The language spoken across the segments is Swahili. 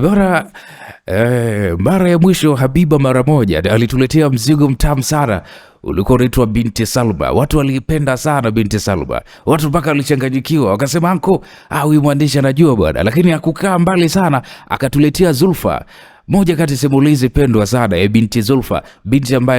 Bora mara ya mwisho Habiba mara moja alituletea mzigo mtamu sana, ulikuwa unaitwa Binti Salma. Watu waliipenda sana Binti Salma, watu mpaka walichanganyikiwa, wakasema anko, huyu mwandishi anajua bwana. Lakini hakukaa mbali sana, akatuletea Zulfa, moja kati simulizi pendwa sana ya Binti Zulfa, binti ambaye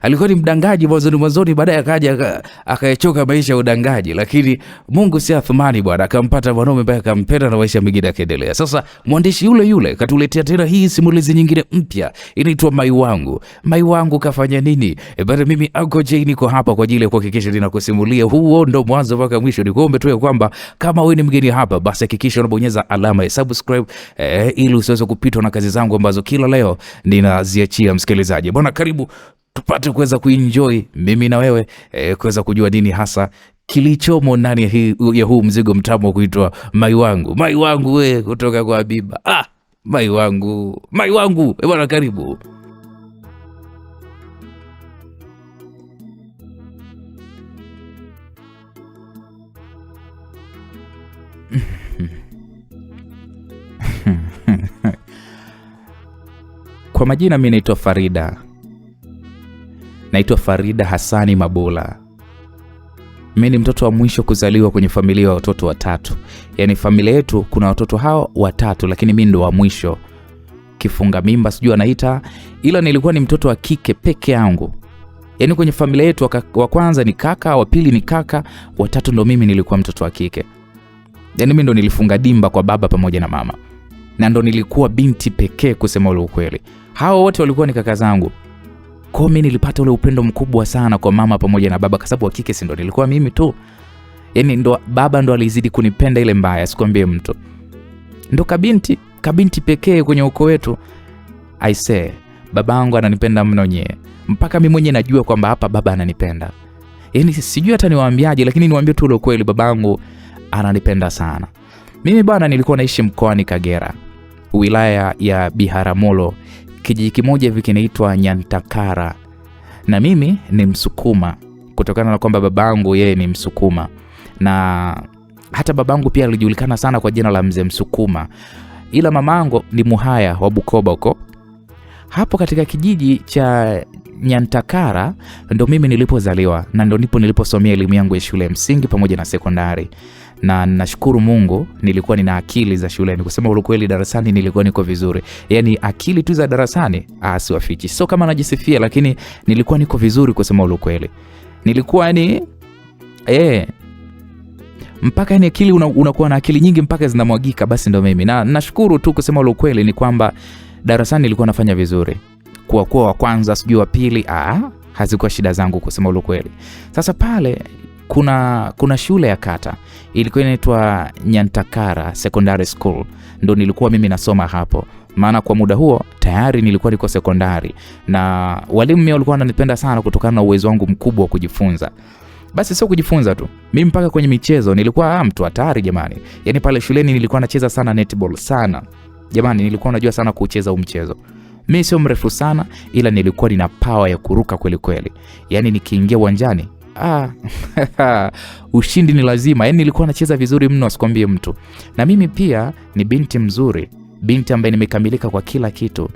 alikuwa ni mdangaji mwanzoni, baadaye akaja akayachoka maisha ya udangaji, lakini Mungu si athumani bwana, akampata mwanaume ambaye akampenda na maisha mengine yakaendelea. Sasa mwandishi yule katuletea tena hii simulizi nyingine mpya, inaitwa Mai Wangu. Mai Wangu kafanya nini? Bado mimi Uncle Jay niko hapa kwa ajili ya kuhakikisha ninakusimulia huo ndo mwanzo mpaka mwisho. Nikuombe tu kwamba kama wewe ni mgeni hapa, basi hakikisha unabonyeza alama ya subscribe ili usiweze kupitwa na kazi zangu ambazo kila leo ninaziachia msikilizaji. Bwana, karibu tupate kuweza kuenjoy mimi na wewe kuweza kujua nini hasa kilichomo ndani ya huu mzigo mtamu wa kuitwa Mai Wangu. Mai Wangu we, kutoka kwa Habiba. Mai Wangu, Mai Wangu. Bwana, karibu. Kwa majina mimi naitwa Farida. Naitwa Farida Hassani Mabula. Mimi ni mtoto wa mwisho kuzaliwa kwenye familia ya watoto watatu. Yaani familia yetu kuna watoto hao watatu, lakini mimi ndo wa mwisho. Kifunga mimba sijui anaita, ila nilikuwa ni mtoto wa kike peke yangu. Yaani kwenye familia yetu wa kwanza ni kaka, wa pili ni kaka, watatu ndo mimi nilikuwa mtoto wa kike. Yaani mimi ndo nilifunga dimba kwa baba pamoja na mama. Na ndo nilikuwa binti pekee kusema ule ukweli. Hao wote walikuwa ni kaka zangu. Kwa mimi nilipata ule upendo mkubwa sana kwa mama pamoja na baba, kwa sababu wa kike si ndo nilikuwa mimi tu. Yaani ndo baba ndo alizidi kunipenda ile mbaya, sikwambie mtu. Ndo kabinti pekee kwenye ukoo wetu. I say, babangu ananipenda mno nye. Mpaka mimi mwenyewe najua kwamba hapa baba ananipenda. Yaani sijui hata niwaambiaje, lakini niwaambie tu ule ukweli, babangu ananipenda sana. Mimi bwana nilikuwa naishi mkoani Kagera, wilaya ya Biharamulo, kijiji kimoja hivi kinaitwa Nyantakara. Na mimi ni Msukuma kutokana na kwamba babangu yeye ni Msukuma. Na hata babangu pia alijulikana sana kwa jina la Mzee Msukuma. Ila mamangu ni Muhaya wa Bukoba huko. Hapo katika kijiji cha Nyantakara ndo mimi nilipozaliwa, na ndo niliposomea elimu yangu ya shule ya msingi pamoja na sekondari. Na nashukuru Mungu nilikuwa nina akili za shuleni. Kusema ukweli, darasani nilikuwa niko vizuri. Yaani akili tu za darasani siwafichi. So kama najisifia, lakini nilikuwa niko vizuri kusema ukweli. Nilikuwa mpaka ni akili unakuwa na akili nyingi mpaka zinamwagika, basi ndo mimi. Na nashukuru tu kusema ukweli ni kwamba darasani nilikuwa nafanya vizuri. Kuwa wa kwanza sijui wa pili hazikuwa shida zangu kusema ukweli. Sasa pale kuna shule ya kata ilikuwa inaitwa Nyantakara Secondary School, ndo nilikuwa mimi nasoma hapo. Maana kwa muda huo tayari nilikuwa niko sekondari, na walimu mimi walikuwa wananipenda sana kutokana na uwezo wangu mkubwa wa kujifunza. Basi sio kujifunza tu, mimi mpaka kwenye michezo nilikuwa mtu hatari jamani. Yaani pale shuleni nilikuwa nacheza sana netball sana. Jamani, nilikuwa najua sana kucheza mchezo. Mimi sio mrefu sana, ila nilikuwa nina power ya kuruka kweli kweli. Yaani nikiingia uwanjani ushindi ni lazima. Yaani nilikuwa nacheza vizuri mno, asikwambie mtu. Na mimi pia ni binti mzuri, binti ambaye nimekamilika kwa kila kitu.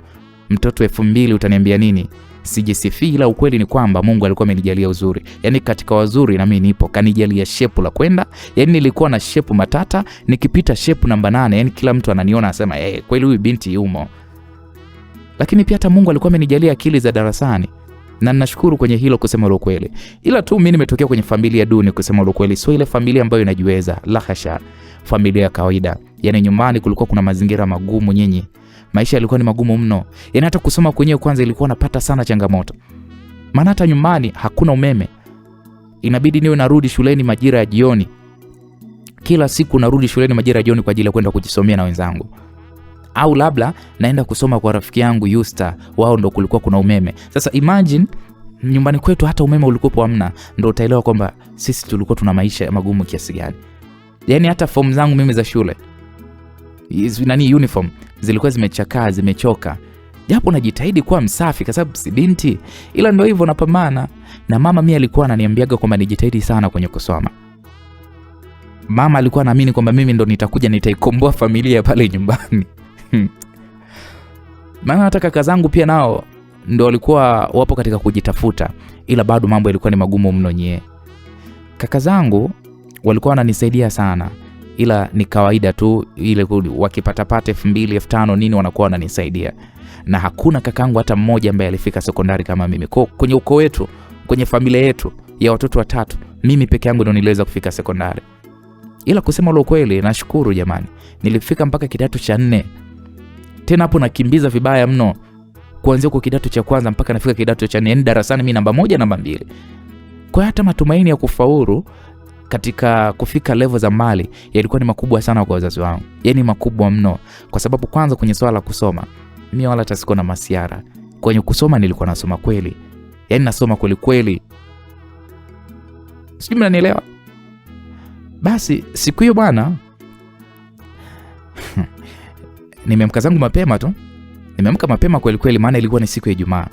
Mtoto 2000 utaniambia nini? Sijisifii, ila ukweli ni kwamba Mungu alikuwa amenijalia uzuri. Yaani katika wazuri na mimi nipo, kanijalia shepu la kwenda. Yaani nilikuwa na shepu matata, nikipita shepu namba 8, yaani kila mtu ananiona anasema kweli huyu binti yumo. Lakini pia hata Mungu alikuwa amenijalia akili za darasani, na ninashukuru kwenye hilo kusema ukweli. Ila tu mimi nimetokea kwenye familia duni kusema ukweli, sio ile familia ambayo inajiweza, la hasha. Familia ya kawaida. Yaani nyumbani kulikuwa kuna mazingira magumu nyinyi. Maisha yalikuwa ni magumu mno. Yaani hata kusoma kwenyewe kwanza ilikuwa napata sana changamoto. Maana hata nyumbani hakuna umeme. Inabidi niwe narudi shuleni majira ya jioni. Kila siku narudi shuleni majira ya jioni kwa ajili ya kwenda kujisomea na wenzangu. Au labda naenda kusoma kwa rafiki yangu Yusta, wao ndo kulikuwa kuna umeme. Sasa imagine nyumbani kwetu hata umeme ulikuwa hamna, ndo utaelewa kwamba sisi tulikuwa tuna maisha magumu kiasi gani. Yaani hata form zangu mimi za shule, uniform zilikuwa zimechakaa, zimechoka. Japo najitahidi kuwa msafi kwa sababu si binti, ila ndio hivyo napambana. Na mama mimi alikuwa ananiambiaga kwamba nijitahidi sana kwenye kusoma. Mama alikuwa anaamini kwamba mimi ndo nitakuja nitaikomboa familia pale nyumbani. Maana hata kaka zangu pia nao ndo walikuwa wapo katika kujitafuta, ila bado mambo yalikuwa ni magumu mno nyie. Kaka zangu walikuwa wananisaidia sana, ila ni kawaida tu, ile wakipata 2,000 5,000 nini wanakuwa wananisaidia. Na hakuna kakangu hata mmoja ambaye alifika sekondari kama mimi. Kwenye ukoo wetu, kwenye familia yetu ya watoto 3, mimi peke yangu ndo niliweza kufika sekondari. Ila kusema ule kweli, nashukuru jamani, nilifika mpaka kidato cha 4. Tena hapo nakimbiza vibaya mno, kuanzia kwa kidato cha kwanza mpaka nafika kidato cha 4. Yaani darasani mimi namba 1 namba 2. Kwa hata matumaini ya kufaulu katika kufika level za mali yalikuwa ni makubwa sana kwa wazazi wangu. Yaani makubwa mno, kwa sababu kwanza kwenye swala la kusoma, mimi wala hata siko na masiara. Kwenye kusoma nilikuwa nasoma kweli. Yaani nasoma kweli kweli. Sijui mnanielewa? Basi siku hiyo bwana nimeamka zangu mapema tu. Nimeamka mapema kweli kweli, maana ilikuwa ni siku ya Ijumaa.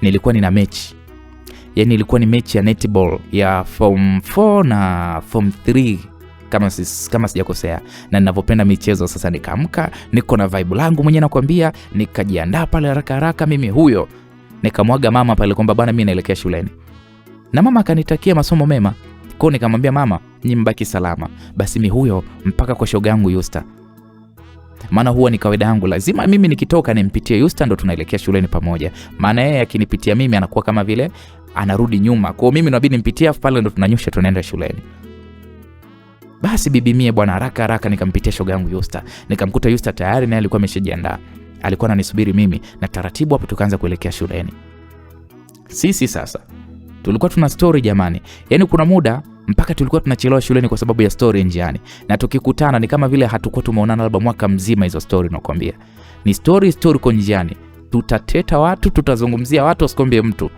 Nilikuwa nina mechi. Yaani ilikuwa ni mechi ya netball ya form 4 na form 3 kama sijakosea. Na ninapopenda michezo sasa, nikaamka, niko na vibe langu mwenyewe nakwambia, nikajiandaa pale haraka haraka mimi huyo. Nikamwaga mama pale kwamba bwana mimi naelekea shuleni. Na mama akanitakia masomo mema. Kwa nikamwambia mama, nyinyi mbaki salama. Basi mimi huyo mpaka kwa shoga yangu Yusta. Maana huwa ni kawaida yangu, lazima mimi nikitoka nimpitie Yusta ndo tunaelekea shuleni pamoja. Maana yeye akinipitia mimi anakuwa kama vile anarudi nyuma. Kwa mimi inabidi nimpitie pale ndo tunanyosha tunaenda shuleni. Basi bibi mie bwana haraka haraka nikampitia shoga yangu Yusta. Nikamkuta Yusta tayari naye alikuwa ameshajiandaa. Alikuwa ananisubiri mimi na taratibu hapo tukaanza kuelekea shuleni. Sisi sasa tulikuwa tuna story jamani. Yaani kuna muda mpaka tulikuwa tunachelewa shuleni kwa sababu ya story njiani. Na tukikutana ni kama vile hatukuwa tumeonana labda mwaka mzima. Hizo story nakwambia ni story kwa njiani. Tutateta watu, tutazungumzia watu, usikwambie mtu.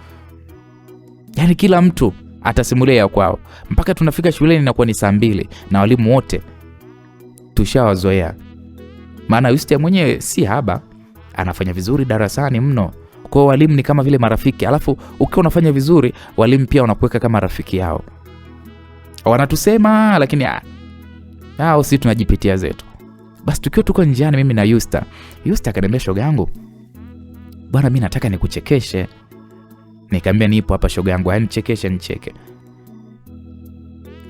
Yaani kila mtu atasimulia kwao. Mpaka tunafika shuleni na kuwa ni saa 2 na walimu wote tushawazoea. Maana Yusta mwenyewe si haba, anafanya vizuri darasani mno. Kwa walimu ni kama vile marafiki. Alafu ukiwa unafanya vizuri, walimu pia wanakuweka kama rafiki yao. Wanatusema lakini sisi tunajipitia zetu. Basi tukiwa tuko njiani mimi na Yusta akaniambia shoga yangu, bwana mimi nataka nikuchekeshe. Nikamwambia nipo hapa shoga yangu, yani nicheke.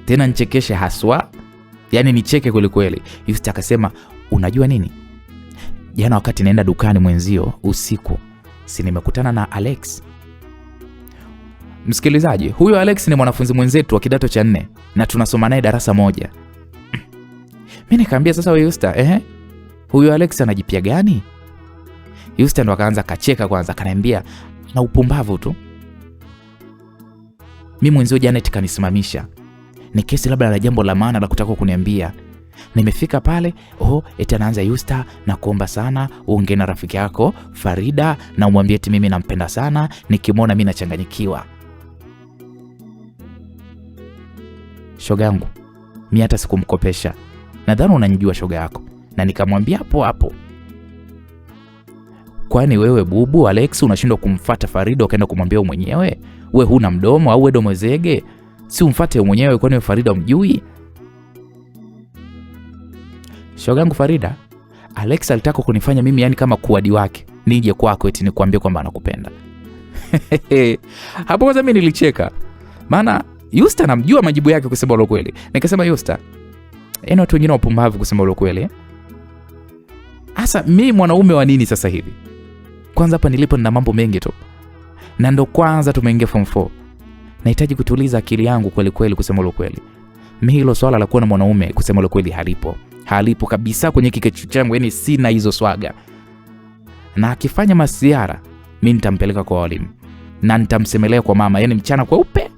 Tena nichekeshe haswa. Yaani nicheke kweli kweli. Yusta akasema, unajua nini? Jana wakati naenda dukani mwenzio usiku, si nimekutana na Alex. Msikilizaji, huyo Alex ni mwanafunzi mwenzetu wa kidato cha 4 na tunasoma naye darasa moja. Mimi nikamwambia sasa wewe Yusta, huyo Alex anajipia gani? Yusta ndo akaanza kacheka kwanza, akaniambia na upumbavu tu. Mimi mwenzio jana tikanisimamisha. Ni kesi labda la jambo la maana la kutaka kuniambia. Nimefika pale, eti anaanza Yusta na kuomba sana uongee na rafiki yako Farida na umwambie eti mimi nampenda sana, nikimwona mimi nachanganyikiwa. Shoga yangu, mimi hata sikumkopesha. Nadhani unanijua shoga yako. Na nikamwambia hapo. Kwani wewe bubu Alex unashindwa kumfuata Farida ukaenda kumwambia mwenyewe? Wewe huna mdomo au wewe domo zege? Si umfuate mwenyewe, kwani Farida umjui? Shoga yangu Farida, Alex alitaka kunifanya mimi yani kama kuwadi wake, nije kwako eti nikwambie kwamba anakupenda. Hapo kwanza mimi nilicheka. Maana Yusta namjua majibu yake kusema ule kweli. Nikasema Yusta, watu wengine wapumbavu kusema ule kweli. Asa mimi mwanaume wa nini sasa hivi? Kwanza hapa nilipo nina mambo mengi tu. Na ndo kwanza tumeingia form 4. Nahitaji kutuliza akili yangu kweli kweli kusema ule kweli. Mimi hilo swala la kuwa na mwanaume kusema ule kweli halipo kabisa kwenye kichwa changu, yani sina hizo swaga. Na akifanya masiara, mimi nitampeleka kwa walimu na nitamsemelea kwa mama, yani mchana kweupe.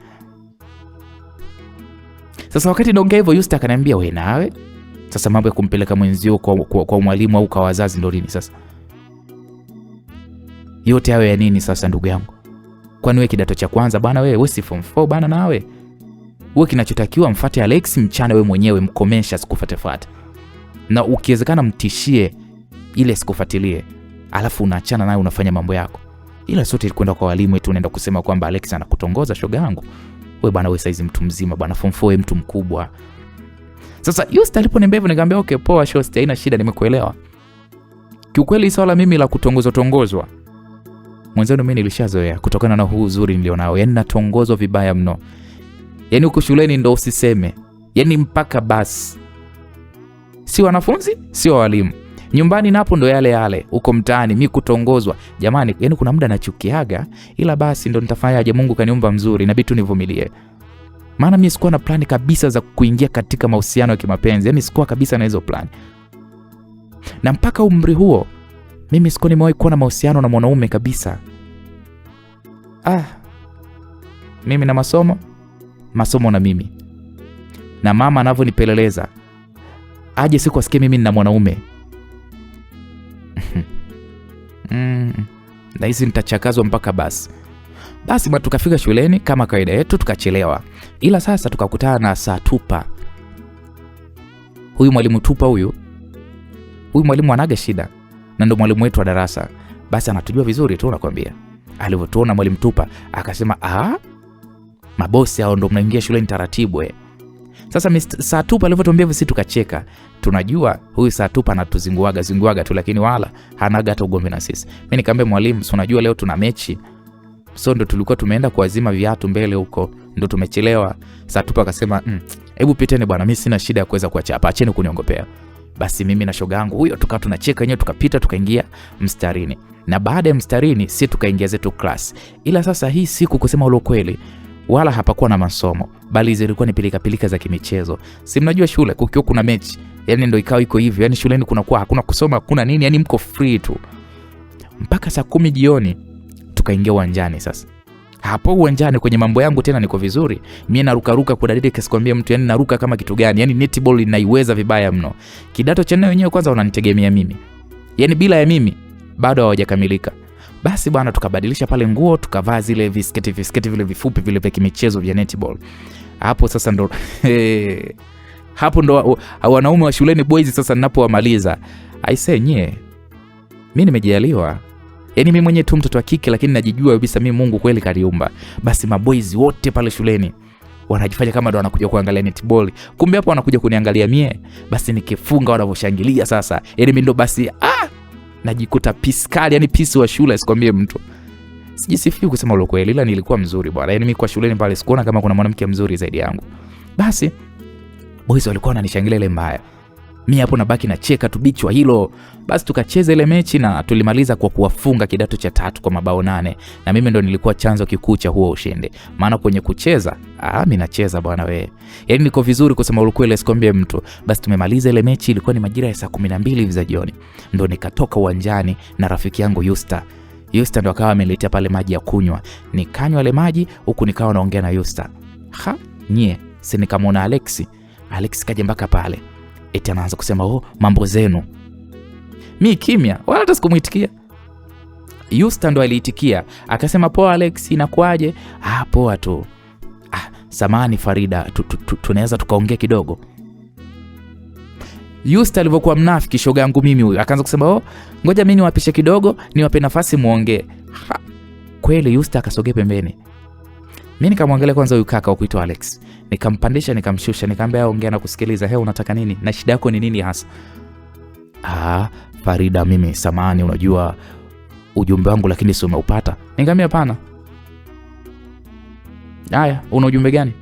Sasa wakati naongea hivyo Yusta akaniambia, wewe nawe sasa mambo ya kumpeleka mwenzio kwa mwalimu au kwa wazazi ndo nini sasa? Yote hayo ya nini sasa ndugu yangu? Kwani wewe kidato cha kwanza bana, wewe si form 4 bana? Nawe wewe kinachotakiwa mfuate Alex mchana, wewe mwenyewe mkomesha sikufuate. Na ukiwezekana mtishie ile sikufuatilie. Alafu unaachana naye unafanya mambo yako. Ila sote kwenda kwa walimu wetu unaenda kusema kwamba Alex anakutongoza shoga yangu. Wewe bana, wewe saizi mtu mzima bana, form 4 mtu mkubwa. Sasa Yusta aliponiambia hivyo nikamwambia okay, poa shosti, haina shida, nimekuelewa. Kiukweli swala mimi la kutongozwa mwenzenu mimi nilishazoea kutokana na huu uzuri nilionao. Yaani natongozwa vibaya mno. Yaani huko shuleni ndo usiseme. Yaani mpaka basi. Si wanafunzi, si walimu. Nyumbani napo ndo yale. Huko mtaani mimi kutongozwa. Jamani, yaani kuna muda nachukiaga, ila basi ndo nitafanyaje, Mungu kaniumba mzuri, inabidi tu nivumilie. Maana mimi sikuwa na plani kabisa za kuingia katika mahusiano ya kimapenzi. Yaani sikuwa kabisa na hizo plani. Na mpaka umri huo mimi sikuwa nimewahi kuwa na mahusiano na mwanaume kabisa. Mimi na masomo na mimi. Na mama anavyonipeleleza aje siku asikie mimi na mwanaume. Na hizi nitachakazwa mpaka basi. Basi tukafika shuleni kama kawaida yetu, tukachelewa. Ila sasa tukakutana na saa tupa. Huyu mwalimu tupa huyu mwalimu anaga shida. Na ndo mwalimu wetu wa darasa. Basi anatujua vizuri tu nakwambia. Alivyotuona mwalimu tupa akasema, mabosi hao ndo mnaingia shuleni taratibu . Sasa saa tupa alivyotuambia hivyo, sisi tukacheka. Tunajua huyu saa tupa anatuzinguaga tu, lakini wala hanaga hata ugomvi na sisi. Mimi nikamwambia mwalimu, si unajua leo tuna mechi. So ndo tulikuwa tumeenda kuazima viatu mbele huko, ndo tumechelewa. Saa tupa akasema, hebu piteni bwana, mimi sina shida ya kuweza kuachapa, acheni kuniongopea. Basi mimi na shoga yangu huyo tukawa tunacheka yenyewe, tukapita tukaingia mstarini. Na baada ya mstarini sisi tukaingia zetu class. Ila sasa hii siku kusema ule kweli wala hapakuwa na masomo, bali zilikuwa ni pilika za kimichezo. Si mnajua shule kukiwa kuna mechi, yani ndo ikawa iko hivyo. Yani shuleni kunakuwa hakuna kusoma, hakuna nini, yani mko free tu. Mpaka saa 10 jioni tukaingia uwanjani sasa. Hapo uwanjani kwenye mambo yangu tena niko vizuri. Mimi naruka kudadidi kasikwambia mtu, yani naruka kama kitu gani. Yani netball inaiweza vibaya mno. Kidato cha 4 wenyewe kwanza wananitegemea mimi. Yani bila ya mimi bado hawajakamilika. Basi bwana tukabadilisha pale nguo, tukavaa zile visketi vile vifupi vile vya kimichezo vya netball. Hapo sasa ndo hapo ndo wanaume wa shuleni boys sasa ninapowamaliza. I say mimi nimejaliwa. Yaani mimi mwenyewe tu mtoto wa kike, lakini najijua kabisa mimi Mungu kweli kaniumba. Basi maboys wote pale shuleni wanajifanya kama ndo wanakuja kuangalia netball. Kumbe hapo wanakuja kuniangalia mie. Basi nikifunga wanavyoshangilia sasa. Yaani mimi ndo basi najikuta piskali, yani pisi wa shule, sikwambie mtu. Sijisifii kusema ule kweli, ila nilikuwa mzuri bwana. Yaani mimi kwa shuleni pale sikuona kama kuna mwanamke mzuri zaidi yangu. Basi boys walikuwa wananishangilia ile mbaya. Mimi hapo nabaki na cheka tu bichwa hilo. Basi tukacheza ile mechi na tulimaliza kwa kuwafunga kidato cha 3 kwa mabao 8. Na mimi ndo nilikuwa chanzo kikuu cha huo ushindi. Maana kwenye kucheza, mimi nacheza bwana wewe. Yaani niko vizuri kusema ukweli, sikwambie mtu. Basi tumemaliza ile mechi, ilikuwa ni majira ya saa 12 hivi za jioni. Ndo nikatoka uwanjani na rafiki yangu Yusta. Yusta ndo akawa ameletea pale maji ya kunywa. Nikanywa ile maji huku nikawa naongea na Yusta. Si nikamwona Alex kaje mpaka pale. Eti anaanza kusema mambo zenu. Mimi kimya, wala hata sikumuitikia. Yusta ndo aliitikia, akasema poa Alex, inakuaje? Poa tu. Samahani Farida, tunaweza tukaongea kidogo. Yusta alivyokuwa mnafiki shoga yangu mimi huyu, akaanza kusema ngoja mimi niwapishe kidogo, niwape nafasi muongee. Kweli Yusta akasogea pembeni. Mimi nikamwangalia kwanza huyu kaka kuitwa Alex. Nikampandisha nikamshusha, nikamwambia ongea na kusikiliza. Unataka nini? Na shida yako ni nini hasa? Farida, mimi samahani, unajua ujumbe wangu lakini si umeupata. Nikamwambia hapana. Haya, una ujumbe gani?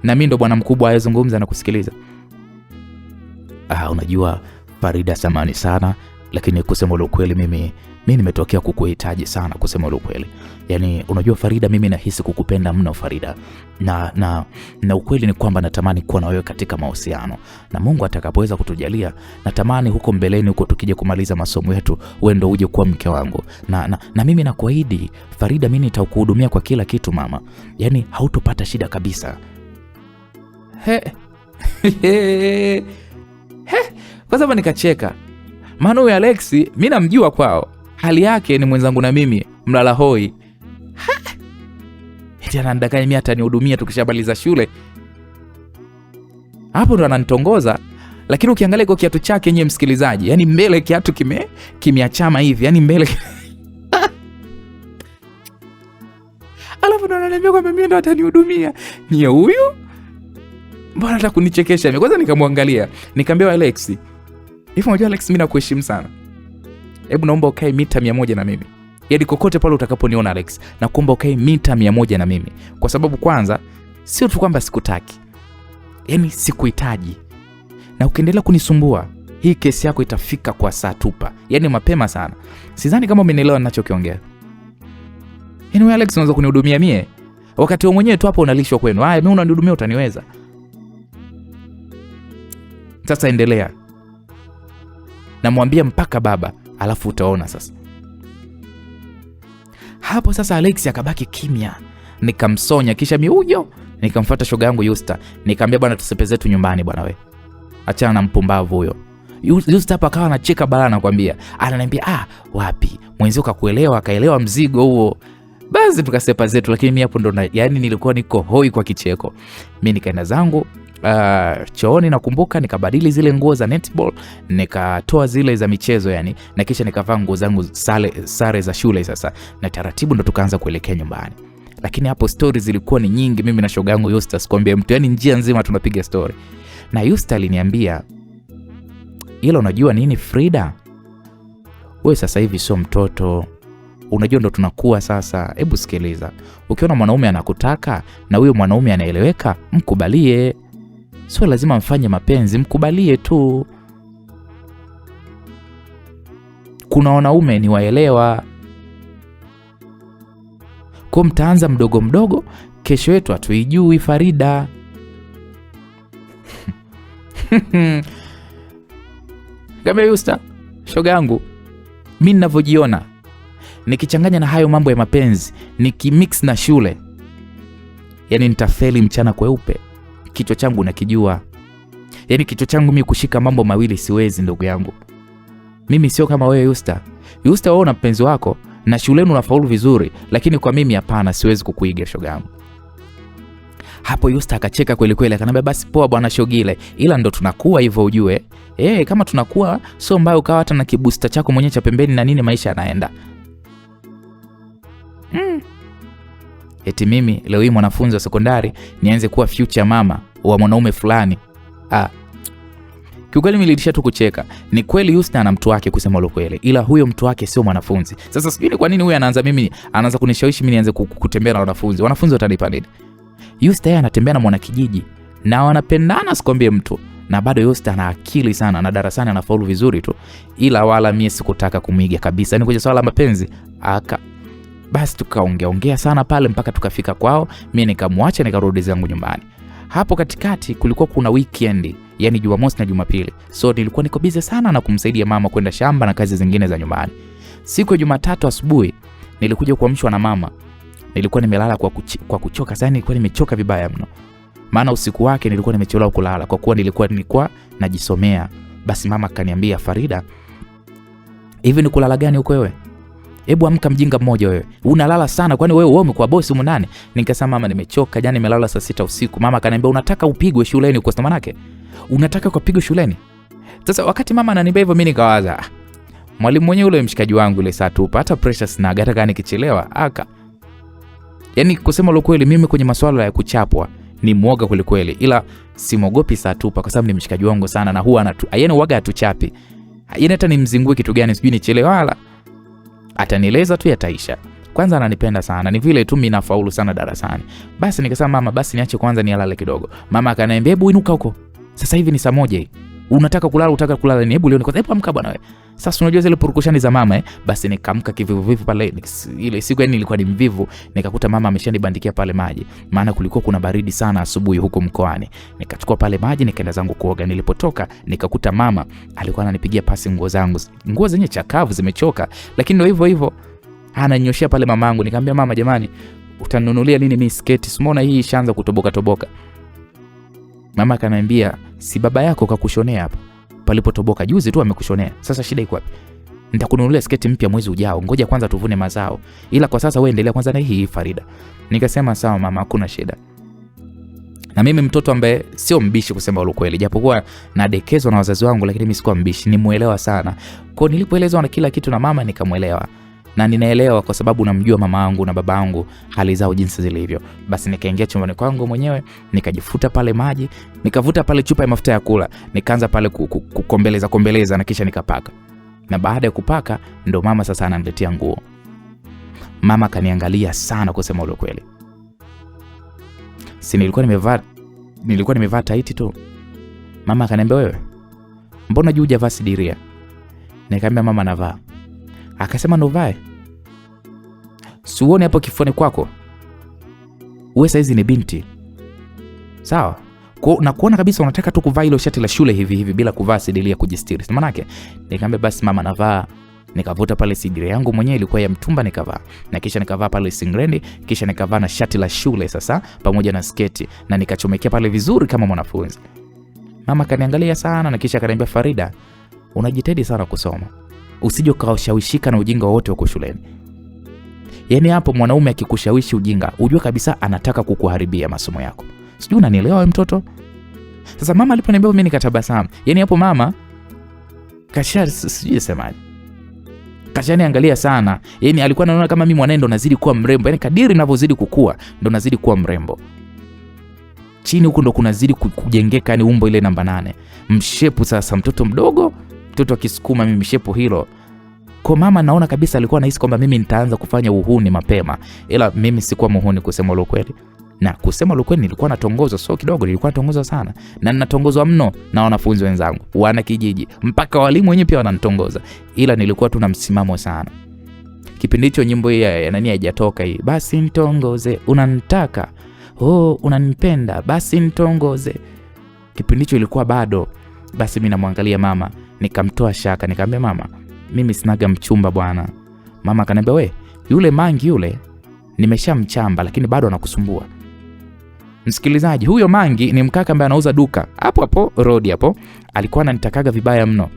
Na mimi ndo bwana mkubwa ayezungumza na kusikiliza. Unajua Farida, samahani sana, lakini kusema ule ukweli mimi nimetokea kukuhitaji sana, kusema ule ukweli. Yaani unajua Farida, mimi nahisi kukupenda mno Farida. Na ukweli ni kwamba natamani kuwa na wewe katika mahusiano. Na Mungu atakapoweza kutujalia, natamani huko mbeleni huko tukija kumaliza masomo yetu, wewe ndo uje kuwa mke wangu. Na mimi nakuahidi Farida, mimi nitakuhudumia kwa kila kitu mama. Yaani hautopata shida kabisa. Kwa sababu nikacheka. Maana huyu Alex mimi namjua kwao. Hali yake ni mwenzangu na mimi, mlala hoi. Eti anandanganya mimi atanihudumia tukishamaliza shule. Hapo ndo ananitongoza. Lakini ukiangalia kwa kiatu chake yenyewe msikilizaji, yani mbele kiatu kimeachama hivi, yani mbele. Alafu ndo ananiambia kwamba mimi ndo atanihudumia. Ni huyu? mbona anataka kunichekesha mimi? Kwanza nikamwangalia, nikamwambia Alex, hivi unajua Alex, mimi nakuheshimu sana. Hebu naomba ukae mita 100 na mimi. Yaani kokote pale utakaponiona Alex, nakuomba ukae mita 100 na mimi. Kwa sababu kwanza sio tu kwamba sikutaki. Yaani sikuhitaji. Na ukiendelea kunisumbua, hii kesi yako itafika kwa saa tupa. Yaani mapema sana. Sidhani kama umenielewa ninachokiongea. Yaani wewe Alex unaweza kunihudumia mie? Wakati wewe mwenyewe tu hapo unalishwa kwenu. Mimi unanihudumia utaniweza. Sasa endelea. Namwambia mpaka baba, alafu utaona sasa. Hapo sasa Alex akabaki kimya. Nikamsonya kisha miujo, nikamfuata shoga yangu Yusta. Nikamwambia bwana tusepe zetu nyumbani bwana we. Achana na mpumbavu huyo. Yusta hapa akawa anacheka balaa nakwambia. Ananiambia wapi? Mwenzio kakuelewa, akaelewa mzigo huo. Basi tukasepa zetu, lakini mimi hapo ndo yani nilikuwa niko hoi kwa kicheko. Mimi nikaenda zangu chooni nakumbuka, nikabadili zile nguo za netball, nikatoa zile za michezo yani, na kisha nikavaa nguo zangu sare za shule sasa, na taratibu ndo tukaanza kuelekea nyumbani. Lakini hapo stories zilikuwa ni nyingi, mimi na shoga yangu Yusta, sikwambia mtu, yani njia nzima tunapiga story. Na Yusta aliniambia, "Ila unajua nini Frida? Wewe sasa hivi sio mtoto. Unajua ndo tunakuwa sasa. Hebu sikiliza. Ukiona mwanaume anakutaka na huyo mwanaume anaeleweka, mkubalie. Sio lazima mfanye mapenzi, mkubalie tu. Kuna wanaume ni waelewa. Kwa mtaanza mdogo mdogo, kesho yetu hatuijui Farida." Kama Yusta, shoga yangu, mimi ninavyojiona nikichanganya na hayo mambo ya mapenzi, nikimix na shule, yani nitafeli mchana kweupe. Kichwa changu nakijua. Yani kichwa changu mimi kushika mambo mawili siwezi ndugu yangu. Mimi sio kama wewe Yusta. Yusta wewe una mpenzi wako na shuleni unafaulu vizuri, lakini kwa mimi hapana, siwezi kukuiga shoga yangu. Hapo Yusta akacheka kweli kweli, akaniambia basi poa bwana Shogile, ila ndo tunakuwa hivyo ujue. Kama tunakuwa sio mbaya ukawa hata na kibusta chako mwenyewe cha pembeni na nini, maisha yanaenda. Eti mimi leo hii mwanafunzi wa sekondari nianze kuwa future mama wa mwanaume fulani. Kiukweli nilidisha tu kucheka. Ni kweli Yusta ana mtu wake kusema lo kweli, ila huyo mtu wake sio mwanafunzi. Sasa sijui kwa nini huyu anaanza kunishawishi mimi nianze kutembea na wanafunzi. Wanafunzi watanipa nini? Yusta yeye anatembea na mwanakijiji na wanapendana sikwambie mtu. Na bado Yusta ana akili sana na darasani anafaulu vizuri tu. Ila wala mimi sikutaka kumiga kabisa. Ni kwenye swala la mapenzi. Basi tukaongea sana pale mpaka tukafika kwao. Mimi nikamwacha nikarudi zangu nyumbani. Hapo katikati kulikuwa kuna weekend, yani Jumamosi na Jumapili. So nilikuwa niko busy sana na kumsaidia mama kwenda shamba na kazi zingine za nyumbani. Siku ya Jumatatu asubuhi nilikuja kuamshwa na mama. Nilikuwa nimelala kwa kuchoka sana, nilikuwa nimechoka vibaya mno. Maana usiku wake nilikuwa nimechelewa kulala kwa kuwa nilikuwa najisomea. Basi mama akaniambia, "Farida, hivi ni kulala gani huko wewe? Hebu amka mjinga mmoja wewe. Unalala sana kwani wewe umekuwa bosi huko ndani?" Nikasema mama, nimechoka, jana nimelala saa 6 usiku. Mama akaniambia, "Unataka upigwe shuleni kwa sababu manake? Unataka kupigwa shuleni?" Sasa wakati mama ananiambia hivyo, mimi nikawaza, mwalimu mwenyewe yule mshikaji wangu ile saa tu hata pressure sina, hata kama nikichelewa yani kusema lo kweli mimi kwenye masuala ya kuchapwa ni muoga kweli kweli, ila simogopi saa tupa kwa sababu ni mshikaji wangu sana na huwa yani uaga atuchapi. Yani hata nimzingue kitu gani sijui nichelewa wala atanieleza tu yataisha. Kwanza ananipenda sana, ni vile tu mimi nafaulu sana darasani. Basi nikasema mama, basi niache kwanza nialale kidogo. Mama akaniambia, "Hebu inuka huko. Sasa hivi ni saa 1 hii. Unataka kulala ni hebu leo niko hebu amka bwana wewe." Sasa unajua zile purukushani za mama Basi nikamka kivivu pale ile siku, yani nilikuwa ni mvivu, nikakuta mama ameshanibandikia pale maji. Maana kulikuwa kuna baridi sana asubuhi huko mkoani. Nikachukua pale maji nikaenda zangu kuoga. Nilipotoka nikakuta mama alikuwa ananipigia pasi nguo zangu. Nguo zenye chakavu zimechoka, lakini ndio hivyo hivyo ananyoshia pale mamangu. Nikamwambia, "Mama jamani, utanunulia nini mimi sketi? Simona hii ishaanza kutoboka." Mama akaniambia, "Si baba yako kakushonea hapa. Palipotoboka juzi tu amekushonea. Sasa shida iko wapi? Nitakununulia sketi mpya mwezi ujao. Ngoja kwanza tuvune mazao. Ila kwa sasa wewe endelea kwanza na hii Farida." Nikasema sawa mama, hakuna shida. Na mimi mtoto ambaye sio mbishi kusema ukweli, japokuwa nadekezwa na wazazi wangu, lakini mimi sikuwa mbishi, nimuelewa sana. Kwa nilipoelezwa na kila kitu na mama nikamuelewa. na ninaelewa kwa sababu namjua mama yangu na baba yangu hali zao jinsi zilivyo. Basi nikaingia chumbani kwangu mwenyewe, nikajifuta pale maji, nikavuta pale chupa ya mafuta ya kula, nikaanza pale kukombeleza na kisha nikapaka. Na baada ya kupaka ndo mama sasa ananiletea nguo. Mama kaniangalia sana kusema ule kweli. Si nilikuwa nimevaa taiti tu. Mama akaniambia, wewe mbona juu hujavaa sidiria? Nikamwambia mama navaa. Akasema novae. Siuone hapo kifuani kwako? Wewe saizi ni binti. Sawa? Na kuona kabisa unataka tu kuvaa ile shati la shule hivi bila kuvaa sidiria kujistiri. Maana yake nikamwambia basi mama navaa. Nikavuta pale sidiria yangu mwenyewe ilikuwa ya mtumba nikavaa. Na kisha nikavaa pale singlendi, kisha nikavaa na shati la shule sasa pamoja na sketi na nikachomekea pale vizuri kama mwanafunzi. Mama kaniangalia sana na kisha akaniambia, Farida, unajitahidi sana kusoma. Usije ukashawishika na ujinga wote uko shuleni. Yaani hapo mwanaume akikushawishi ujinga, ujue kabisa anataka kukuharibia masomo yako. Sijui unanielewa wewe mtoto? Sasa mama aliponiambia mimi nikatabasamu. Yaani hapo mama sijui semaje. Kashaniangalia sana. Yaani alikuwa anaona kama mimi mwanae ndo nazidi kuwa mrembo. Yaani kadiri ninavyozidi kukua ndo nazidi kuwa mrembo. Chini huko ndo kunazidi kujengeka ni umbo ile namba 8. Mshepu sasa mtoto mdogo, mtoto akisukuma mimi mshepu hilo. Kwa mama naona kabisa alikuwa anahisi kwamba mimi nitaanza kufanya uhuni mapema. Ila mimi sikuwa muhuni kusema ule kweli. Na kusema ule kweli nilikuwa natongozwa sio kidogo, nilikuwa natongozwa sana. Na ninatongozwa mno na wanafunzi wenzangu, wana kijiji, mpaka walimu wenyewe pia wananitongoza. Ila nilikuwa tu na msimamo sana. Kipindi hicho nyimbo hii ya nani haijatoka hii. Basi nitongoze, unanitaka. Oh, unanipenda, basi nitongoze. Kipindi hicho ilikuwa bado. Basi mimi namwangalia mama, nikamtoa shaka, nikamwambia mama, mimi sinaga mchumba bwana. Mama akaniambia, we, yule Mangi yule nimeshamchamba lakini bado anakusumbua. Msikilizaji, huyo Mangi ni mkaka ambaye anauza duka hapo road hapo. Alikuwa ananitakaga vibaya mno.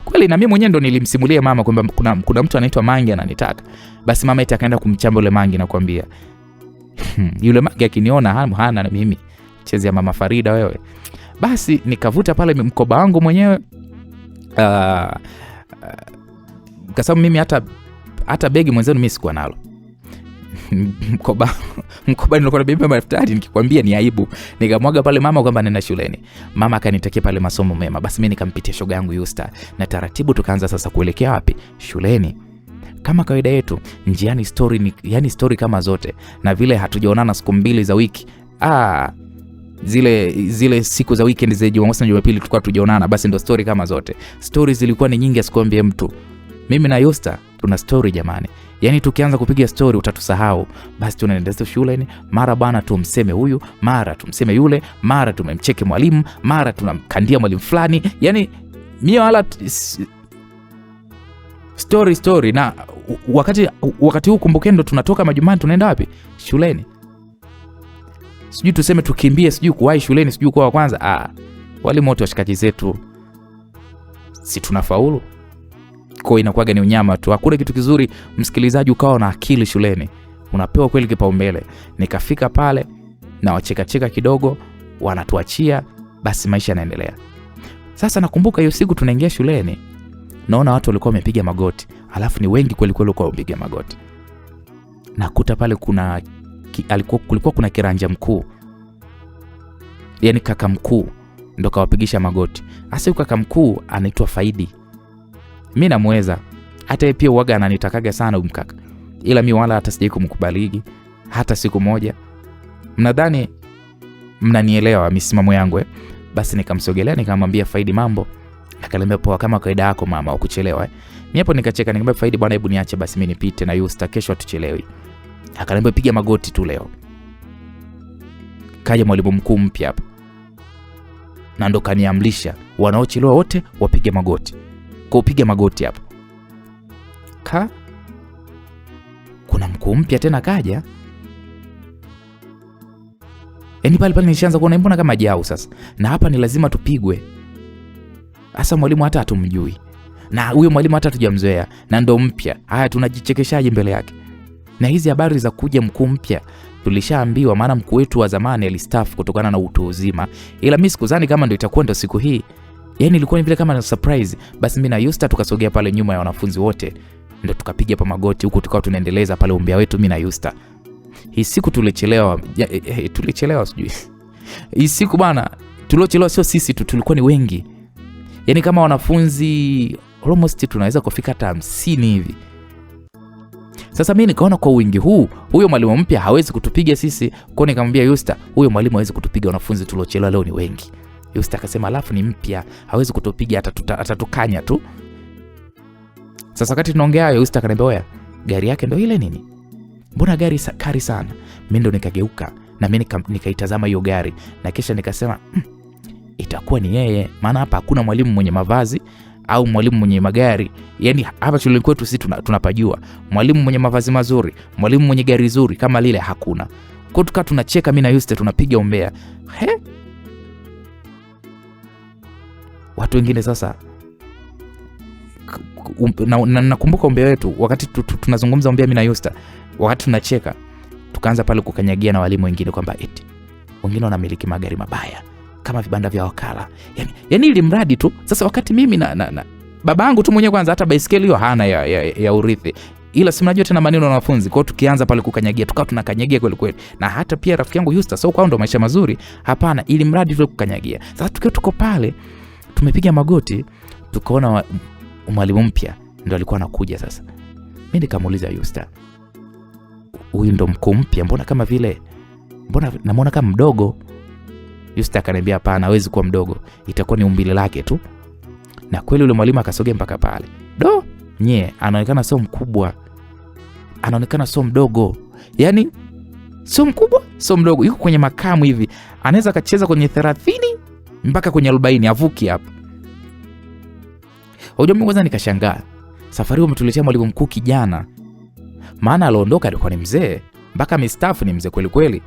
Kweli na mimi mwenyewe ndo nilimsimulia mama kwamba kuna mtu anaitwa Mangi ananitaka. Basi mama eti akaenda kumchamba yule Mangi na kuambia, yule Mangi akiniona hana na mimi. Chezi ya mama Farida wewe. Basi nikavuta pale mkoba wangu mwenyewe. Kwa sababu mimi hata begi mwenzenu mimi sikuwa nalo. Mkoba nilikuwa nabeba daftari, nikikwambia ni aibu. Nikamwaga pale mama kwamba nenda shuleni. Mama akanitakia pale masomo mema. Basi mimi nikampitia shoga yangu Yusta na taratibu tukaanza sasa kuelekea wapi? Shuleni. Kama kawaida yetu, njiani story kama zote. Na vile hatujaonana siku 2 za wiki. Zile siku za weekend za Jumamosi na Jumapili tulikuwa tujaonana, basi ndo story kama zote. Stories zilikuwa ni nyingi asikwambie mtu. Mimi na Yusta tuna story jamani. Yaani tukianza kupiga story utatusahau. Basi tunaendelea shuleni, mara bwana tumseme huyu, mara tumseme yule, mara tumemcheke mwalimu, mara tunamkandia mwalimu fulani. Yaani mimi wala story na wakati huu kumbukendo tunatoka majumani tunaenda wapi? Shuleni. Sijui tuseme tukimbie, sijui kuwahi shuleni, sijui kwa kwanza. Walimu wote washikaji zetu si tunafaulu. Kwa inakuwaga ni unyama tu. Hakuna kitu kizuri msikilizaji ukawa na akili shuleni. Unapewa kweli kipaumbele. Nikafika pale na wacheka kidogo, wanatuachia, basi maisha yanaendelea. Sasa nakumbuka hiyo siku tunaingia shuleni. Naona watu walikuwa wamepiga magoti. Alafu ni wengi kweli walikuwa wamepiga magoti. Nakuta pale kulikuwa kuna kiranja mkuu. Yaani kaka mkuu ndo kawapigisha magoti. Hasa kaka mkuu anaitwa Faidi. Mimi namweza. Hata yeye pia uaga ananitakaga sana mkaka. Ila mimi wala hata sijai kumkubaligi hata siku moja. Mnadhani mnanielewa misimamo yangu Basi nikamsogelea nikamwambia Faidi mambo. Akaniambia poa kama kawaida yako mama ukuchelewa Mimi hapo nikacheka nikamwambia Faidi bwana hebu niache basi mimi nipite na Yusta kesho tuchelewi. Akaniambia piga magoti tu leo. Kaja mwalimu mkuu mpya hapo. Na ndo kaniamlisha wanaochelewa wote wapige magoti. Kwa upige magoti hapo. Kuna mkuu mpya tena kaja. Yaani pale nishaanza kuona mbona kama jao sasa. Na hapa ni lazima tupigwe. Asa mwalimu hata hatumjui. Na huyo mwalimu hata hatujamzoea na ndo mpya. Haya tunajichekeshaje mbele yake. Na hizi habari za kuja mkuu mpya tulishaambiwa maana mkuu wetu wa zamani alistaafu kutokana na utu uzima. Ila mimi sikuzani kama ndio itakuwa ndo siku hii. Yaani ilikuwa ni vile kama na surprise. Basi mimi na Yusta tukasogea pale nyuma ya wanafunzi wote. Ndio tukapiga pa magoti huko, tukawa tunaendeleza pale umbea wetu mimi na Yusta. Hii siku tulichelewa sijui. Hii siku bana tuliochelewa sio sisi tu, tulikuwa ni wengi. Yaani kama wanafunzi almost tunaweza kufika hata 50 hivi. Sasa mimi nikaona kwa wingi huu, huyo mwalimu mpya hawezi kutupiga sisi. Kwa nikamwambia Yusta, huyo mwalimu hawezi kutupiga, wanafunzi tuliochelewa leo ni wengi. Yusta akasema alafu ni mpya, hawezi kutupiga, atatukanya tu. Sasa wakati tunaongea hayo, Yusta akaniambia oya, gari yake ndio ile nini? Mbona gari kari sana? Mimi ndo nikageuka na mimi nikaitazama hiyo gari na kisha nikasema itakuwa ni yeye, maana hapa hakuna mwalimu mwenye mavazi au mwalimu mwenye magari. Yaani hapa shule kwetu sisi tunapajua mwalimu mwenye mavazi mazuri, mwalimu mwenye gari zuri kama lile hakuna. Kwa tukaa tunacheka mimi na Yusta tunapiga umbea. Watu wengine sasa nakumbuka umbea wetu wakati tunazungumza umbea mimi na Yusta, wakati tunacheka tukaanza pale kukanyagia na walimu wengine kwamba eti wengine wanamiliki magari mabaya kama vibanda vya wakala. Yaani ili mradi tu. Sasa wakati mimi na baba yangu tu mwenyewe kwanza hata baisikeli hiyo hana ya urithi. Ila si mnajua tena maneno ya wanafunzi. Kwa hiyo tukianza pale kukanyagia, tukawa tunakanyagia kweli kweli. Na hata pia rafiki yangu Yusta sio kwao ndo maisha mazuri, hapana, ili mradi tu kukanyagia. Sasa tukiwa tuko pale tumepiga magoti, tukaona mwalimu mpya ndo alikuwa anakuja sasa. Mimi nikamuuliza Yusta, huyu ndo mkuu mpya, mbona kama vile namuona kama mdogo? Yusta akaniambia hapana, hawezi kuwa mdogo, itakuwa ni umbile lake tu. Na kweli yule mwalimu akasogea mpaka pale. Anaonekana sio mkubwa, anaonekana sio mdogo. Yaani sio mkubwa, sio mdogo, yuko kwenye makamu hivi. Anaweza kacheza kwenye 30 mpaka kwenye 40, avuki hapa. Hoja mimi kwanza nikashangaa. Safari hiyo umetuletea mwalimu mkuu kijana. Maana aliondoka alikuwa ni mzee, mpaka mstaafu ni mzee kweli kweli.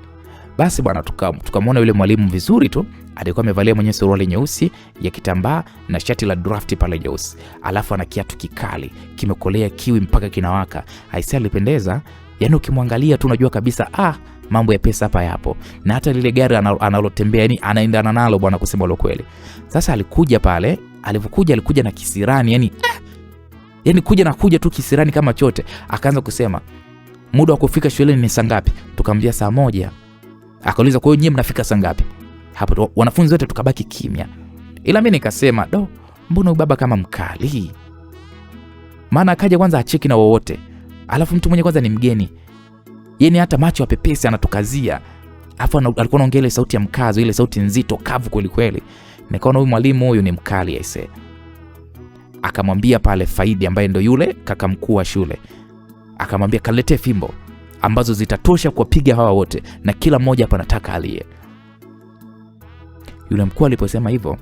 Basi bwana tukamwona yule mwalimu vizuri tu, alikuwa amevalia mwenye suruali nyeusi ya kitambaa na shati la draft pale nyeusi. Alafu ana kiatu kikali, kimekolea kiwi mpaka kinawaka. Aisee alipendeza, yaani ukimwangalia tu unajua kabisa mambo ya pesa hapa yapo. Na hata lile gari analotembea yani anaendana nalo bwana, kusema lo kweli. Sasa alikuja pale, alikuja na kisirani yani kuja tu kisirani kama chote. Akaanza kusema muda wa kufika shuleni ni saa ngapi? Tukamwambia saa 1. Akauliza kwa hiyo nyinyi mnafika saa ngapi? Hapo wanafunzi wote tukabaki kimya. Ila mimi nikasema mbona huyu baba kama mkali? Maana akaja kwanza acheki na wote. Alafu mtu mwenye kwanza ni mgeni. Yaani hata macho ya pepesi anatukazia. Alafu alikuwa anaongea ile sauti ya mkazo, ile sauti nzito kavu kweli kweli. Nikaona huyu mwalimu huyu ni mkali aisee. Akamwambia pale Faidi ambaye ndo yule kaka mkuu wa shule. Akamwambia kalete fimbo ambazo zitatosha kuwapiga hawa wote na kila mmoja hapa nataka alie. Yule mkuu aliposema hivyo,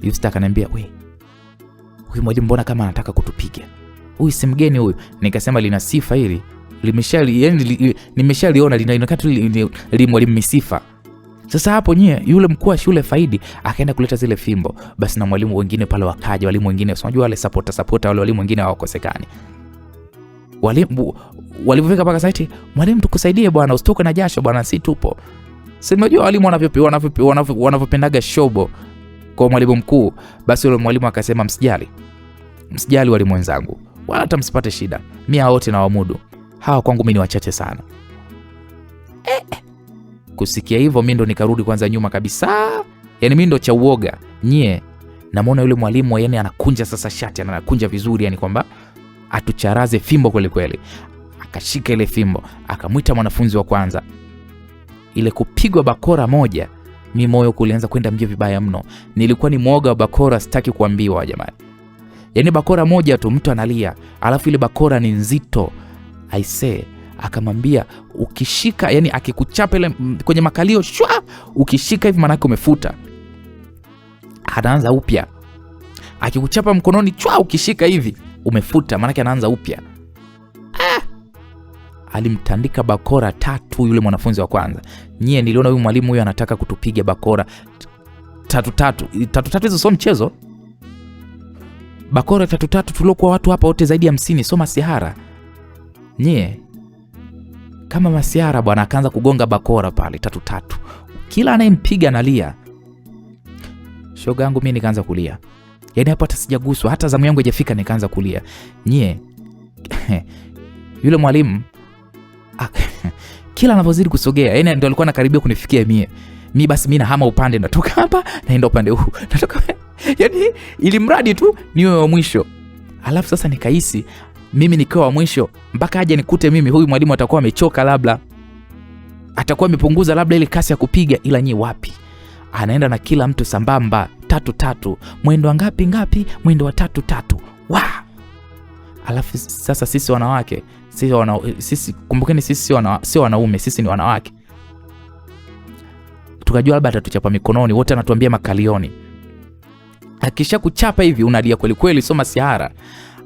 Yusta akaniambia, huyu mwalimu mbona kama anataka kutupiga? Huyu si mgeni huyu. Nikasema lina sifa hili. Nimeshaliona linaonekana tu mwalimu misifa. Sasa hapo yule mkuu wa shule Faidi akaenda kuleta zile fimbo. Basi na mwalimu wengine pale wakaja, walimu wengine unajua wale supporter wale walimu wengine hawakosekani. Walipofika paka site, mwalimu tukusaidie bwana, usitoke na jasho bwana, si tupo. Si unajua walimu wanavyopendaga shobo kwa mwalimu mkuu. Basi yule mwalimu akasema msijali walimu wenzangu, wala hata msipate shida, mimi wote na wamudu, hawa kwangu mimi ni wachache sana. Kusikia hivyo mimi ndo nikarudi kwanza nyuma kabisa. Yaani mimi ndo cha uoga. Namuona yule mwalimu yani anakunja sasa shati, anakunja vizuri yani kwamba atucharaze fimbo kweli kweli. Akashika ile fimbo, akamuita mwanafunzi wa kwanza. Ile kupigwa bakora moja, mimi moyo kulianza kwenda mbio vibaya mno. Nilikuwa ni muoga wa bakora, sitaki kuambiwa jamani. Yaani bakora moja tu mtu analia, alafu ile bakora ni nzito. Aisee, akamwambia ukishika, yani akikuchapa ile kwenye makalio ukishika hivi maana yake umefuta. Anaanza upya. Akikuchapa mkononi ukishika hivi umefuta, maana yake anaanza upya. Alimtandika bakora 3 yule mwanafunzi wa kwanza. Niliona huyu mwalimu huyu anataka kutupiga bakora 3 hizo sio mchezo. Bakora 3 tuliokuwa watu hapa wote zaidi ya 50, sio masihara. Kama masihara bwana, akaanza kugonga bakora pale 3. Kila anayempiga analia. Shoga yangu mimi nikaanza kulia. Yaani hapo hata sijaguswa, hata zamu yangu haijafika nikaanza kulia. Nyie yule mwalimu kila anapozidi kusogea, yaani ndio alikuwa anakaribia kunifikia mie. Basi mimi nahama upande, natoka hapa naenda upande huu. Natoka yaani ili mradi tu niwe wa mwisho. Alafu sasa nikahisi mimi nikiwa wa mwisho mpaka aje nikute mimi, huyu mwalimu atakuwa amechoka, labda atakuwa amepunguza labda ile kasi ya kupiga, ila nyie wapi? Anaenda na kila mtu sambamba, 3-3. Mwendo wa ngapi? Mwendo wa 3-3. Alafu sasa sisi wanawake, sisi kumbukeni, sisi sio wanaume, sisi ni wanawake. Tukajua labda atatuchapa mikononi, wote anatuambia makalioni. Akisha kuchapa hivi unalia kweli kweli, soma sihara.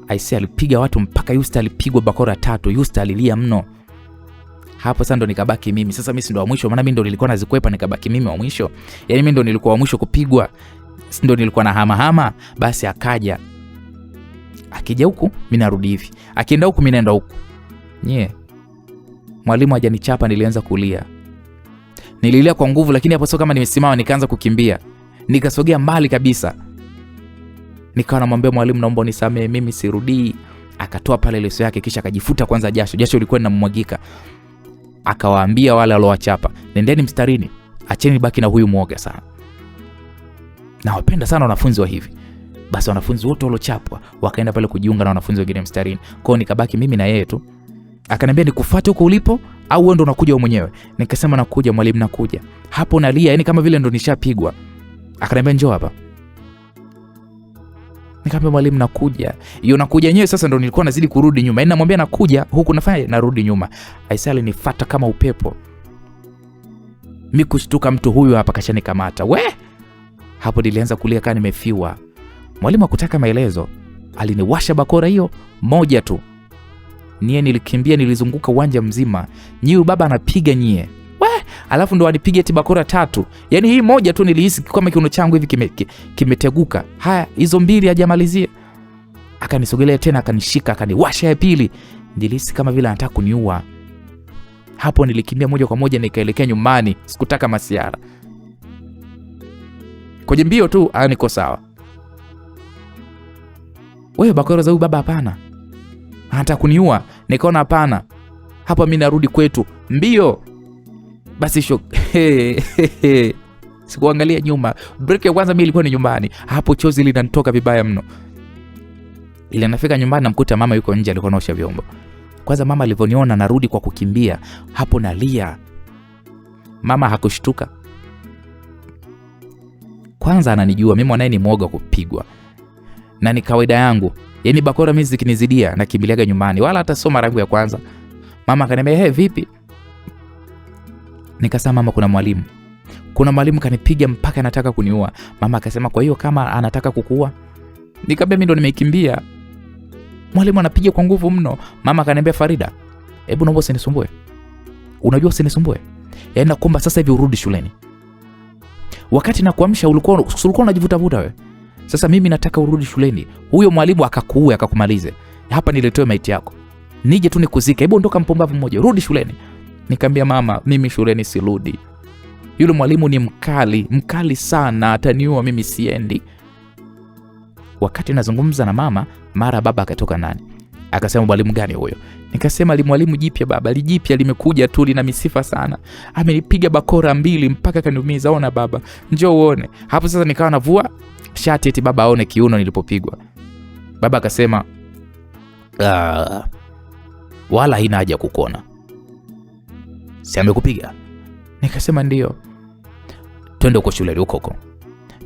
Aisee, alipiga watu mpaka Yusta alipigwa bakora 3. Yusta alilia mno. Hapo sasa ndo nikabaki mimi. Sasa mimi ndo wa mwisho, maana mimi ndo nilikuwa nazikwepa, nikabaki mimi wa mwisho. Yaani mimi ndo nilikuwa wa mwisho kupigwa. Ndo nilikuwa na hama. Basi akaja. Akija huku mimi narudi hivi. Akienda huku mimi naenda huku. Mwalimu hajanichapa, nilianza kulia. Nililia kwa nguvu, lakini hapo sio kama nimesimama nikaanza kukimbia. Nikasogea mbali kabisa. Nikawa namwambia mwalimu, naomba unisamee, mimi sirudi. Akatoa pale leso yake, kisha akajifuta kwanza jasho. Jasho lilikuwa linamwagika. Akawaambia wale waliowachapa, nendeni mstarini, acheni baki na huyu mwoga sana. Na wapenda sana wanafunzi wa hivi. Basi wanafunzi wote waliochapwa wakaenda pale kujiunga na wanafunzi wengine mstarini. Kwao nikabaki mimi na yeye tu. Akaniambia nikufuate huko ulipo au wewe ndo unakuja wewe mwenyewe? Nikasema nakuja mwalimu, nakuja. Hapo nalia, yani kama vile ndo nishapigwa. Akaniambia njoo hapa. Nikamwambia mwalimu nakuja. Hiyo nakuja yenyewe sasa ndo nilikuwa nazidi kurudi nyuma. Yaani namwambia nakuja, huku nafanya narudi nyuma. Aisali nifuata kama upepo. Mimi kushtuka, mtu huyu hapa kashanikamata. Hapo nilianza kulia kama nimefiwa. Mwalimu hakutaka maelezo. Aliniwasha bakora hiyo moja tu. Nilikimbia, nilizunguka uwanja mzima. Nyiu baba anapiga nyie. Alafu ndo anipiga bakora 3. Yaani hii moja tu nilihisi kama kiuno changu hivi kimeteguka. Haya, hizo 2 hajamalizia. Akanisogelea tena, akanishika, akaniwasha ya pili. Nilihisi kama vile anataka kuniua. Hapo nilikimbia moja kwa moja nikaelekea nyumbani. Sikutaka masiara. Kwenye mbio tu niko sawa. Wewe bakora za huyu baba hapana. Anataka kuniua. Nikaona hapana. Hapa mimi narudi kwetu. Mbio. Basi sikuangalia nyuma. Break ya kwanza mimi ilikuwa ni nyumbani. Hapo chozi linanitoka vibaya mno. Ile nafika nyumbani namkuta mama yuko nje, alikuwa anaosha vyombo. Kwanza mama alivoniona narudi kwa kukimbia, hapo nalia. Mama hakushtuka. Kwanza ananijua mimi mwanae ni mwoga kupigwa. Na ni kawaida yangu. Yaani bakora mimi zikinizidia na kimbiliaga nyumbani, wala hata soma rangu ya kwanza. Mama akaniambia, vipi?" Nikasema, "Mama, kuna mwalimu kanipiga mpaka anataka kuniua." Mama akasema, "Kwa hiyo kama anataka kukuua?" Nikamwambia, "Mimi ndo nimekimbia. Mwalimu anapiga kwa nguvu mno." Mama akaniambia, "Farida, hebu naomba usinisumbue. Unajua usinisumbue. Yaani nakuomba sasa hivi urudi shuleni. Wakati nakuamsha ulikuwa unajivuta vuta wewe. Sasa mimi nataka urudi shuleni. Huyo mwalimu akakuue akakumalize. Hapa nilitoe maiti yako. Nije tu nikuzike. Hebu ondoka mpumbavu mmoja. Rudi shuleni." Nikamwambia, "Mama, mimi shuleni sirudi. Yule mwalimu ni mkali sana, ataniua, mimi siendi." Wakati nazungumza na mama, mara baba akatoka ndani. Akasema, "Mwalimu gani huyo?" Nikasema, "Mwalimu jipya baba, lijipya limekuja tu, lina misifa sana. Amenipiga bakora 2 mpaka kaniumiza. Ona baba, njoo uone." Hapo sasa nikawa navua shati eti baba aone kiuno nilipopigwa. Baba akasema, "Wala haina haja kukuona. Si amekupiga?" Nikasema, "Ndio." "Twende huko shule huko."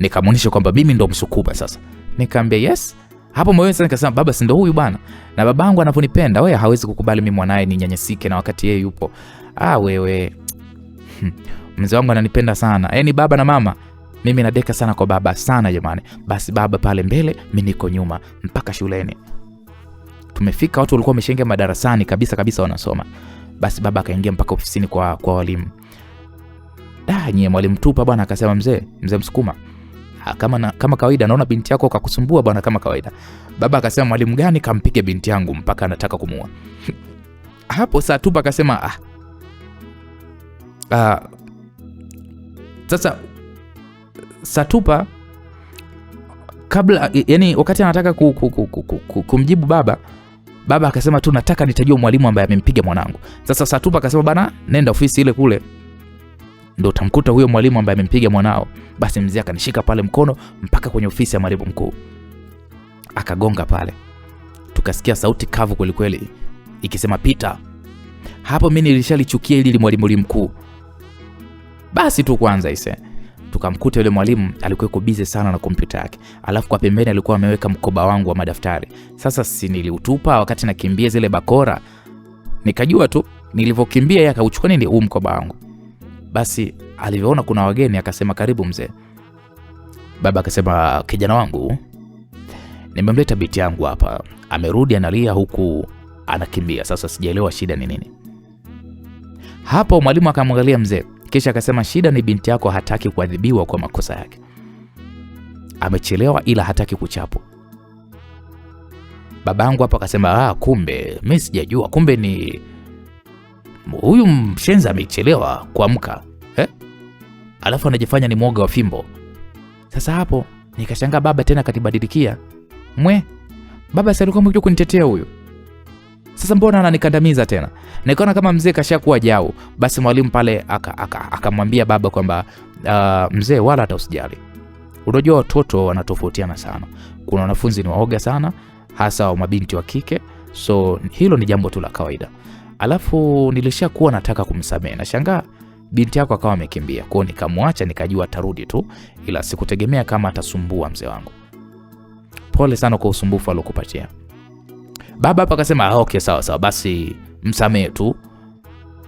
Nikamuonesha kwamba mimi ndo msukuma sasa. Nikamwambia, "Yes." Hapo moyoni sasa nikasema, "Baba si ndo huyu bwana. Na babangu anavyonipenda, wewe hawezi kukubali mimi mwanae ninyanyasike na wakati yeye yupo." Wewe. Mzee wangu ananipenda sana. Yaani baba na mama, mimi nadeka sana kwa baba sana jamani. Basi baba pale mbele, mimi niko nyuma mpaka shuleni. Tumefika, watu walikuwa wameshaingia madarasani kabisa wanasoma. Basi baba akaingia mpaka ofisini kwa walimu. Nyie mwalimu tupa bwana, akasema mzee Msukuma. Kama kawaida naona binti yako kakusumbua bwana kama kawaida. Baba akasema, "Mwalimu gani kampige binti yangu mpaka anataka kumuua?" Hapo saa tupa akasema, sasa Satupa kabla, yani wakati anataka kumjibu baba akasema tu nataka nitajua mwalimu ambaye amempiga mwanangu. Sasa Satupa akasema bana, nenda ofisi ile kule ndio utamkuta huyo mwalimu ambaye amempiga mwanao. Basi mzee akanishika pale mkono mpaka kwenye ofisi ya mwalimu mkuu. Akagonga pale. Tukasikia sauti kavu kweli kweli ikisema Peter. Hapo mimi nilishalichukia ili mwalimu mkuu. Basi tu kwanza tukamkuta yule mwalimu alikuwa yuko busy sana na kompyuta yake. Alafu kwa pembeni alikuwa ameweka mkoba wangu wa madaftari. Sasa si niliutupa wakati nakimbia zile bakora. Nikajua tu nilivyokimbia yeye akauchukua nini huu mkoba wangu. Basi alivyoona kuna wageni akasema karibu mzee. Baba akasema kijana wangu, nimemleta binti yangu hapa. Amerudi analia huku anakimbia. Sasa sijaelewa shida ni nini. Hapo mwalimu akamwangalia mzee. Kisha akasema shida ni binti yako hataki kuadhibiwa kwa makosa yake. Amechelewa ila hataki kuchapwa. Babangu hapo akasema kumbe mimi sijajua, kumbe ni huyu mshenza amechelewa kuamka. Alafu anajifanya ni mwoga wa fimbo. Sasa hapo nikashangaa baba tena katibadilikia. Baba sasa alikuwa mkuja kunitetea huyu. Sasa mbona ananikandamiza tena? Nikaona kama mzee kashakuwa jao. Basi mwalimu pale akamwambia baba kwamba mzee wala hata usijali. Unajua watoto wanatofautiana sana. Kuna wanafunzi ni waoga sana, hasa wa mabinti wa kike. So hilo ni jambo tu la kawaida. Alafu nilishakuwa nataka kumsamehe. Nashangaa binti yako akawa amekimbia. Kwa hiyo nikamwacha nikajua atarudi tu, ila sikutegemea kama atasumbua mzee wangu. Pole sana kwa usumbufu alokupatia. Baba hapa akasema okay sawa basi msamehe tu.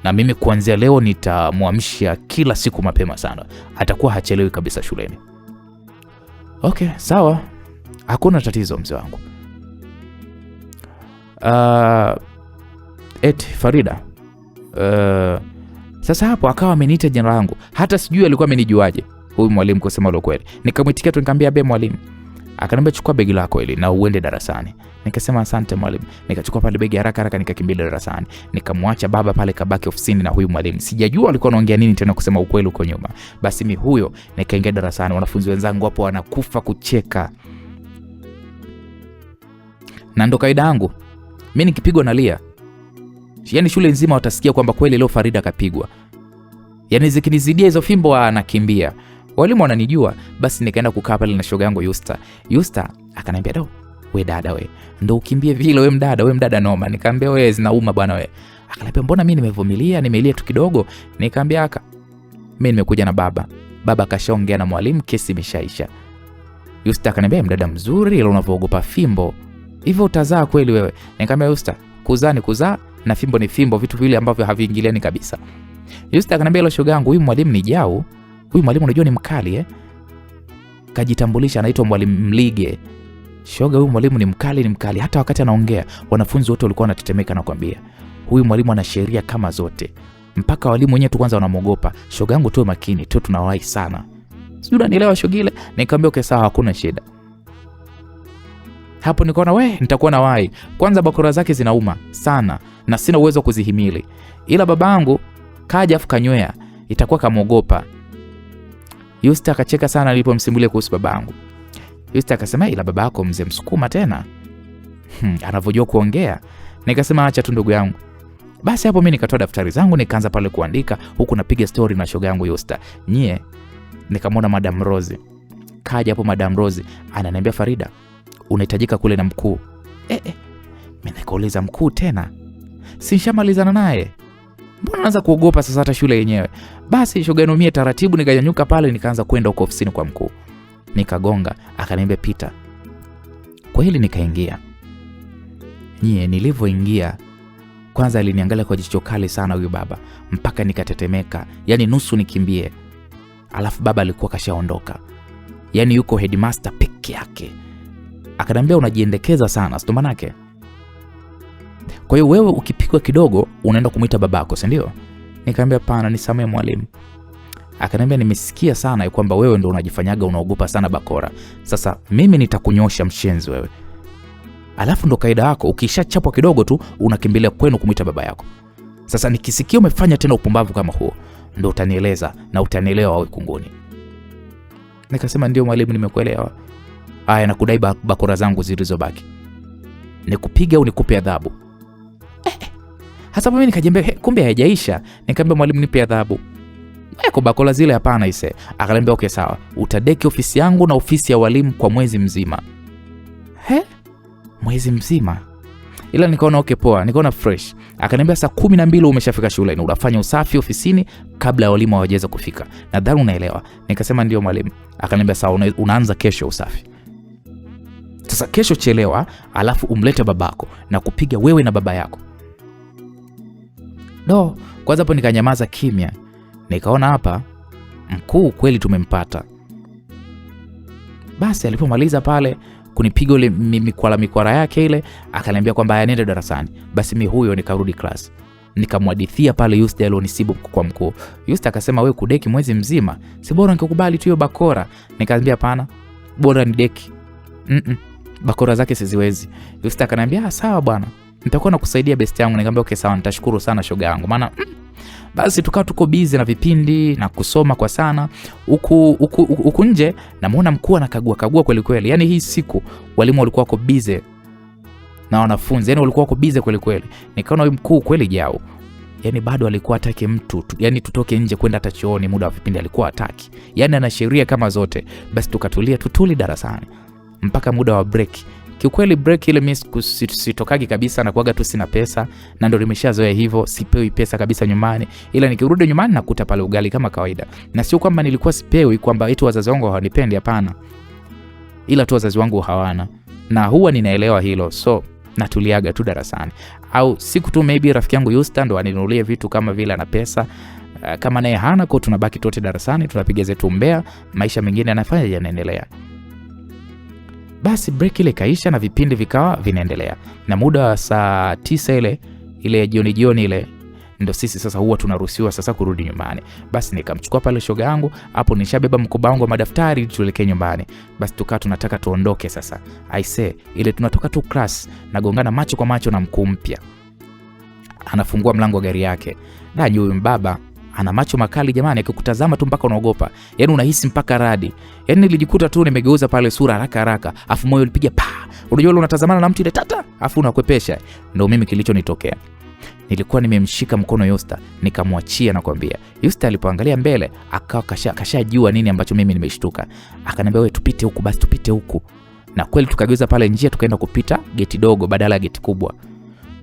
Na mimi kuanzia leo nitamuamsha kila siku mapema sana. Atakuwa hachelewi kabisa shuleni. Okay, sawa. Hakuna tatizo mzee wangu. Farida. Sasa hapo akawa ameniita jina langu. Hata sijui alikuwa amenijuaje huyu mwalimu kusema lo kweli. Nikamwitikia tu nikamwambia be mwalimu. Akaniambia chukua begi lako ili na uende darasani. Nikasema asante mwalimu. Nikachukua pale begi haraka nikakimbia darasani. Nikamwacha baba pale kabaki ofisini na huyu mwalimu. Sijajua alikuwa anaongea nini tena kusema ukweli uko nyuma. Basi mimi huyo nikaingia darasani. Wanafunzi wenzangu hapo wanakufa kucheka. Na ndo kaida yangu. Mimi nikipigwa nalia. Yaani shule nzima watasikia kwamba kweli leo Farida kapigwa. Yaani zikinizidia hizo fimbo anakimbia. Walimu wananijua. Basi nikaenda kukaa pale na shoga yangu Yusta akaniambia do, we dada we, ndo ukimbie vile we mdada noma. Nikamwambia we zinauma bwana we. Akaniambia mbona mimi nimevumilia, nimelia tu kidogo. Nikamwambia mimi nimekuja na baba. Baba kashaongea na mwalimu, kesi imeshaisha. Yusta akaniambia mdada mzuri, ila unavoogopa fimbo. Hivyo utazaa kweli wewe? Nikamwambia Yusta, kuzaa ni kuzaa na fimbo ni fimbo, vitu vile ambavyo haviingiliani kabisa. Yusta akaniambia ile shoga yangu, huyu mwalimu ni jao. Huyu mwalimu unajua ni mkali Kajitambulisha anaitwa mwalimu Mlige. Shoga, huyu mwalimu ni mkali. Hata wakati anaongea wanafunzi wote walikuwa wanatetemeka na kuambia huyu mwalimu ana sheria kama zote. Mpaka walimu wenyewe tu kwanza wanamuogopa. Shoga yangu tuwe makini, tu tunawahi sana. Sijui unanielewa shogile? Nikamwambia okay sawa, hakuna shida. Hapo nikaona nitakuwa na wahi. Kwanza bakora zake zinauma sana na sina uwezo kuzihimili. Ila babangu kaja afu kanywea, itakuwa kamuogopa. Yusta akacheka sana alipomsimulia kuhusu babangu. Yusta akasema ila babako mzee msukuma tena. Anavojua kuongea. Nikasema acha tu ndugu yangu. Basi hapo mimi nikatoa daftari zangu nikaanza pale kuandika huku napiga story na shoga yangu Yusta. Nikamwona Madam Rose. Kaja hapo Madam Rose ananiambia Farida, unahitajika kule na mkuu. Mimi nikauliza mkuu tena? Si nishamalizana naye. Mbona naanza kuogopa sasa hata shule yenyewe? Basi shoga yangu mie taratibu nikanyanyuka pale nikaanza kwenda huko ofisini kwa mkuu. Nikagonga, akaniambia Peter. Kwa hili nikaingia. Nilivyoingia kwanza aliniangalia kwa jicho kali sana huyu baba mpaka nikatetemeka. Yaani nusu nikimbie. Alafu baba alikuwa kashaondoka. Yaani yuko headmaster peke yake. Akaniambia unajiendekeza sana, sio manake. Kwa hiyo wewe ukipigwa kidogo unaenda kumuita babako, si ndio? Nikamwambia pana, nisamee mwalimu. Akaniambia nimesikia sana kwamba wewe ndio unajifanyaga unaogopa sana bakora. Sasa mimi nitakunyosha mshenzi wewe. Alafu ndo kaida yako ukishachapwa kidogo tu unakimbilia kwenu kumuita baba yako. Sasa nikisikia umefanya tena upumbavu kama huo, ndio utanieleza na utanielewa wewe kunguni. Nikasema ndio mwalimu, nimekuelewa. Aya, nakudai bakora zangu zilizobaki. Nikupiga au nikupe adhabu? Hasa mimi nikajembe, kumbe haijaisha. Nikamwambia mwalimu, nipe adhabu. Kwa bakora zile hapana ise. Akaniambia okay sawa, utadeki ofisi yangu na ofisi ya walimu kwa mwezi mzima. Mwezi mzima? Ila nikaona okay poa, nikaona fresh. Akaniambia saa 12 umeshafika shule na unafanya usafi ofisini kabla ya walimu hawajaweza kufika. Nadhani unaelewa. Nikasema ndio mwalimu. Akaniambia sawa, unaanza kesho usafi. Sasa kesho chelewa, alafu umlete babako na kupiga wewe na baba yako. Kwanza hapo nikanyamaza kimya. Nikaona hapa mkuu kweli tumempata. Basi alipomaliza pale kunipiga ile mikwara yake ile, akaniambia kwamba aende darasani. Basi mimi huyo nikarudi class. Nikamwadithia pale Yusta alionisibu kwa mkuu. Yusta akasema wewe kudeki mwezi mzima, si bora nikukubali tu hiyo bakora. Nikamwambia hapana, bora ni deki. Bakora zake siziwezi. Yusta akaniambia sawa bwana, nitakuwa nakusaidia best yangu. Nikamwambia okay sawa, nitashukuru sana shoga yangu. Maana basi tuko busy na vipindi na kusoma kwa sana. Huku nje namuona mkuu anakagua kweli kweli. Yaani hii siku walimu walikuwa wako busy na wanafunzi, yaani walikuwa wako busy kweli kweli. Nikaona huyu mkuu kweli jao. Yaani bado alikuwa hataki mtu, yaani tutoke nje kwenda hata chooni muda wa vipindi alikuwa hataki. Yaani ana sheria kama zote. Basi tukatulia tutuli darasani mpaka muda wa break. Kiukweli break ile mimi sitokagi kabisa, na kuaga tu sina pesa, na ndio nimeshazoea hivyo, sipewi pesa kabisa nyumbani. Ila nikirudi nyumbani nakuta pale ugali kama kawaida. Na sio kwamba nilikuwa sipewi kwamba eti wazazi wangu hawanipendi, hapana. Ila tu wazazi wangu hawana. Na huwa ninaelewa hilo. So natuliaga tu darasani. Au siku tu maybe rafiki yangu Yusta ndo aninunulie vitu kama vile ana pesa. Kama naye hana, kwa tunabaki tote darasani, tunapiga zetu mbea, maisha mengine yanafanya yanaendelea. Basi break ile kaisha na vipindi vikawa vinaendelea. Na muda wa saa 9 ile jioni ile ndio sisi sasa huwa tunaruhusiwa sasa kurudi nyumbani. Basi nikamchukua pale shoga yangu, hapo nishabeba mkoba wangu wa madaftari tuelekee nyumbani. Basi tukaa tunataka tuondoke sasa. I say ile tunatoka tu class, nagongana macho kwa macho na mkuu mpya. Anafungua mlango wa gari yake. Na huyu mbaba ana macho makali jamani, akikutazama tu mpaka unaogopa. Yaani unahisi mpaka radi. Yaani nilijikuta tu nimegeuza pale sura haraka, afu moyo ulipiga pa. Unajua ile unatazamana na mtu ile tata, afu unakwepesha. Ndio mimi kilichonitokea. Nilikuwa nimemshika mkono Yusta, nikamwachia na kwambia. Yusta alipoangalia mbele, akawa kashajua nini ambacho mimi nimeshtuka. Akaniambia wewe tupite huku, basi tupite huku. Na kweli tukageuza pale njia, tukaenda kupita geti dogo badala ya geti kubwa.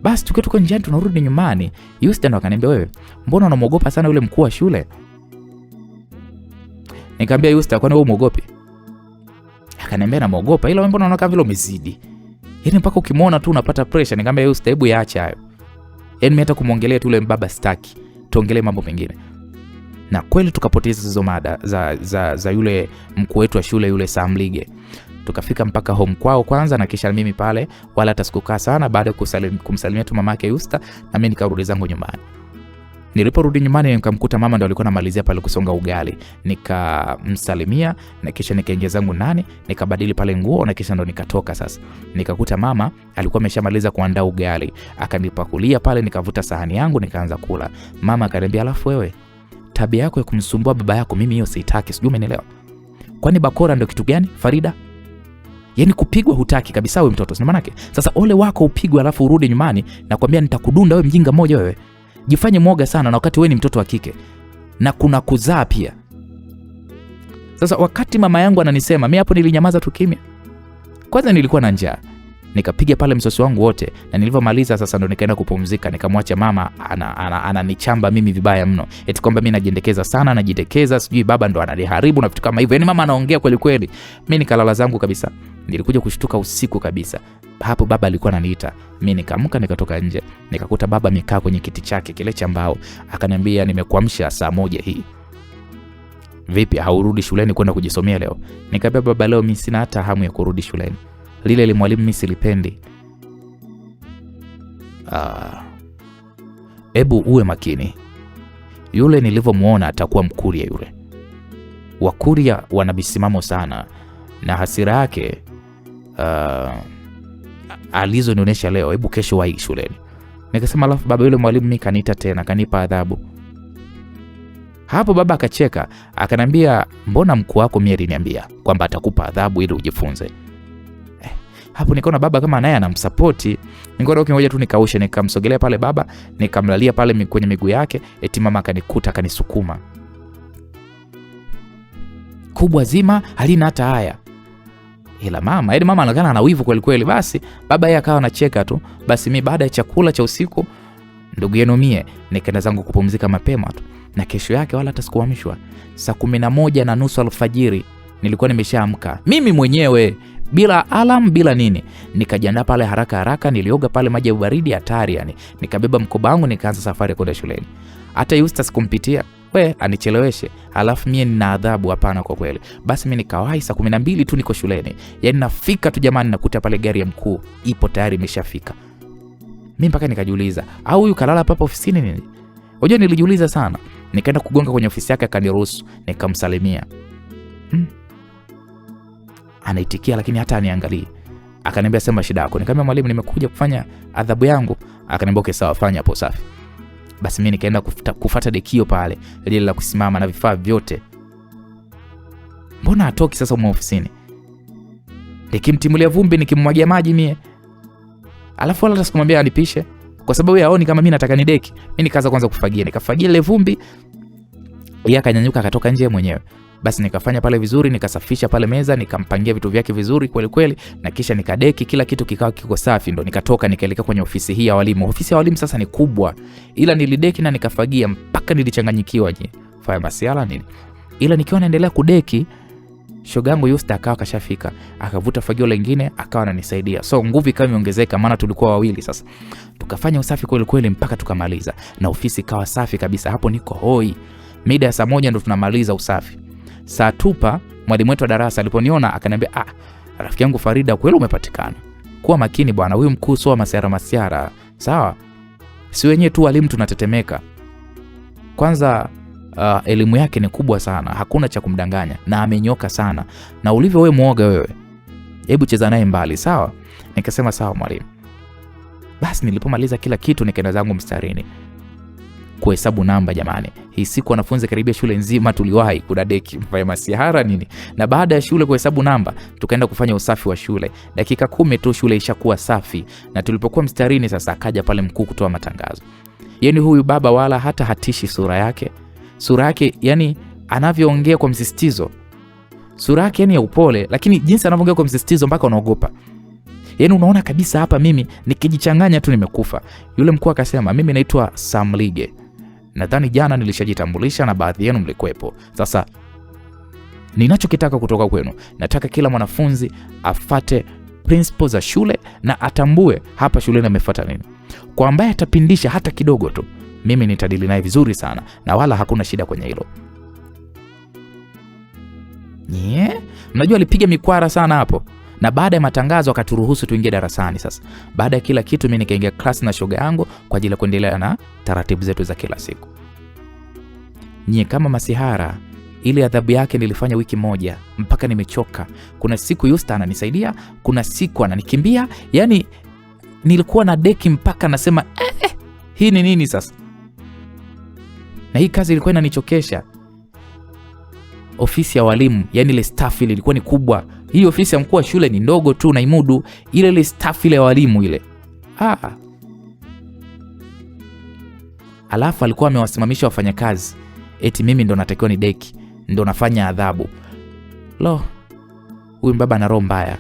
Basi tuko njiani tunarudi nyumbani. Yusta ndo akaniambia wewe, mbona unamuogopa sana yule mkuu wa shule? Nikamwambia Yusta, kwani wewe umeogopi? Akaniambia namuogopa, ila wewe mbona unaona vile umezidi. Yaani mpaka ukimwona tu unapata pressure. Nikamwambia Yusta, hebu yaacha hayo. Yaani mimi hata kumwongelea tu yule mbaba staki. Tuongelee mambo mengine. Na kweli tukapoteza hizo mada za yule mkuu wetu wa shule yule Samlige. Tukafika mpaka home kwao kwanza, na kisha mimi pale wala hata sikukaa sana. Baada ya kumsalimia tu mamake Yusta, na mimi nikarudi zangu nyumbani. Niliporudi nyumbani nikamkuta mama ndo alikuwa anamalizia pale kusonga ugali. Nikamsalimia na kisha nikaingia zangu ndani, nikabadili pale nguo na kisha ndo nikatoka sasa. Nikakuta mama alikuwa ameshamaliza kuandaa ugali. Akanipakulia pale, nikavuta sahani yangu nikaanza kula. Mama akaniambia, "Alafu wewe, tabia yako ya kumsumbua baba yako mimi hiyo sitaki." Sijui umenielewa. Kwani bakora ndio kitu gani, Farida? Yaani kupigwa hutaki kabisa wewe mtoto. Sina maana yake. Sasa ole wako upigwe alafu urudi nyumbani na kwambia nitakudunda wewe mjinga mmoja wewe. Jifanye mwoga sana na wakati wewe ni mtoto wa kike. Na kuna kuzaa pia. Sasa wakati mama yangu ananisema, mimi hapo nilinyamaza tu kimya. Kwanza nilikuwa na njaa. Nikapiga pale msosi wangu wote, na nilivyomaliza sasa ndo nikaenda kupumzika. Nikamwacha mama ananichamba mimi vibaya mno. Eti kwamba mimi najiendekeza sana, najitekeza, sijui baba ndo ananiharibu na vitu kama hivyo. Yaani mama anaongea kweli kweli. Mimi nikalala zangu kabisa. Nilikuja kushtuka usiku kabisa. Hapo baba alikuwa ananiita. Mimi nikaamka nikatoka nje. Nikakuta baba amekaa kwenye kiti chake kile cha mbao. Akaniambia, "Nimekuamsha saa 1 hii. Vipi haurudi shuleni kwenda kujisomea leo?" Nikamwambia, "Baba, leo mimi sina hata hamu ya kurudi shuleni. Lile mwalimu mimi silipendi." Ebu uwe makini. Yule nilivyomuona atakuwa Mkuria yule. Wakuria wana misimamo sana, na hasira yake alizonionyesha leo, hebu kesho wahi shuleni. Nikasema, "Alafu baba, yule mwalimu mimi kaniita tena, kanipa adhabu." Hapo baba akacheka, akanambia, "Mbona mkuu wako mimi aliniambia kwamba atakupa adhabu ili ujifunze?" Hapo nikaona baba kama naye anamsupport. Nikaona okay, ngoja tu nikaushe, nikamsogelea pale baba, nikamlalia pale kwenye miguu yake. Eti mama akanikuta, akanisukuma. Kubwa zima halina hata haya. Ila mama anaonekana ana wivu kweli kweli. Basi baba yeye akawa anacheka tu. Basi mimi baada ya chakula cha usiku, ndugu yenu mie, nikaenda zangu kupumzika mapema tu. Na kesho yake wala hata sikuamshwa. Saa 11:30 alfajiri nilikuwa nimeshaamka. Mimi mwenyewe bila alarm bila nini. Nikajiandaa pale haraka, nilioga pale maji ya baridi hatari yani. Nikabeba mkoba wangu nikaanza safari kwenda shuleni. Hata Eustace kumpitia, we anicheleweshe, alafu mie nina adhabu, hapana kwa kweli. Basi mimi nikawahi saa 12 tu niko shuleni. Yaani nafika tu jamani, nakuta pale gari ya mkuu ipo tayari imeshafika. Mimi mpaka nikajiuliza, au huyu kalala hapa ofisini nini? Unajua nilijiuliza sana. Nikaenda kugonga kwenye ofisi yake, akaniruhusu, nikamsalimia. Anaitikia lakini hata aniangalie. Akaniambia sema shida yako. Nikamwambia mwalimu, nimekuja kufanya adhabu yangu. Akaniambia okay sawa, fanya hapo safi. Basi mimi nikaenda kufuata dekio pale, ile la kusimama na vifaa vyote. Mbona atoki sasa umo ofisini? Nikimtimulia vumbi, nikimwagia maji mie. Alafu wala sikumwambia anipishe kwa sababu yaoni kama mimi nataka ni deki. Mimi nikaanza kwanza kufagia, nikafagia ile vumbi. Yeye akanyanyuka akatoka nje mwenyewe. Basi nikafanya pale vizuri, nikasafisha pale meza, nikampangia vitu vyake vizuri kweli kweli, na kisha nikadeki kila kitu kikawa kiko safi. Ndo nikatoka nikaelekea kwenye ofisi hii ya walimu. Ofisi ya walimu sasa ni kubwa, ila nilideki na nikafagia mpaka nilichanganyikiwa je. Fanya masiala nini? Ila nikiwa naendelea kudeki, shogangu Yusta akawa kashafika, akavuta fagio lingine, akawa ananisaidia. So nguvu ikawa imeongezeka, maana tulikuwa wawili sasa. Tukafanya usafi kweli kweli mpaka tukamaliza, na ofisi ikawa safi kabisa. Hapo niko hoi. Mida ya saa 1 ndo tunamaliza usafi. Saa tupa mwalimu wetu wa darasa aliponiona akaniambia, rafiki yangu Farida, kweli umepatikana. Kuwa makini bwana, huyu mkuu sio masiara. Sawa? Si wenyewe tu walimu tunatetemeka. Kwanza elimu yake ni kubwa sana, hakuna cha kumdanganya, na amenyoka sana. Na ulivyo wewe muoga wewe, hebu cheza naye mbali, sawa? Nikasema sawa mwalimu. Basi nilipomaliza kila kitu nikaenda zangu mstarini kuhesabu namba jamani. Hii siku wanafunzi karibia shule nzima tuliwahi kuna deki mfanya masihara nini. Na baada ya shule kuhesabu namba, tukaenda kufanya usafi wa shule. Dakika 10 tu shule ishakuwa safi. Na tulipokuwa mstarini sasa, akaja pale mkuu kutoa matangazo. Yaani huyu baba wala hata hatishi sura yake. Sura yake yani anavyoongea kwa msisitizo. Sura yake yani ya upole, lakini jinsi anavyoongea kwa msisitizo mpaka unaogopa. Yaani unaona kabisa hapa mimi nikijichanganya tu nimekufa. Yule mkuu akasema, mimi naitwa Sam Lige. Nadhani jana nilishajitambulisha na baadhi yenu mlikuwepo. Sasa ninachokitaka kutoka kwenu, nataka kila mwanafunzi afate principles za shule na atambue hapa shuleni amefuata nini. Kwa ambaye atapindisha hata kidogo tu, mimi nitadili naye vizuri sana na wala hakuna shida kwenye hilo. Mnajua alipiga mikwara sana hapo. Na baada ya matangazo akaturuhusu tuingie darasani sasa. Baada ya kila kitu mimi nikaingia class na shoga yangu kwa ajili ya kuendelea na taratibu zetu za kila siku. Kama masihara, ile adhabu yake nilifanya wiki moja mpaka nimechoka. Kuna siku Yusta ananisaidia, kuna siku ananikimbia. Yaani nilikuwa na deki mpaka nasema hii ni nini sasa? Na hii kazi ilikuwa inanichokesha. Ofisi ya walimu, yani ile staff ile ilikuwa ni kubwa. Hii ofisi ya mkuu wa shule ni ndogo tu na imudu. Ile staff ile ya walimu ile. Alafu alikuwa amewasimamisha wafanyakazi. Eti mimi ndo natakiwa ni deki, ndo nafanya adhabu. Huyu baba ana roho mbaya.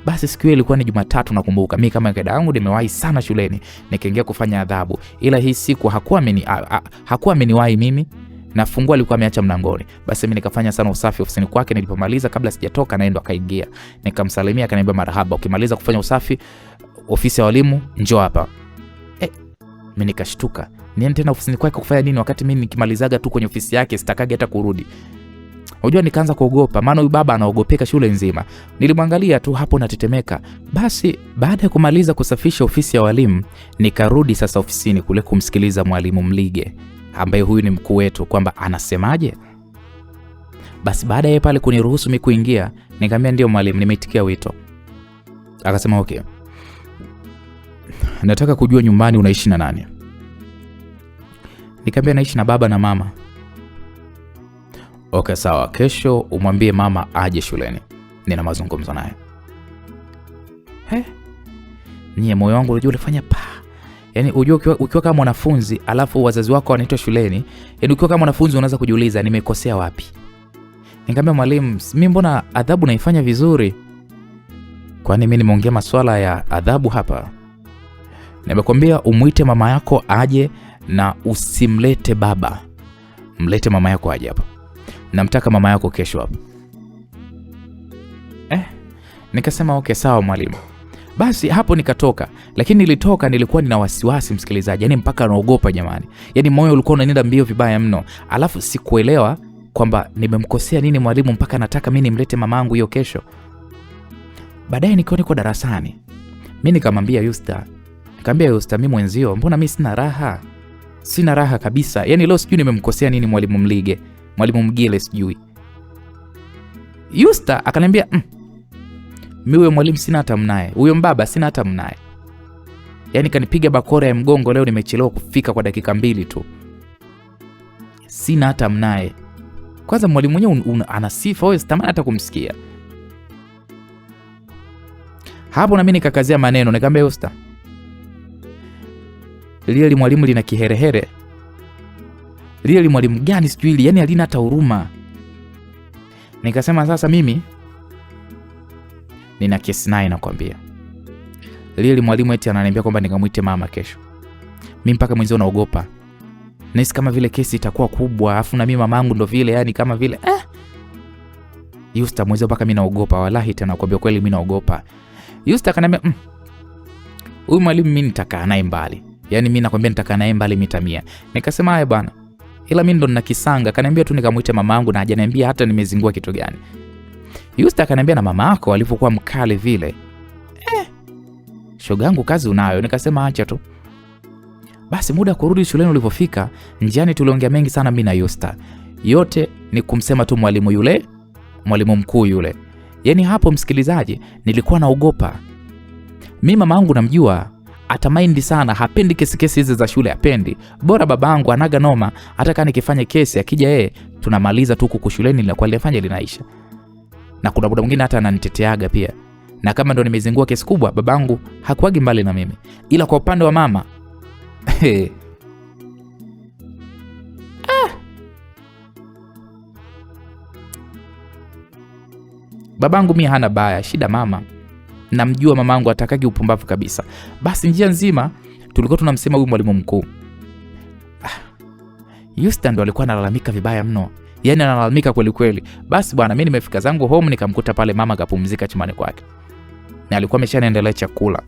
Basi siku ile ilikuwa ni Jumatatu nakumbuka. Mimi kama kaida yangu nimewahi sana shuleni, nikaingia kufanya adhabu. Ila hii siku hakuwa ameniwahi mimi. Na funguo alikuwa ameacha mlangoni. Basi mimi nikafanya sana usafi ofisini kwake. Nilipomaliza kabla sijatoka naenda akaingia. Nikamsalimia akaniambia marhaba, ukimaliza kufanya usafi ofisi ya walimu njoo hapa. Mimi nikashtuka. Niende tena ofisini kwake kufanya nini wakati mimi nikimalizaga tu kwenye ofisi yake sitakage hata kurudi. Unajua nikaanza kuogopa, maana huyu baba anaogopeka shule nzima. Nilimwangalia tu hapo natetemeka. Basi baada ya kumaliza kusafisha ofisi ya walimu, nikarudi sasa ofisini kule kumsikiliza mwalimu Mlige, ambaye huyu ni mkuu wetu, kwamba anasemaje. Basi baada ya pale kuniruhusu mimi kuingia, nikamwambia ndio mwalimu, nimeitikia wito. Akasema okay, nataka kujua nyumbani unaishi na nani? Nikamwambia naishi na baba na mama. Okay sawa, kesho umwambie mama aje shuleni, nina mazungumzo naye. Nyie moyo wangu unajua ulifanya pa. Yaani unajua ukiwa kama mwanafunzi alafu wazazi wako wanaitwa shuleni, yaani ukiwa kama mwanafunzi unaanza kujiuliza nimekosea wapi? Nikamwambia mwalimu, mimi mbona adhabu naifanya vizuri? Kwani mimi nimeongea masuala ya adhabu hapa? Nimekwambia umuite mama yako aje na usimlete baba. Mlete mama yako aje hapa. Namtaka mama yako kesho hapa. Nikasema okay sawa mwalimu. Basi hapo nikatoka, lakini nilitoka nilikuwa nina wasiwasi msikilizaji, yani mpaka naogopa jamani. Yani moyo ulikuwa unanienda mbio vibaya mno. Alafu sikuelewa kwamba nimemkosea nini mwalimu mpaka nataka mimi nimlete mamangu hiyo kesho. Baadaye niko darasani. Mimi nikamwambia Yusta, mimi mwenzio, mbona mimi sina raha? Sina raha kabisa. Yani leo sijui nimemkosea nini mwalimu Mlige, mwalimu Mgile sijui. Yusta akaniambia, mimi huyo mwalimu sina hata mnaye. Huyo mbaba sina hata mnaye. Yani kanipiga bakora ya mgongo leo, nimechelewa kufika kwa dakika 2 tu. Sina hata mnaye. Kwanza mwalimu mwenyewe ana sifa, wewe sitamani hata kumsikia. Hapo na mimi nikakazia maneno, nikamwambia Yusta, lile mwalimu lina kiherehere. Lile mwalimu gani sijui, yani halina hata huruma. Nikasema sasa mimi nina kesi naye nakwambia. Lile mwalimu eti ananiambia kwamba nikamuite mama kesho. Mimi mpaka mwenzio naogopa. Nahisi kama vile kesi itakuwa kubwa, afu na mimi mamangu ndo vile, yani kama vile Yusta mwenzio mpaka mimi naogopa, wallahi tena nakwambia kweli mimi naogopa. Yusta akaniambia, huyu mwalimu mimi nitakaa naye mbali. Yani mimi nakwambia nitakaa naye mbali mita 100. Nikasema haya bwana. Ila mimi ndo nina kisanga, akaniambia tu nikamuite mamangu na hajaniambia hata nimezingua kitu gani. Yusta akaniambia na mama yako alipokuwa mkali vile. Shogangu kazi unayo. Nikasema acha tu. Basi muda kurudi shuleni ulipofika, njiani tuliongea mengi sana mimi na Yusta. Yote ni kumsema tu mwalimu yule, mwalimu mkuu yule. Yaani hapo msikilizaji, nilikuwa naogopa. Mimi mama yangu namjua, atamaindi sana, hapendi kesi hizi za shule, hapendi. Bora babangu anaga noma, hata kama nikifanya kesi akija yeye tunamaliza tu huko shuleni na kwa lifanya linaisha. Na kuna muda mwingine hata ananiteteaga pia. Na kama ndo nimezingua kesi kubwa, babangu hakuagi mbali na mimi. Ila kwa upande wa mama babangu mimi hana baya, shida mama. Namjua mamangu atakagi upumbavu kabisa. Basi njia nzima tulikuwa tunamsema huyu mwalimu mkuu. Yusta ndo alikuwa analalamika vibaya mno. Yaani analalamika kweli kweli. Basi bwana mimi nimefika zangu home, nikamkuta pale mama kapumzika chumani kwake. Na alikuwa ameshaendelea chakula.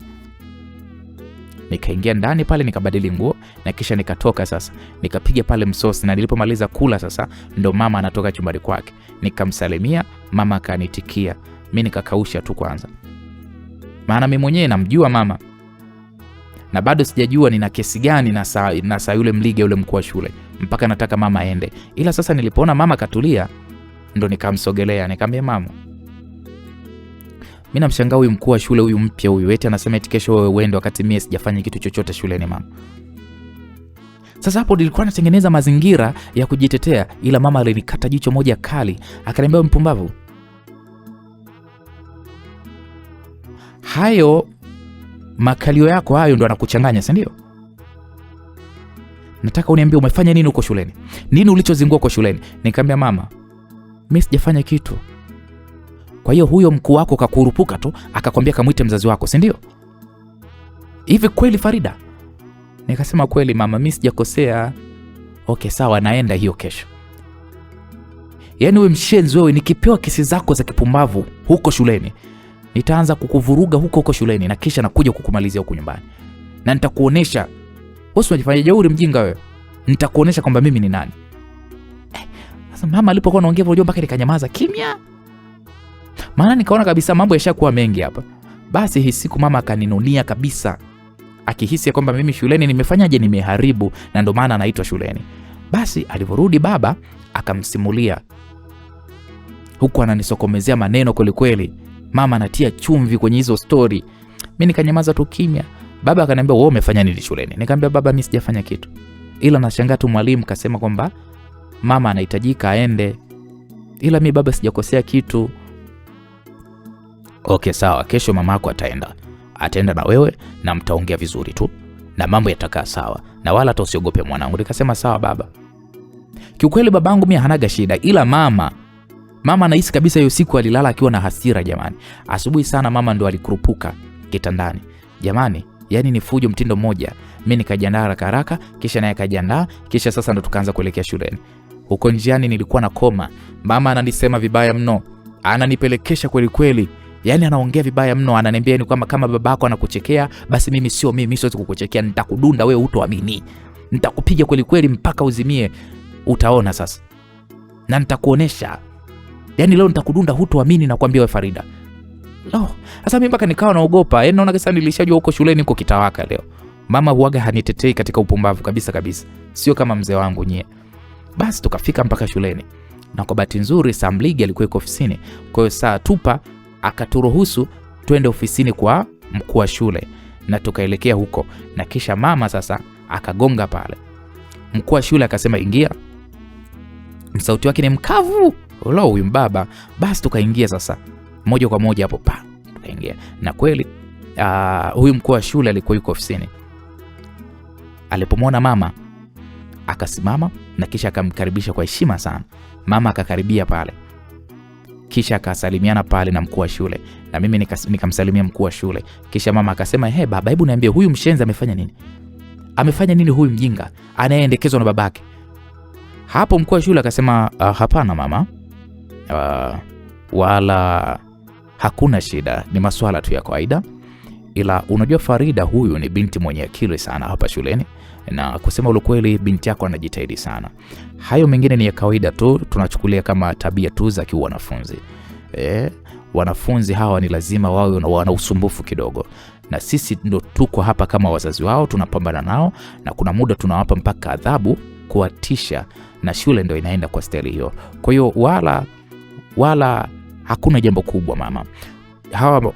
Nikaingia ndani pale nikabadili nguo na kisha nikatoka sasa. Nikapiga pale msosi na nilipomaliza kula sasa ndo mama anatoka chumbani kwake. Nikamsalimia, mama akanitikia. Mimi nikakausha tu kwanza. Maana mimi mwenyewe namjua mama. Na bado sijajua nina kesi gani na saa yule Mlige yule mkuu wa shule. Mpaka nataka mama aende. Ila sasa nilipoona mama katulia ndo nikamsogelea, nikamwambia mama, mimi namshangaa huyu mkuu wa shule huyu mpya huyu, eti anasema eti kesho wewe uende wakati mimi sijafanya kitu chochote shuleni mama. Sasa hapo nilikuwa natengeneza mazingira ya kujitetea, ila mama alinikata jicho moja kali, akaniambia mpumbavu. Hayo makalio yako hayo ndo anakuchanganya, si ndio? Nataka uniambie umefanya nini huko shuleni? Nini ulichozingua huko shuleni? Nikamwambia mama, mimi sijafanya kitu. Kwa hiyo huyo mkuu wako kakurupuka tu, akakwambia kamuite mzazi wako, si ndio? Hivi kweli Farida? Nikasema kweli mama, mimi sijakosea. Okay sawa, naenda hiyo kesho. Yaani wewe mshenzi wewe, nikipewa kesi zako za kipumbavu huko shuleni, nitaanza kukuvuruga huko shuleni na kisha nakuja kukumalizia huko nyumbani. Na nitakuonesha wewe unajifanya jeuri mjinga wewe. Nitakuonesha kwamba mimi ni nani. Sasa mama alipokuwa anaongea hivyo mpaka nikanyamaza kimya. Maana nikaona kabisa mambo yashakuwa mengi hapa. Basi hii siku mama akaninunia kabisa. Akihisi kwamba mimi shuleni nimefanyaje, nimeharibu na ndio maana anaitwa shuleni. Basi alivorudi baba akamsimulia. Huku ananisokomezea maneno kweli kweli. Mama anatia chumvi kwenye hizo story. Mimi nikanyamaza tu kimya. Baba akaniambia wewe umefanya nini shuleni? Nikamwambia baba, mimi sijafanya kitu. Ila nashangaa tu mwalimu kasema kwamba mama anahitajika aende. Ila mimi baba sijakosea kitu. Okay sawa, kesho mama yako ataenda. ataenda na wewe na mtaongea vizuri tu na mambo yatakaa sawa, na wala hata usiogope mwanangu. Nikasema sawa baba. Kiukweli babangu mimi hanaga shida, ila mama anahisi kabisa hiyo siku alilala akiwa na hasira jamani. Asubuhi sana mama ndo alikurupuka kitandani. Jamani, yani ni fujo mtindo mmoja. Mimi nikajiandaa haraka, kisha naye akajiandaa, kisha sasa ndo tukaanza kuelekea shuleni. Huko njiani nilikuwa na koma. Mama ananisema vibaya mno. Ananipelekesha kweli kweli. Yani anaongea vibaya mno, ananiambia ni kwamba kama babako anakuchekea, basi mimi siwezi kukuchekea, nitakudunda wewe hutoamini. Nitakupiga kweli kweli mpaka uzimie. Utaona sasa. Na nitakuonesha. Yani leo nitakudunda hutoamini na kuambia wewe Farida. Sasa mimi mpaka nikawa naogopa. Yaani naona kasa nilishajua huko shuleni niko kitawaka leo. Mama huaga hanitetei katika upumbavu kabisa. Sio kama mzee wangu nyie. Basi tukafika mpaka shuleni. Na kwa bahati nzuri Samligi alikuwa ofisini. Kwa hiyo saa tupa akaturuhusu twende ofisini kwa mkuu wa shule na tukaelekea huko. Na kisha mama sasa akagonga pale. Mkuu wa shule akasema ingia. Msauti wake ni mkavu. Huyu mbaba. Basi tukaingia sasa. Moja kwa moja hapo tukaingia. Na kweli huyu mkuu wa shule alikuwa yuko ofisini. Alipomwona mama akasimama na kisha akamkaribisha kwa heshima sana. Mama akakaribia pale. Kisha akasalimiana pale na mkuu wa shule. Na mimi nikamsalimia mkuu wa shule. Kisha mama akasema, baba, hebu niambie huyu mshenzi amefanya nini? Amefanya nini huyu mjinga anayeelekezwa na babake?" Hapo mkuu wa shule akasema, "Hapana mama. Wala hakuna shida, ni masuala tu ya kawaida. Ila unajua Farida huyu ni binti mwenye akili sana hapa shuleni. Na kusema ule kweli binti yako anajitahidi sana. Hayo mengine ni ya kawaida tu, tunachukulia kama tabia tu za kiwanafunzi. Wanafunzi hawa ni lazima wawe wana usumbufu kidogo. Na sisi ndo tuko hapa kama wazazi wao, tunapambana nao na kuna muda tunawapa mpaka adhabu kuwatisha, na shule ndo inaenda kwa staili hiyo. Kwa hiyo wala hakuna jambo kubwa mama.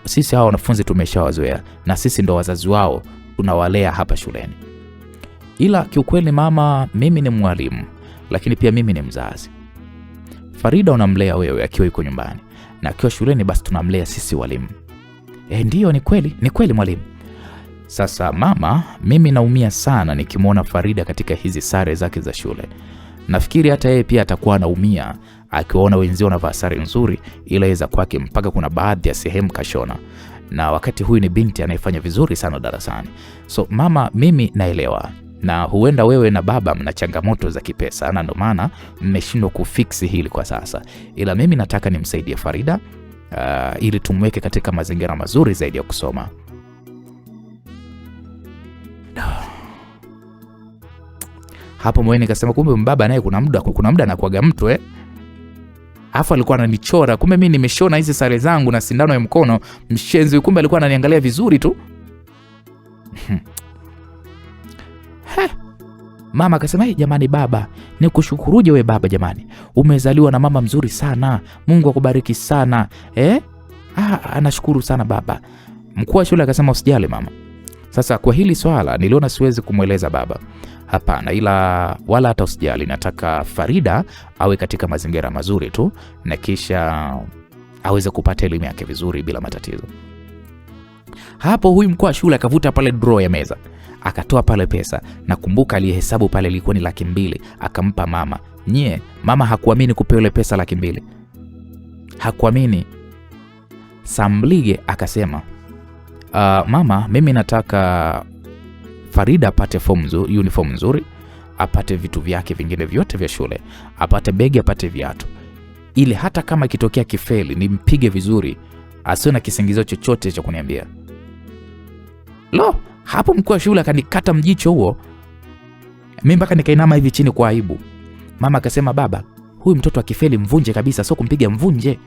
Sisi hawa wanafunzi tumeshawazoea na sisi ndo wazazi wao, tunawalea hapa shuleni. Ila kiukweli mama, mimi ni mwalimu, lakini pia mimi ni mzazi. Farida unamlea wewe akiwa yuko nyumbani, na akiwa shuleni basi tunamlea sisi walimu. Ndio, ni kweli mwalimu. Sasa mama, mimi naumia sana nikimwona Farida katika hizi sare zake za shule. Nafikiri hata yeye pia atakuwa anaumia akiwaona wenzao wanavaa sare nzuri, ila yeye za kwake mpaka kuna baadhi ya sehemu kashona. Na wakati huyu ni binti anayefanya vizuri sana darasani. So mama, mimi naelewa. Na huenda wewe na baba mna changamoto za kipesa na ndio maana mmeshindwa kufiksi hili kwa sasa. Ila mimi nataka nimsaidie Farida ili tumweke katika mazingira mazuri zaidi ya kusoma. Hapo mwenye nikasema kumbe mbaba naye kuna muda anakuaga mtu Afu alikuwa ananichora, kumbe mimi nimeshona hizi sare zangu na sindano ya mkono. Mshenzi kumbe alikuwa ananiangalia vizuri tu. Mama akasema, jamani baba, nikushukuruje we baba jamani. Umezaliwa na mama mzuri sana. Mungu akubariki sana. Anashukuru sana baba. Mkuu wa shule akasema, usijali mama. Sasa kwa hili swala niliona siwezi kumweleza baba. Hapana, ila wala hata usijali, nataka Farida awe katika mazingira mazuri tu na kisha aweze kupata elimu yake vizuri bila matatizo. Hapo huyu mkuu wa shule akavuta pale draw ya meza. Akatoa pale pesa. Nakumbuka aliyehesabu pale ilikuwa ni 200,000, akampa mama. Mama hakuamini kupewa ile pesa 200,000. Hakuamini. Samlige akasema, mama, mimi nataka Farida apate uniform nzuri, apate vitu vyake vingine vyote vya shule, apate begi, apate viatu. Ile hata kama ikitokea kifeli nimpige vizuri, asiwe na kisingizio chochote cha kuniambia. Hapo mkuu wa shule akanikata mjicho huo. Mimi mpaka nikainama hivi chini kwa aibu. Mama akasema, baba, huyu mtoto akifeli mvunje kabisa, sio kumpiga mvunje.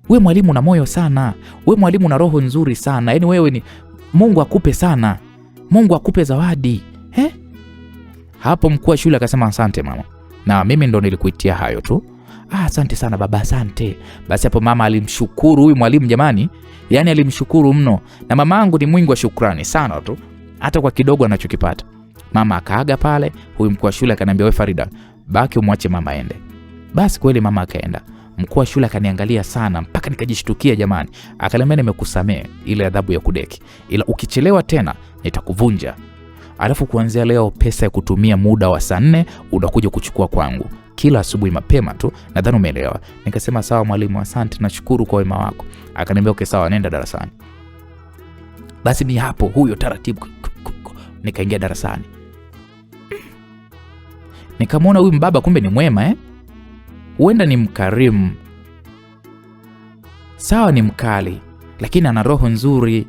We mwalimu na moyo sana. We mwalimu na roho nzuri sana. Yaani wewe ni Mungu akupe sana. Mungu akupe zawadi. Hapo mkuu wa shule akasema, asante mama. Na mimi ndo nilikuitia hayo tu. Asante sana baba, asante. Basi hapo mama alimshukuru huyu mwalimu jamani. Yaani alimshukuru mno. Na mamangu ni mwingi wa shukrani sana tu, hata kwa kidogo anachokipata. Mama akaaga pale. Huyu mkuu wa shule akaniambia, we Farida, baki umwache mama aende. Basi kweli mama akaenda. Mkuu wa shule akaniangalia sana mpaka nikajishtukia jamani. Akaniambia nimekusamea ile adhabu ya kudeki, ila ukichelewa tena nitakuvunja. Alafu kuanzia leo pesa ya kutumia muda wa saa 4 unakuja kuchukua kwangu kila asubuhi mapema tu. Nadhani umeelewa. Nikasema sawa mwalimu, asante, nashukuru kwa wema wako. Akaniambia okay sawa, nenda darasani. Basi mimi hapo huyo taratibu nikaingia darasani. Nikamwona huyu mbaba kumbe ni mwema huenda ni mkarimu. Sawa ni mkali, lakini ana roho nzuri.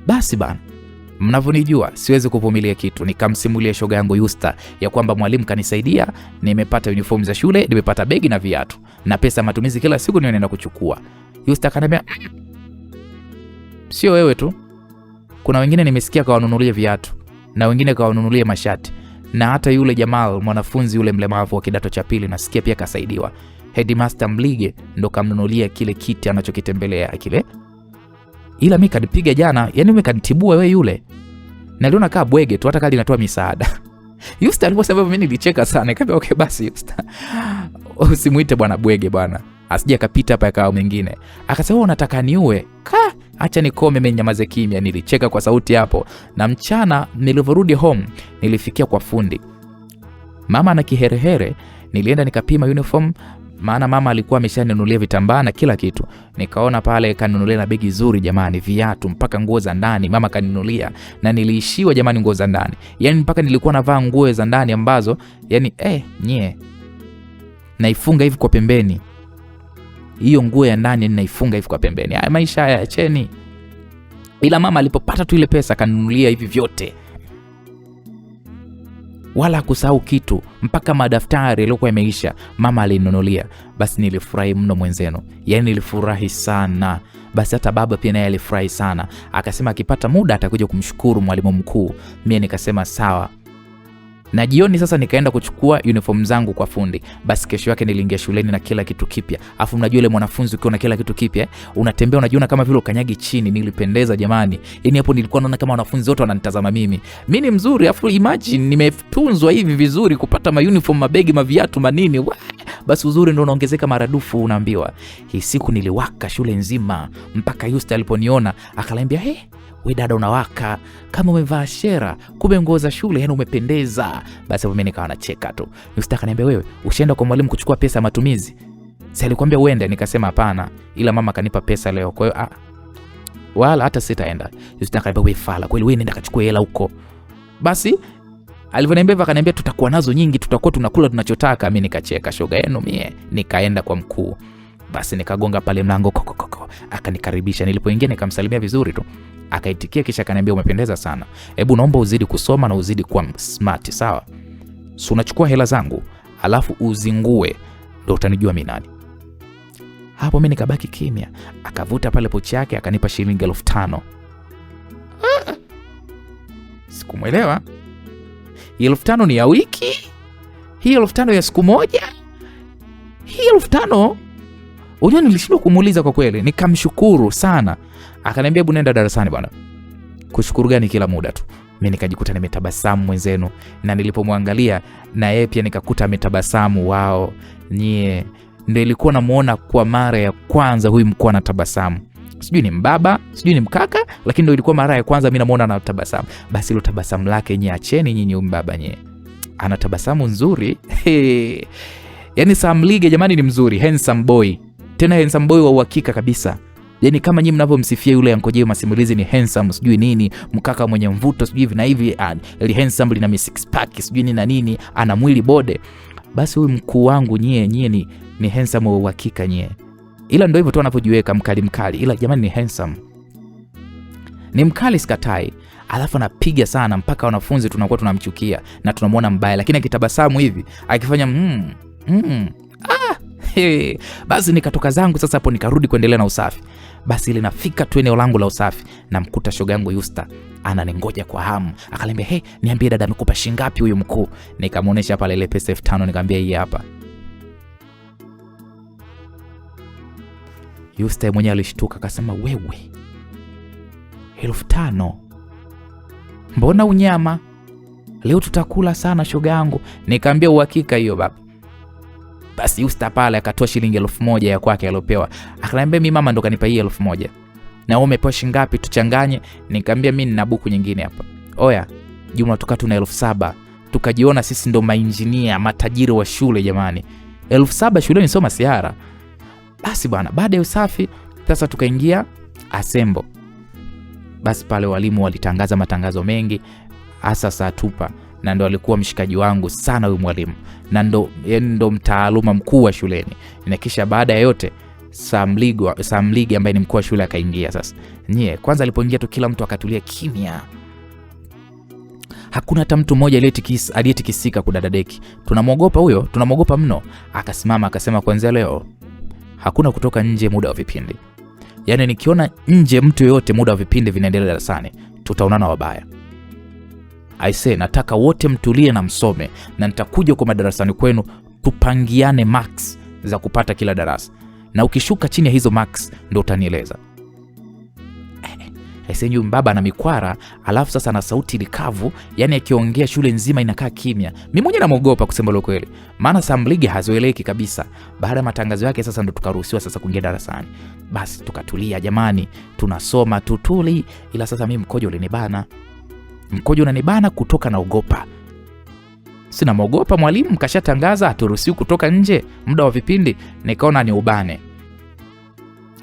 Basi bana, mnavyonijua siwezi kuvumilia kitu. Nikamsimulia shoga yangu Yusta ya kwamba mwalimu kanisaidia, nimepata uniform za shule, nimepata begi na viatu na pesa matumizi kila siku nienda kuchukua. Yusta akaniambia sio wewe tu, kuna wengine nimesikia kawanunulie viatu na wengine kawanunulie mashati, na hata yule Jamal mwanafunzi yule mlemavu wa kidato cha pili nasikia pia kasaidiwa. Headmaster Mlige ndo kamnunulia kile kiti anachokitembelea kile. Ila mimi kanipiga jana, yani mimi kanitibua wewe yule. Na aliona kaa bwege tu hata kali inatoa misaada. Yusta aliposema mimi nilicheka sana. Nikamwambia okay basi Yusta, usimuite bwana bwege bwana, asije akapita hapa yakao mengine. Akasema unataka niue? Acha nikome mimi nyamaze kimya. Nilicheka kwa sauti hapo. Na mchana nilivyorudi home nilifikia kwa fundi. Mama ana kiherehere, nilienda nikapima uniform, maana mama alikuwa ameshaninunulia vitambaa na kila kitu. Nikaona pale kaninunulia na begi zuri jamani, viatu mpaka nguo za ndani mama kaninunulia, na niliishiwa jamani nguo za ndani. Yani mpaka nilikuwa navaa nguo za ndani ambazo yani naifunga hivi kwa pembeni. Hiyo nguo ya ndani ninaifunga hivi kwa pembeni. Haya maisha haya acheni. Ila mama alipopata tu ile pesa kaninunulia hivi vyote. Wala kusahau kitu, mpaka madaftari yaliokuwa yameisha mama alinunulia. Basi nilifurahi mno mwenzenu. Yani nilifurahi sana. Basi hata baba pia naye alifurahi sana. Akasema akipata muda atakuja kumshukuru mwalimu mkuu. Mimi nikasema sawa. Na jioni sasa nikaenda kuchukua uniform zangu kwa fundi. Basi kesho yake niliingia shuleni na kila kitu kipya. Afu mnajua ile mwanafunzi ukiona kila kitu kipya, unatembea unajiona kama vile ukanyagi chini. Nilipendeza jamani. Yaani hapo nilikuwa naona kama wanafunzi wote wananitazama mimi. Mimi ni mzuri, afu imagine nimetunzwa hivi vizuri kupata uniform, mabegi, maviatu, manini. Basi uzuri ndio unaongezeka maradufu unaambiwa. Hii siku niliwaka shule nzima mpaka Yusta aliponiona akaniambia wewe dada unawaka kama umevaa shera, kumbe nguo za shule, yani umependeza. Basi mimi nikawa nacheka tu. Yusta akaniambia wewe ushaenda kwa mwalimu kuchukua pesa ya matumizi? Si alikwambia uende? Nikasema hapana, ila mama kanipa pesa leo, kwa hiyo wala hata sitaenda. Yusta akaniambia wewe fala kweli, wewe nenda kachukue hela huko. Basi alivyoniambia akaniambia tutakuwa nazo nyingi, tutakuwa tunakula tunachotaka. Mimi nikacheka shoga yenu mie, nikaenda kwa mkuu. Basi nikagonga pale mlango kokokoko, akanikaribisha. Nilipoingia nikamsalimia vizuri tu, akaitikia kisha akaniambia umependeza sana. Hebu naomba uzidi kusoma na uzidi kuwa smart, sawa? So unachukua hela zangu alafu uzingue, ndio utanijua mimi nani. Hapo mimi nikabaki kimya. Akavuta pale pochi yake akanipa shilingi 5,000. Sikumuelewa. 5,000 ni ya wiki? Hii 5,000 ya siku moja? Hii 5,000? Unajua nilishindwa kumuuliza kwa kweli. Nikamshukuru sana. Akaniambia hebu nenda darasani bwana. Kushukuru gani kila muda tu. Mimi nikajikuta nimetabasamu mwenzenu, na nilipomwangalia na yeye pia nikakuta ametabasamu. Wao nyie, ndio ilikuwa namuona kwa mara ya kwanza huyu mkuu anatabasamu. Sijui ni mbaba, sijui ni mkaka, lakini ndio ilikuwa mara ya kwanza mimi namuona anatabasamu. Basi ile tabasamu lake nyie acheni nyinyi mbaba nyie. Anatabasamu nzuri. Yaani Samlige jamani ni mzuri, handsome boy. Tena handsome boy wa uhakika kabisa. Yaani kama nyinyi mnavyomsifia yule Ankojeo masimulizi ni handsome sijui nini, mkaka mwenye mvuto sijui hivi na hivi, ili handsome lina six pack sijui nini na nini, ana mwili bode. Basi huyu mkuu wangu nyie ni handsome wa uhakika nyie. Ila ndio hivyo tu anapojiweka mkali, ila jamani ni handsome. Ni mkali sikatai. Alafu anapiga sana mpaka wanafunzi tunakuwa tunamchukia na tunamuona mbaya, lakini akitabasamu hivi akifanya basi nikatoka zangu sasa hapo nikarudi kuendelea na usafi. Basi ile nafika tu eneo langu la usafi na mkuta shoga yangu Yusta ananingoja kwa hamu. Akaniambia niambie dada amekupa shilingi ngapi huyo mkuu? Nikamuonesha pale ile pesa 5,000 nikamwambia hii hapa. Yusta mwenyewe alishtuka akasema wewe 5,000? Mbona unyama? Leo tutakula sana shoga yangu. Nikamwambia uhakika hiyo baba. Basi Yusta pale akatoa shilingi 1000 ya kwake aliyopewa. Akaniambia mimi mama ndo kanipa hii 1000. Na wewe umepewa shilingi ngapi tuchanganye? Nikamwambia mimi nina buku nyingine hapa. Oya, jumla tukatu na 7000. Tukajiona sisi ndo mainjinia matajiri wa shule jamani. 7000 shuleni sio masiara. Basi bwana, baada ya usafi sasa tukaingia asembo. Basi pale walimu walitangaza matangazo mengi hasa saa tupa, na ndo alikuwa mshikaji wangu sana huyu mwalimu, na ndo mtaaluma mkuu wa shuleni. Na kisha baada ya yote Samligi ambaye ni mkuu wa shule akaingia. Sasa kwanza alipoingia tu kila mtu akatulia kimya. Hakuna hata mtu mmoja aliyetikisika kudadadeki. Tunamwogopa huyo, tunamwogopa mno. Akasimama akasema kuanzia leo hakuna kutoka nje muda wa vipindi. Yaani nikiona nje mtu yote muda wa vipindi vinaendelea darasani, tutaonana wabaya. Aise, nataka wote mtulie na msome, na nitakuja kwa madarasani kwenu tupangiane max za kupata kila darasa. Na ukishuka chini ya hizo max ndio utanieleza. Aise, yule baba ana mikwara, alafu sasa na sauti likavu, yani akiongea shule nzima inakaa kimya. Mimi mwenyewe namuogopa kusema kweli, maana Samligi hazoeleki kabisa. Baada ya matangazo yake sasa ndo tukaruhusiwa sasa kuingia darasani. Basi tukatulia jamani, tunasoma tutuli, ila sasa mimi mkojo unanibana kutoka naogopa. Sina muogopa mwalimu kashatangaza haturuhusiwi kutoka nje muda wa vipindi, nikaona ni ubane.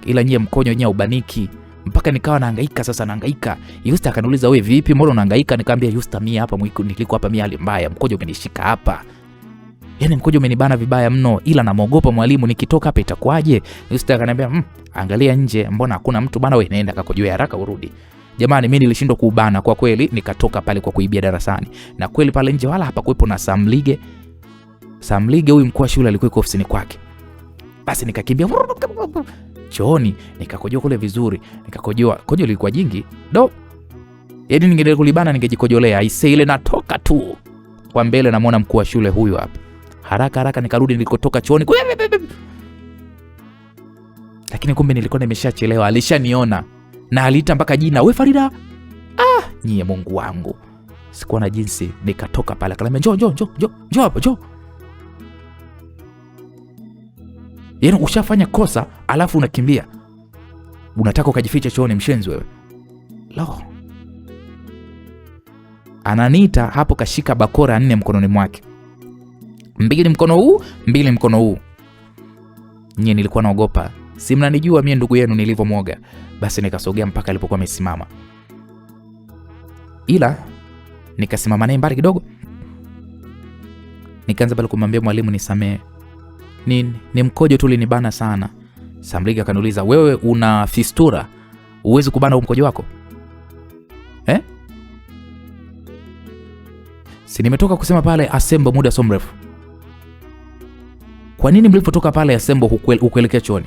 Ila nyie mkojo nyie ubaniki. Mpaka nikawa nahangaika. Yusta akaniuliza wewe vipi mbona unahangaika? Nikamwambia Yusta mimi hapa niliko hapa mimi hali mbaya, mkojo umenishika hapa. Yaani mkojo umenibana vibaya mno, ila namuogopa mwalimu nikitoka hapa itakuwaje? Yusta akaniambia angalia nje, mbona hakuna mtu bana, wewe nenda kakojoe haraka urudi. Jamani, mimi nilishindwa kuubana kwa kweli, nikatoka pale kwa kuibia darasani. Na kweli pale nje wala hapakuepo na Samlige huyu mkuu wa shule alikuwa ofisini kwake. Basi nikakimbia chooni, nikakojoa kule vizuri, kojo lilikuwa jingi. Yaani ningeenda kulibana ningejikojolea. Aise, ile natoka tu kwa mbele namuona mkuu wa shule huyu hapa. Haraka nikarudi nilikotoka chooni. Lakini kumbe nilikuwa nimeshachelewa, alishaniona. Na aliita mpaka jina, "We Farida." Nyie Mungu wangu. Sikuwa na jinsi, nikatoka pale. Akaniambia, "Njoo hapa, njoo." Yaani ushafanya kosa alafu unakimbia. Unataka ukajificha chooni mshenzi wewe. Ananiita hapo, kashika bakora 4 mkononi mwake. 2 mkono huu, 2 mkono huu. Nyie nilikuwa naogopa. Si mnanijua mimi ndugu yenu nilivyomoga. Basi nikasogea mpaka alipokuwa amesimama. Ila nikasimama naye mbali kidogo. Nikaanza pale kumwambia mwalimu nisamee. Ni mkojo tu ulinibana sana. Samliga akaniuliza, "Wewe una fistura? Uwezi kubana mkojo wako?" Si nimetoka kusema pale asembo muda so mrefu. Kwa nini mlipotoka pale asembo hukuelekea chooni?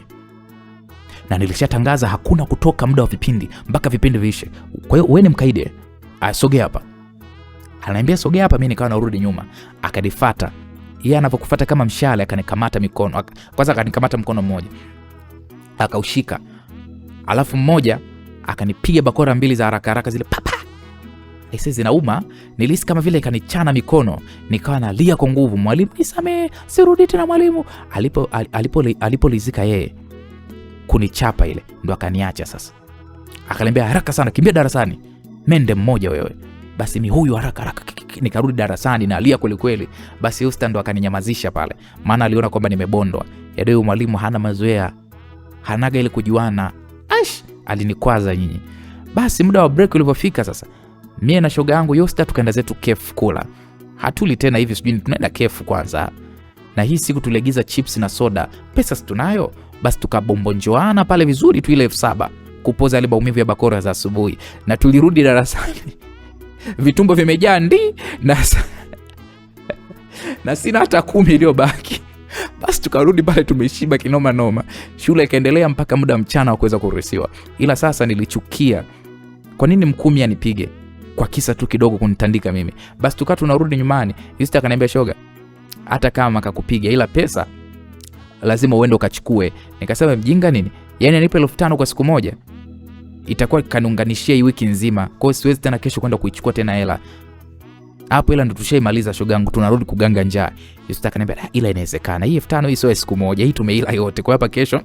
Na nilishatangaza hakuna kutoka muda wa vipindi mpaka vipindi viishe. Kwa hiyo wewe ni mkaide. Sogea hapa. Ananiambia sogea hapa, mimi nikawa narudi nyuma. Akanifuata. Yeye anapokufuata kama mshale akanikamata mikono. Kwanza akanikamata mkono mmoja. Akaushika. Alafu mmoja akanipiga bakora 2 za haraka zile papa. Aise zinauma, nilisi kama vile kanichana mikono. Nikawa nalia kwa nguvu, "Mwalimu nisamee, sirudi tena mwalimu." Alipolizika yeye kunichapa ile, ndo akaniacha sasa. Akaniambia, "Haraka sana, kimbia darasani. Mende mmoja wewe." Basi mimi huyu haraka nikarudi darasani na alia kweli. Basi Yusta ndo akaninyamazisha pale, maana aliona kwamba nimebondwa. Yeye mwalimu hana mazoea, hanaga ile kujuana. Alinikwaza nyinyi. Basi muda wa break ulipofika sasa, mimi na shoga yangu Yusta tukaenda zetu kefu kula. Hatuli tena hivi sijui tunaenda kefu kwanza. Na hii siku tulegiza chips na soda. Pesa tunayo. Basi tukabombonjoana pale vizuri tu ile 7000 kupoza ile maumivu ya bakora za asubuhi. Na tulirudi darasani. Vitumbo vimejaa na sina hata 10 iliyobaki. Basi tukarudi pale tumeshiba kinoma noma. Shule ikaendelea mpaka muda mchana wa kuweza kuruhusiwa. Ila sasa nilichukia. Kwa nini mkumi anipige kwa kisa tu kidogo kunitandika mimi? Basi tukaa tunarudi nyumbani. Yusta akaniambia, "Shoga, hata kama akakupiga ila pesa lazima uende ukachukue." Nikasema mjinga nini? Yaani anipe 1500 kwa siku moja. Itakuwa kaniunganishia hii wiki nzima. Kwa hiyo siwezi tena kesho kwenda kuichukua tena hela. Hapo ila ndo tushaimaliza shogangu, tunarudi kuganga njaa. Yusta akaniambia ila inawezekana. Hii 5000 hii sio siku moja, hii tumeila yote. Kwa hapa kesho.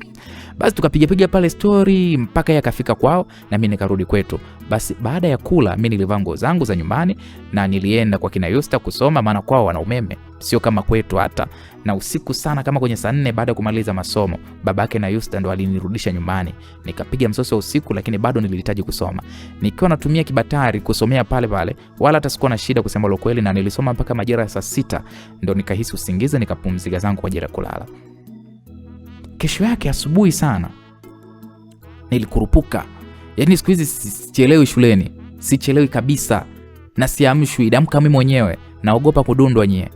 Basi tukapiga pale story mpaka yeye akafika kwao na mimi nikarudi kwetu. Basi baada ya kula mimi nilivaa nguo zangu za nyumbani na nilienda kwa kina Yusta kusoma, maana kwao wana umeme. Sio kama kwetu hata. Na usiku sana kama kwenye saa 4 baada ya kumaliza masomo, babake na Yusta ndo alinirudisha nyumbani. Nikapiga msoso usiku lakini bado nilihitaji kusoma. Nikiwa natumia kibatari kusomea pale pale, wala hata sikuwa na shida kusema lo kweli, na nilisoma mpaka majira ya saa 6 ndo nikahisi usingizi, nikapumzika zangu kwa ajili ya kulala. Kesho yake asubuhi sana nilikurupuka. Yaani siku hizi sichelewi shuleni, sichelewi kabisa na siamshwi, damka mimi mwenyewe, naogopa kudundwa nyie.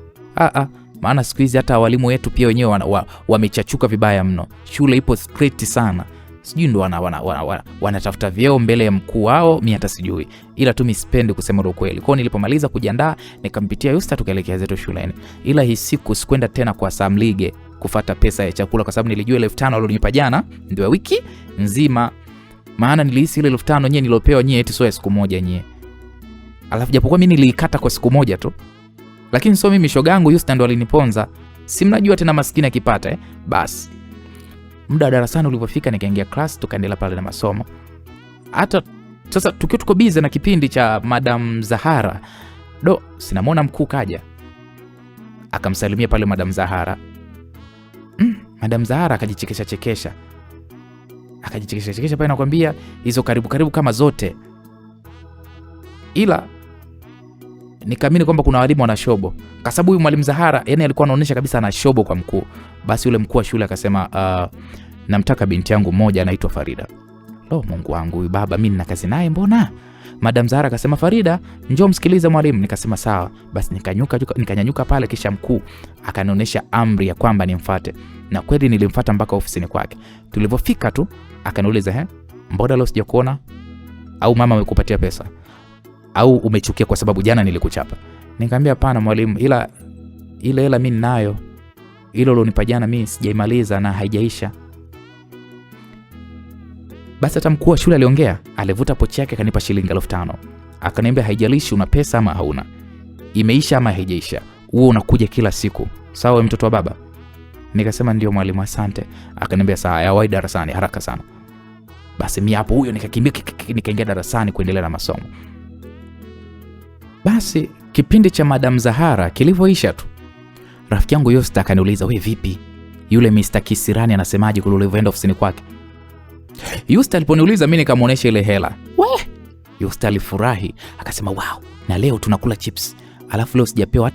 Maana siku hizi hata walimu wetu pia wenyewe wamechachuka vibaya mno. Shule ipo straight sana. Sijui ndo wanatafuta vyeo mbele ya mkuu wao, mimi hata sijui. Ila tu misipendi kusema ukweli. Kwa nilipomaliza kujiandaa nikampitia Yusta tukaelekea zetu shuleni. Ila hii siku sikwenda tena kwa Samlige kufuata pesa ya chakula kwa sababu nilijua 1500 alonipa jana ndio wiki nzima. Maana nilihisi ile 1500 nyewe nilopewa nyewe eti sio siku moja nyewe. Alafu japokuwa mimi niliikata kwa siku moja tu. Lakini sio mimi, shogangu Yusta ndo aliniponza. Si mnajua tena maskini akipata basi. Muda wa darasani ulipofika nikaingia class tukaendelea pale na masomo. Hata sasa tuko busy na kipindi cha Madam Zahara. Sinamwona mkuu kaja. Akamsalimia pale Madam Zahara. Madam Zahara akajichekesha. Akajichekesha pale nakwambia hizo karibu kama zote. Ila nikaamini kwamba kuna walimu wana shobo. Kwa sababu huyu mwalimu Zahara yani alikuwa anaonyesha kabisa ana shobo kwa mkuu. Basi yule mkuu wa shule akasema namtaka binti yangu mmoja anaitwa Farida. Mungu wangu, huyu baba mimi nina kazi naye mbona? Madam Zahara akasema Farida, njoo msikilize mwalimu. Nikasema sawa. Basi nikanyanyuka pale, kisha mkuu akanionyesha amri ya kwamba nimfuate. Na kweli nilimfuata mpaka ofisini kwake. Tulipofika tu akaniuliza mbona leo sijakuona? Au mama amekupatia pesa? Au umechukia kwa sababu jana nilikuchapa? Nikamwambia hapana mwalimu, ila hela mimi ninayo. Hilo lonipa jana mimi sijaimaliza na haijaisha. Basi hata mkuu wa shule aliongea, alivuta pochi yake akanipa shilingi 1500. Akaniambia haijalishi una pesa ama hauna. Imeisha ama haijaisha. Wewe unakuja kila siku. Sawa wewe mtoto wa baba? Nikasema ndio mwalimu, asante. Akaniambia sawa, yawahi darasani haraka sana. Basi mimi hapo huyo nikakimbia nikaingia darasani kuendelea na masomo. Basi kipindi cha Madam Zahara kilivyoisha tu, rafiki yangu Yusta akaniuliza, "Wewe vipi? Yule Mr. Kisirani anasemaje kule ulivyoenda ofisini kwake?" Yusta aliponiuliza mimi nikamuonesha ile hela. Yusta alifurahi, akasema, "Wow, na leo tunakula chips. Alafu leo sijapewa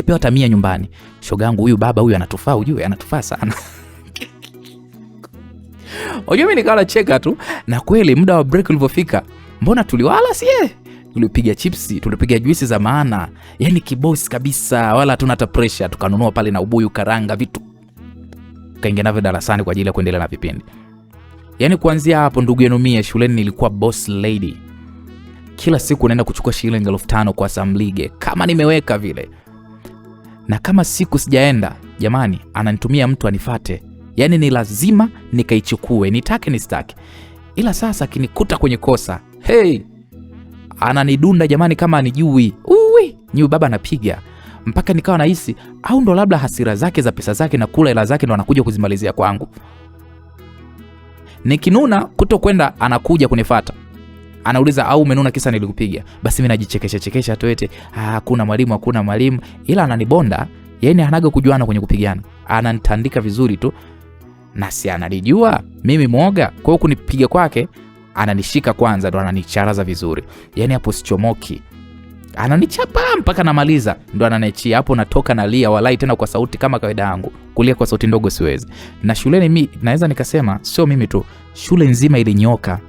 hata 100 nyumbani. Shogangu huyu baba huyu anatufaa, ujue anatufaa sana." Unajua mimi nikala cheka tu, na kweli muda wa break ulipofika, mbona tuliwala sie? Tulipiga chipsi, tulipiga juisi za maana. Yaani kibosi kabisa, wala hatuna hata pressure. Tukanunua pale na ubuyu, karanga, vitu. Kaingia navyo darasani kwa ajili ya kuendelea na vipindi. Yaani kuanzia hapo ndugu yenu mie shuleni nilikuwa boss lady. Kila siku naenda kuchukua shilingi 1500 kwa Samlige kama nimeweka vile. Na kama siku sijaenda, jamani, ananitumia mtu anifuate. Yaani ni lazima nikaichukue, nitake nistake. Ila sasa kinikuta kwenye kosa, ananidunda jamani kama anijui. Nyu baba anapiga. Mpaka nikawa nahisi au ndo labda hasira zake za pesa zake na kula hela zake ndo anakuja kuzimalizia kwangu. Nikinuna kutokwenda anakuja kunifuata. Anauliza au umenuna kisa nilikupiga. Basi mimi najichekesha tu eti hakuna mwalimu. Ila ananibonda, yaani hanaga kujuana kwenye kupigana. Ananitandika vizuri tu. Na si ananijua mimi muoga. Kwa hiyo kunipiga kwake ananishika kwanza ndo ananicharaza vizuri. Yaani hapo sichomoki. Ananichapa mpaka namaliza ndo ananiachia. Hapo natoka nalia walai tena kwa sauti kama kawaida yangu. Kulia kwa sauti ndogo siwezi. Na shuleni mimi naweza nikasema sio mimi tu, shule nzima ilinyoka.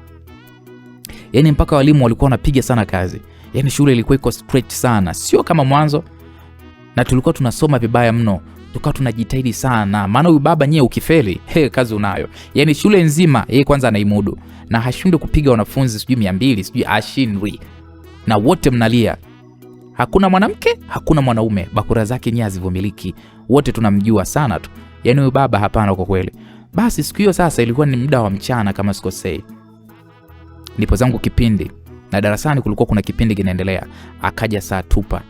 Yaani mpaka walimu walikuwa wanapiga sana kazi. Yaani shule ilikuwa iko straight sana, sio kama mwanzo. Na tulikuwa tunasoma vibaya mno. Tukawa tunajitahidi sana. Maana huyu baba nyewe ukifeli, kazi unayo. Yaani shule nzima yeye kwanza anaimudu. Na hashindwi kupiga wanafunzi sijui 200, sijui ashindwi. Na wote mnalia. Hakuna mwanamke, hakuna mwanaume. Bakura zake nyewe hazivumiliki. Wote tunamjua sana tu. Yaani huyu baba hapana kwa kweli. Basi siku hiyo sasa ilikuwa ni muda wa mchana kama sikosei. Nipo zangu kipindi. Na darasani kulikuwa kuna kipindi kinaendelea. Akaja saa tupa.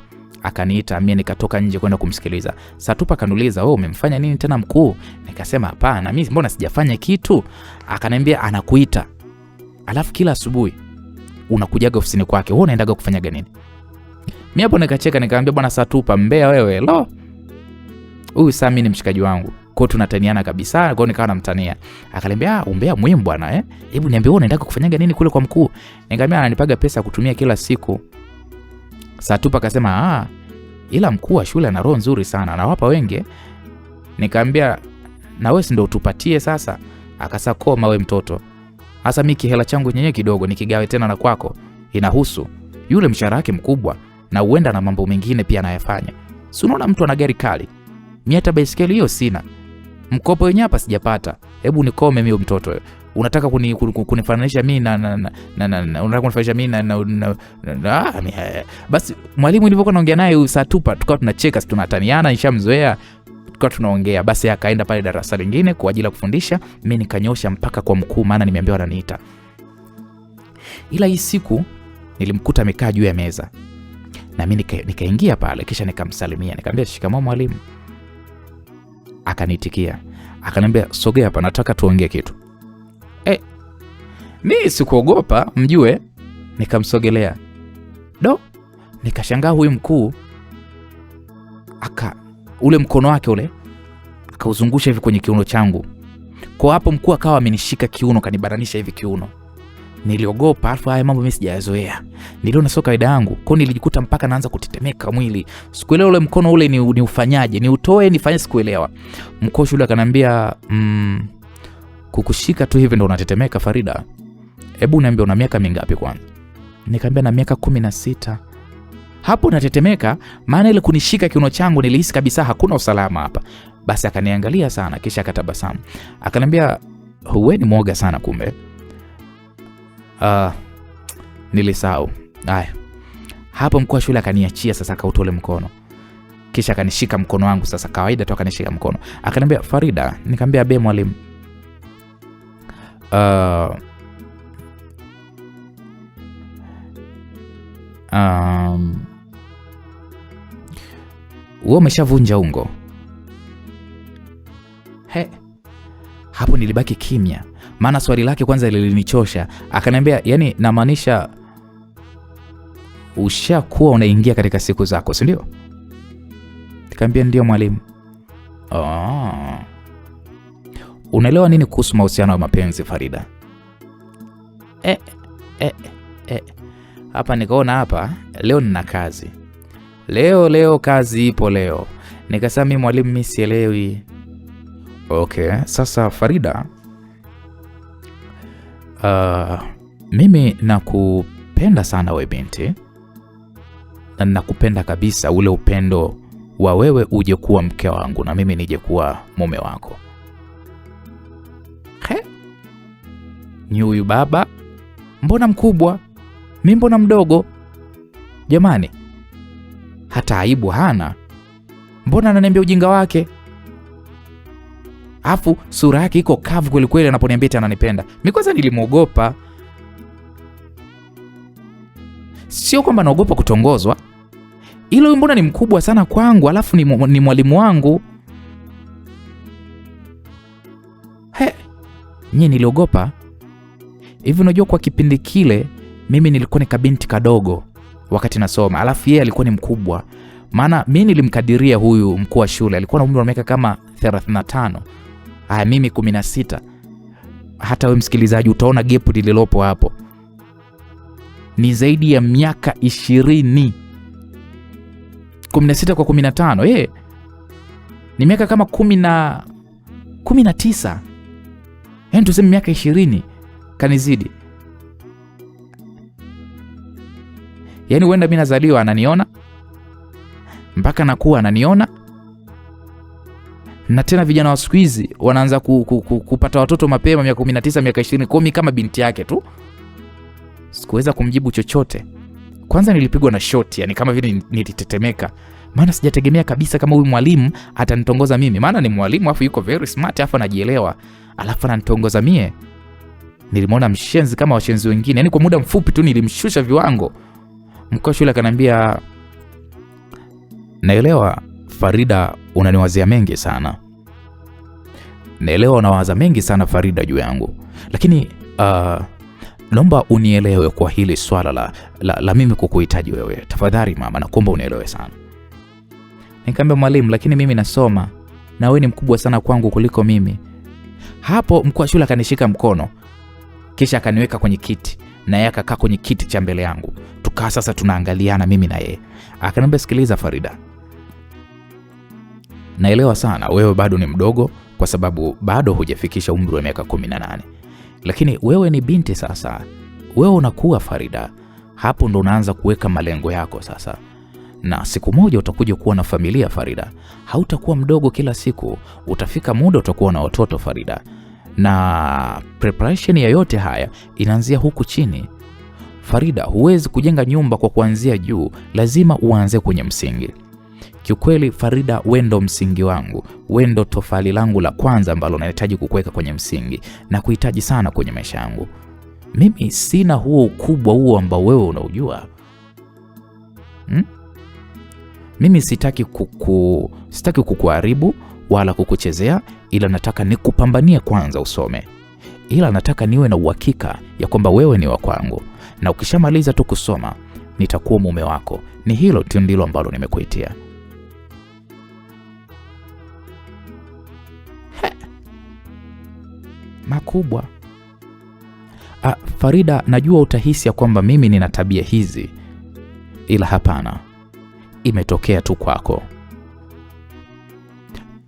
akaniita, mimi nikatoka nje kwenda kumsikiliza. Satupa akaniuliza, wewe umemfanya nini tena mkuu? Nikasema hapana, mimi mbona sijafanya kitu. Akaniambia anakuita, alafu kila asubuhi unakujaga ofisini kwake, wewe unaendaga kufanyaga nini? Mimi hapo nikacheka nikamwambia, bwana Satupa, mbea wewe. Lo, huyu sasa mimi ni mshikaji wangu, kwa tunataniana kabisa. Kwa nikawa namtania. Akaniambia umbea muhimu bwana, hebu niambie wewe unaendaga kufanyaga nini kule kwa mkuu? Nikamwambia ananipaga pesa kutumia kila siku. Satupa akasema ila mkuu wa shule ana roho nzuri sana, anawapa wengi. Nikamwambia na wewe ndio utupatie sasa. Akasa koma wewe mtoto. Hasa mimi kihela changu nyenye kidogo nikigawe tena na kwako inahusu. Yule mshahara wake mkubwa na uenda na mambo mengine pia anayafanya. Si unaona mtu ana gari kali. Mimi hata baiskeli hiyo sina. Mkopo wenyewe hapa sijapata. Hebu nikome mimi mtoto wewe. Unataka kunifananisha mimi unataka kunifananisha mimi basi mwalimu nilipokuwa naongea naye Satupa tukao tunacheka, tunataniana, nishamzoea, tukao tunaongea. Basi akaenda pale darasa lingine kwa ajili ya kufundisha, mimi nikanyosha mpaka kwa mkuu, maana nimeambiwa ananiita. Ila hii siku nilimkuta amekaa juu ya meza na mimi nikaingia pale, kisha nikamsalimia, nikamwambia shikamoo mwalimu. Akaniitikia, akaniambia sogea hapa, nataka tuongee kitu. Mimi sikuogopa mjue, nikamsogelea. Nikashangaa huyu mkuu ule mkono wake ule akauzungusha hivi kwenye kiuno changu. Kwa hapo mkuu akawa amenishika kiuno, kanibaranisha hivi kiuno. Niliogopa, alafu haya mambo mimi sijayazoea. Niliona sio kawaida yangu, kwa nilijikuta mpaka naanza kutetemeka mwili. Sikuelewa ule mkono ule ni ufanyaje, ni utoe nifanye, sikuelewa. Mkuu shule akanambia, kukushika tu hivi ndo unatetemeka Farida? Hebu niambie una miaka mingapi kwanza? Nikamwambia na miaka 16. Hapo natetemeka, maana ile kunishika kiuno changu nilihisi kabisa hakuna usalama hapa. Basi akaniangalia sana, kisha akatabasamu. Akaniambia wewe ni mwoga sana kumbe. Nilisahau. Haya. Hapo mkuu wa shule akaniachia sasa, akautole mkono. Kisha akanishika mkono wangu sasa, kawaida tu akanishika mkono. Akaniambia Farida, nikamwambia be mwalimu. Wewe umeshavunja ungo. Hapo nilibaki kimya, maana swali lake kwanza lilinichosha. Akaniambia yani namaanisha ushakuwa unaingia katika siku zako, si ndio? Nikamwambia ndio mwalimu. Unaelewa nini kuhusu mahusiano ya mapenzi Farida? Hapa nikaona hapa leo nina kazi. Leo kazi ipo leo. Nikasema mimi mwalimu mimi sielewi. Okay, sasa Farida, mimi nakupenda sana wewe binti. Na nakupenda kabisa, ule upendo wa wewe uje kuwa mke wangu na mimi nije kuwa mume wako. Ni huyu baba mbona mkubwa, mimi mbona mdogo? Jamani, hata aibu hana. Mbona ananiambia ujinga wake? Afu sura yake iko kavu kweli kweli anaponiambia tena ananipenda. Mimi kwanza nilimuogopa. Sio kwamba naogopa kutongozwa. Ilo mbona ni mkubwa sana kwangu, alafu ni mwalimu wangu. Nyie niliogopa. Hivi unajua kwa kipindi kile mimi nilikuwa ni kabinti kadogo wakati nasoma, alafu yeye alikuwa ni mkubwa. Maana mimi nilimkadiria huyu mkuu wa shule alikuwa na umri wa miaka kama 35. Mimi 16. Hata wewe msikilizaji utaona gap lililopo hapo. Ni zaidi ya miaka 20. 16 kwa 15. Ni miaka kama 19. Yaani tuseme miaka 20 kanizidi. Yaani huenda mimi nazaliwa ananiona, mpaka nakuwa ananiona. Na tena vijana wa siku hizi wanaanza kupata watoto mapema miaka 19, miaka 20, kwa mimi kama binti yake tu. Sikuweza kumjibu chochote. Kwanza nilipigwa na shoti, yani kama vile nilitetemeka. Maana sijategemea kabisa kama huyu mwalimu atanitongoza mimi. Maana ni mwalimu afu yuko very smart, afu anajielewa. Alafu ananitongoza mie. Nilimwona mshenzi kama washenzi wengine. Yaani kwa muda mfupi tu nilimshusha viwango. Mkuu wa shule akaniambia Naelewa Farida, unaniwazia mengi sana. Naelewa unawaza mengi sana Farida juu yangu. Lakini naomba unielewe kwa hili swala la mimi kukuhitaji wewe. Tafadhali mama, nakuomba unielewe sana. Nikamwambia mwalimu, lakini mimi nasoma na wewe ni mkubwa sana kwangu kuliko mimi. Hapo mkuu wa shule akanishika mkono, kisha akaniweka kwenye kiti na yeye akakaa kwenye kiti cha mbele yangu. Tukaa sasa tunaangaliana mimi na yeye. Akaniambia, sikiliza Farida, naelewa sana wewe bado ni mdogo kwa sababu bado hujafikisha umri wa miaka 18. Lakini wewe ni binti sasa. Wewe unakuwa Farida. Hapo ndo unaanza kuweka malengo yako sasa. Na siku moja utakuja kuwa na familia Farida. Hautakuwa mdogo kila siku. Utafika muda utakuwa na watoto Farida. Na preparation ya yote haya inaanzia huku chini. Farida, huwezi kujenga nyumba kwa kuanzia juu, lazima uanze kwenye msingi. Kiukweli Farida, wewe ndo msingi wangu, wewe ndo tofali langu la kwanza ambalo nahitaji kukuweka kwenye msingi na kuhitaji sana kwenye maisha yangu. Mimi sina huo ukubwa huo ambao wewe unaujua. Mimi sitaki kukuharibu wala kukuchezea, ila nataka nikupambanie kwanza usome. Ila nataka niwe na uhakika ya kwamba wewe ni wa kwangu, na ukishamaliza tu kusoma nitakuwa mume wako. Ni hilo tu ndilo ambalo nimekuitia. Makubwa. Farida, najua utahisi ya kwamba mimi nina tabia hizi, ila hapana, imetokea tu kwako.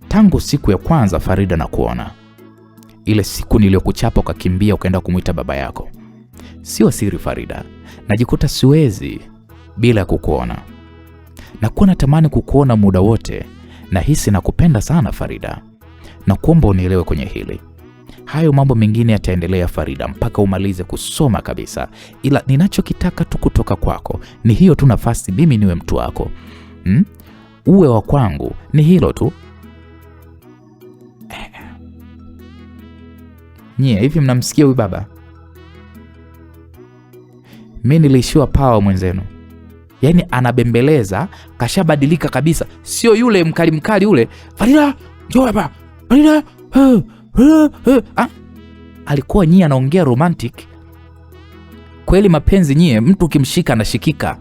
Tangu siku ya kwanza Farida na kuona, ile siku niliyokuchapa ukakimbia ukaenda kumuita baba yako, sio siri Farida, najikuta siwezi bila kukuona. Nakuwa natamani kukuona muda wote, na hisi nakupenda sana Farida, na kuomba unielewe kwenye hili. Hayo mambo mengine yataendelea Farida mpaka umalize kusoma kabisa, ila ninachokitaka tu kutoka kwako ni hiyo tu nafasi mimi niwe mtu wako. Uwe wa kwangu, ni hilo tu. Nyie, hivi mnamsikia huyu baba? Mimi nilishiwa power mwenzenu. Yaani anabembeleza, kashabadilika kabisa. Sio yule mkali yule. Farida, njoo hapa. Farida. Alikuwa nyie anaongea romantic. Kweli mapenzi nyie, mtu ukimshika anashikika.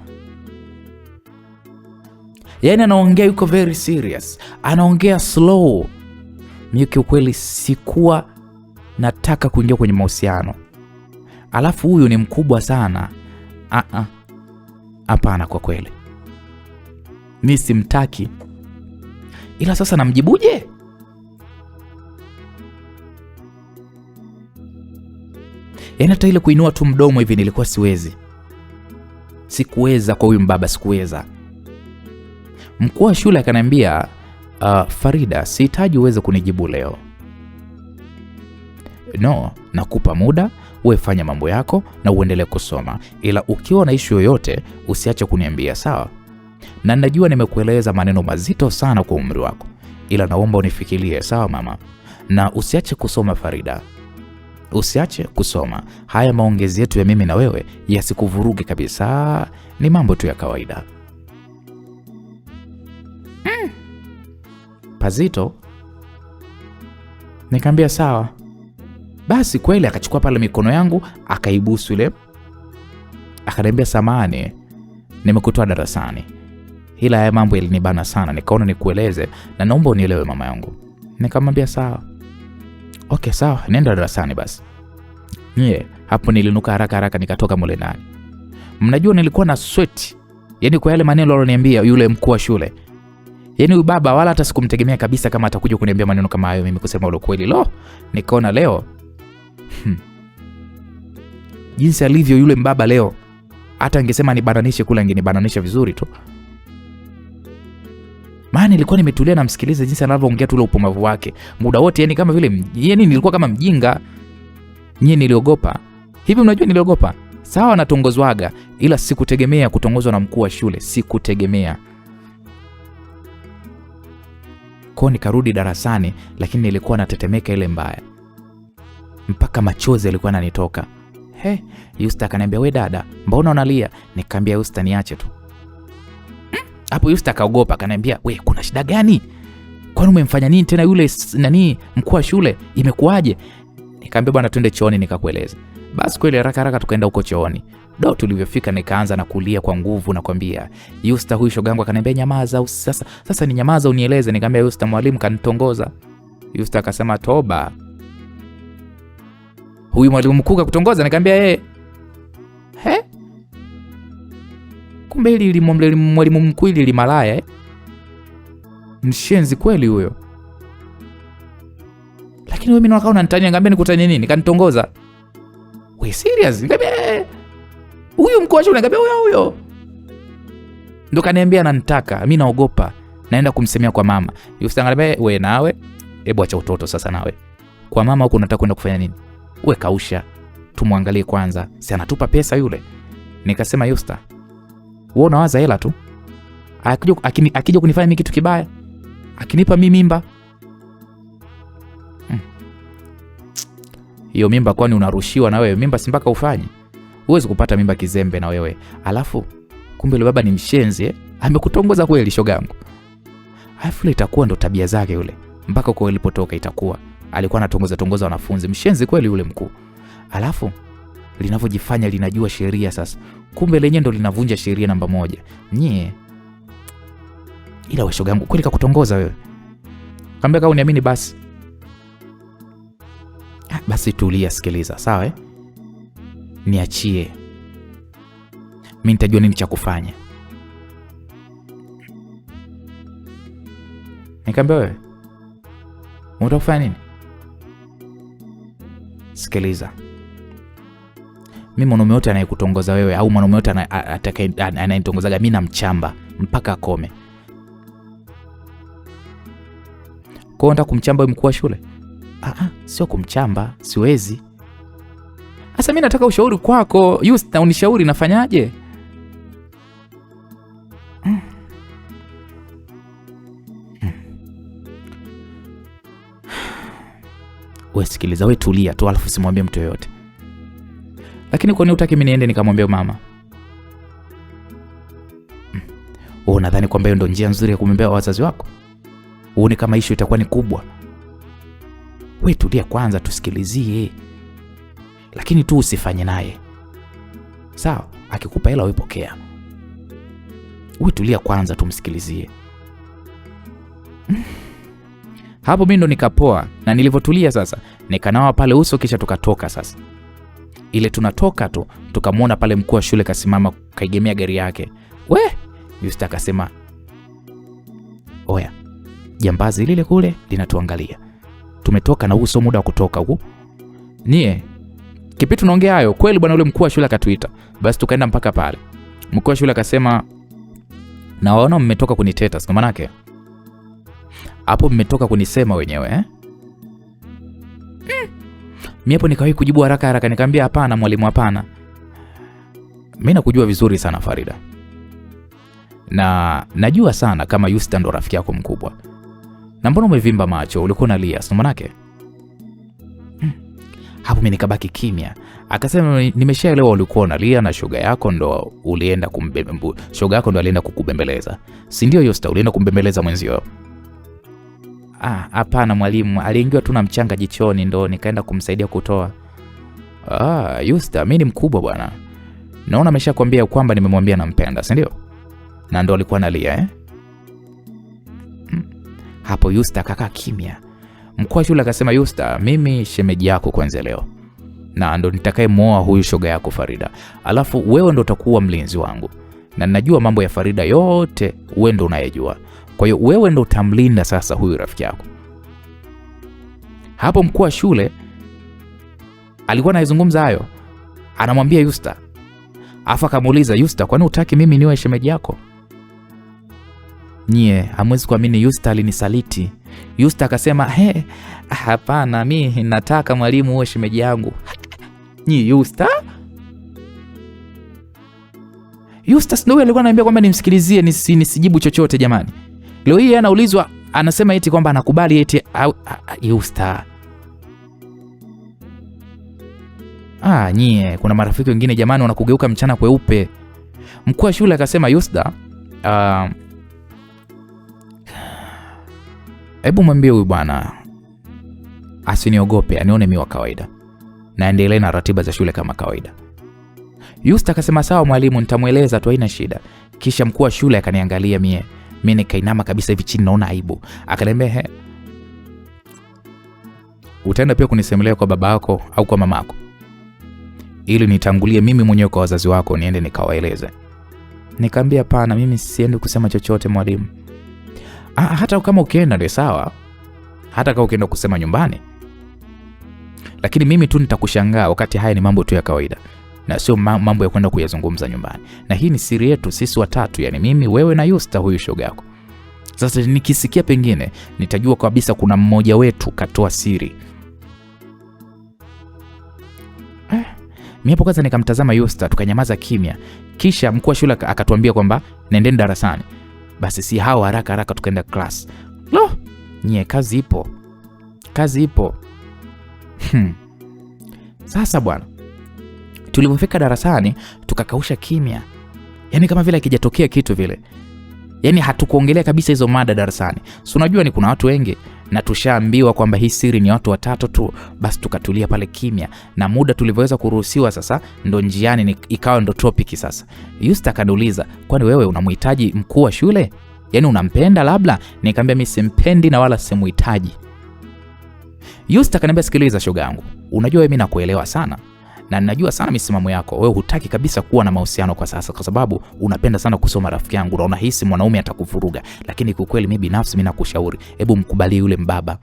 Yaani anaongea yuko very serious. Anaongea slow. Mimi kiukweli sikuwa nataka kuingia kwenye mahusiano. Alafu huyu ni mkubwa sana. Hapana, kwa kweli mimi simtaki. Ila sasa namjibuje? Yaani hata ile kuinua tu mdomo hivi nilikuwa siwezi. Sikuweza kwa huyu mbaba, sikuweza. Mkuu wa shule akaniambia, Farida, sihitaji uweze kunijibu leo. No, nakupa muda, uwe fanya mambo yako na uendelee kusoma. Ila ukiwa na issue yoyote usiache kuniambia, sawa? Na najua nimekueleza maneno mazito sana kwa umri wako, ila naomba unifikirie, sawa mama? Na usiache kusoma Farida. Usiache kusoma. Haya maongezi yetu ya mimi na wewe yasikuvuruge kabisa. Ni mambo tu ya kawaida. Pazito. Nikamwambia sawa. Basi kweli akachukua pale mikono yangu, akaibusu ile. Akaniambia, samahani, nimekutoa darasani, ila haya mambo yalinibana sana, nikaona nikueleze na naomba unielewe mama yangu. Nikamwambia sawa. Okay, sawa, nenda darasani basi. Hapo nilinuka haraka nikatoka mule ndani. Mnajua nilikuwa na sweat. Yaani kwa yale maneno aliyoniambia yule mkuu wa shule. Yaani huyu baba wala hata sikumtegemea kabisa kama atakuja kuniambia maneno kama hayo mimi kusema ule kweli. Nikaona leo jinsi alivyo yule mbaba leo, hata angesema nibananishe kula angenibananisha vizuri tu. Maana nilikuwa nimetulia na msikiliza jinsi anavyoongea tu ule upomavu wake muda wote, yani kama vile nilikuwa kama mjinga. Nyie niliogopa. Hivi mnajua niliogopa? Sawa natongozwaga, ila sikutegemea kutongozwa na mkuu wa shule, sikutegemea. Kwa nikarudi darasani, lakini nilikuwa natetemeka ile mbaya. Mpaka machozi yalikuwa yananitoka. Yusta akaniambia, we dada, mbona unalia? Nikamwambia, Yusta, niache tu. Hapo Yusta akaogopa, akaniambia, "We, kuna shida gani? Kwani umemfanya nini tena yule nani mkuu wa shule? Imekuaje?" Nikamwambia, "Bwana, twende chooni nikakueleza." Basi kweli haraka tukaenda huko chooni. Tulivyofika nikaanza na kulia kwa nguvu na kwambia, "Yusta, huyu shogangu." Akaniambia, "Nyamaza sasa ni nyamaza unieleze." Nikamwambia, "Yusta, mwalimu kanitongoza." Yusta akasema, "Toba. Huyu mwalimu mkuu kakutongoza?" Nikamwambia, "He? Kumbe hili mwalimu mkuu hili malaya Mshenzi kweli huyo. Lakini wewe mimi nakaa unanitania." Nikamwambia, "Nikutania nini? Kanitongoza." "We serious?" Nikamwambia, "Huyu mkuu wa shule." Nikamwambia, "Huyo." Ndo kaniambia ananitaka. Mimi naogopa. Naenda kumsemea kwa mama. Yusta ngalibe, "We nawe, hebu acha utoto sasa nawe. Kwa mama huko unataka kwenda kufanya nini? We kausha. Tumwangalie kwanza. Si anatupa pesa yule." Nikasema, "Yusta, wewe unawaza hela tu. Akija kunifanya mimi kitu kibaya, akinipa mimi mimba. Hiyo mimba kwani unarushiwa na wewe? Mimba si mpaka ufanye. Huwezi kupata mimba kizembe na wewe. Alafu kumbe yule baba ni mshenzi Amekutongoza kweli shogangu." Alafu itakuwa ndo tabia zake yule. Mpaka kwa ilipotoka itakuwa alikuwa anatongoza wanafunzi. Mshenzi kweli yule mkuu. Alafu linavyojifanya linajua sheria sasa. Kumbe lenyewe ndo linavunja sheria namba 1. Nyie. Ila wewe shogangu kweli kakutongoza wewe. Kaambia, "Kama uniamini basi." Basi tulia, sikiliza, sawa Niachie. Mimi nitajua nini cha kufanya. Nikamwambia, "Wewe unataka kufanya nini?" Sikiliza. Mimi mwanaume yote anayekutongoza wewe au mwanaume yote anayenitongozaga mimi namchamba mpaka akome. Kwa nini kumchamba wewe mkuu wa shule? Sio kumchamba, siwezi. Sasa mimi nataka ushauri kwako. Yusta, unishauri nafanyaje? Wewe sikiliza, wewe tulia tu alafu simwambie mtu yoyote. Lakini kwa nini utaki mimi niende nikamwambia mama? Unadhani kwamba hiyo ndio njia nzuri ya kumwambia wazazi wako? Uone kama issue itakuwa ni kubwa. Wewe tulia kwanza tusikilizie. Lakini tu usifanye naye. Sawa? Akikupa hela wewe pokea. Wewe tulia kwanza tumsikilizie. Hapo mimi ndo nikapoa na nilivyotulia sasa nikanawa pale uso kisha tukatoka sasa. Ile tunatoka tu tukamwona pale mkuu wa shule kasimama kaigemea gari yake. "We!" Yusta akasema, "Oya, jambazi lile kule linatuangalia. Tumetoka na uso muda wa kutoka huko. Nie, kipi tunaongea hayo? Kweli bwana." Ule mkuu wa shule akatuita. Basi tukaenda mpaka pale. Mkuu wa shule akasema, "Naona mmetoka kuniteta, sio maana yake? Hapo mmetoka kunisema wenyewe Mimi hapo nikawahi kujibu haraka nikamwambia, "Hapana mwalimu, hapana. Mimi nakujua vizuri sana Farida. Na najua sana kama Yusta ndo rafiki yako mkubwa. Na mbona umevimba macho? Ulikuwa unalia, sio maana yake?" Hapo mimi nikabaki kimya. Akasema, "Nimeshaelewa ulikuwa unalia na shoga yako ndo ulienda shoga yako ndo alienda kukubembeleza. Si ndio Yusta, ulienda kumbembeleza mwenzio?" "Hapana mwalimu, aliingiwa tu na mchanga jichoni ndo nikaenda kumsaidia kutoa." Yusta, mimi ni mkubwa bwana. Naona ameshakwambia kwamba nimemwambia nampenda, si ndio? Na ndo alikuwa analia Hapo Yusta akakaa kimya. Mkuu wa shule akasema, "Yusta, mimi shemeji yako kwanza leo. Na ndo nitakayemuoa huyu shoga yako Farida. Alafu wewe ndo utakuwa mlinzi wangu. Na ninajua mambo ya Farida yote wewe ndo unayejua. Kwa hiyo wewe ndo utamlinda sasa huyu rafiki yako." Hapo mkuu wa shule alikuwa anazungumza hayo. Anamwambia Yusta. Afa akamuuliza, "Yusta, kwani hutaki mimi niwe shemeji yako?" Nyie, hamwezi kuamini Yusta alinisaliti. Yusta akasema, "Hapana, mimi nataka mwalimu uwe shemeji yangu." Nyie, Yusta? Yusta sio alikuwa ananiambia kwamba nimsikilizie nisijibu chochote jamani. Leo hii anaulizwa anasema eti kwamba anakubali eti Yusta. Nyie, kuna marafiki wengine jamani wanakugeuka mchana kweupe. Mkuu wa shule akasema, "Yusta, hebu mwambie huyu bwana asiniogope, anione mimi wa kawaida, naendelee na ratiba za shule kama kawaida. Yusta akasema sawa mwalimu, nitamueleza tu, haina shida. Kisha mkuu wa shule akaniangalia mimi nikainama kabisa hivi chini, naona aibu. Akaniambia, utaenda pia kunisemelea kwa baba yako au kwa mama yako, ili nitangulie mimi mwenyewe kwa wazazi wako niende nikawaeleze? Nikamwambia hapana, mimi siende kusema chochote mwalimu. Hata kama ukienda ndio sawa, hata kama ukienda kusema nyumbani, lakini mimi tu nitakushangaa wakati haya ni mambo tu ya kawaida na sio mambo ya kwenda kuyazungumza nyumbani. Na hii ni siri yetu sisi watatu, yani mimi, wewe na Yusta, huyu shoga yako. Sasa nikisikia pengine nitajua kabisa kuna mmoja wetu katoa siri. Mimi hapo kwanza nikamtazama Yusta, tukanyamaza kimya. Kisha mkuu wa shule akatuambia kwamba nendeni darasani. Basi si hao haraka tukaenda class. Lo, nye kazi ipo. Sasa bwana, tulipofika darasani tukakausha kimya. Yaani kama vile hakijatokea kitu vile. Yaani hatukuongelea kabisa hizo mada darasani. Si unajua ni kuna watu wengi na tushaambiwa kwamba hii siri ni watu watatu tu. Basi tukatulia pale kimya, na muda tulivyoweza kuruhusiwa sasa ndo njiani ikawa ndo topic sasa. Yusta akaniuliza, kwani wewe unamhitaji mkuu wa shule? Yaani unampenda labda? Nikamwambia mimi simpendi na wala simuhitaji. Yusta akaniambia, sikiliza shoga yangu, unajua wewe mimi nakuelewa sana na ninajua sana misimamo yako. Wewe hutaki kabisa kuwa na mahusiano kwa sasa kwa sababu unapenda sana kusoma rafiki yangu na unahisi mwanaume atakuvuruga. Lakini kwa kweli mimi binafsi mimi nakushauri, hebu mkubalie yule mbaba.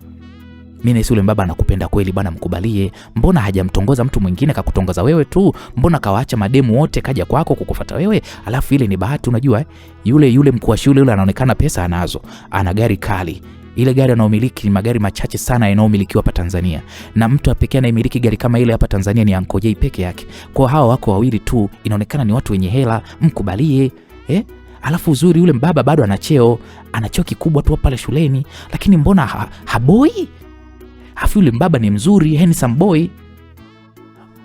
Mimi na yule mbaba anakupenda kweli bwana, mkubalie. Mbona hajamtongoza mtu mwingine, kakutongoza wewe tu? Mbona kawaacha mademu wote kaja kwako kukufuata wewe? Alafu ile ni bahati, unajua yule mkuu wa shule yule anaonekana pesa anazo, ana gari kali. Ile gari anaomiliki ni magari machache sana yanayomilikiwa hapa Tanzania. Na mtu pekee anayemiliki gari kama ile hapa Tanzania ni Uncle Jay peke yake. Kwa hao wako wawili tu, inaonekana ni watu wenye hela, mkubalie. Alafu uzuri yule mbaba bado ana cheo kikubwa tu pale shuleni, lakini mbona haboi? Afu yule mbaba ni mzuri, handsome boy.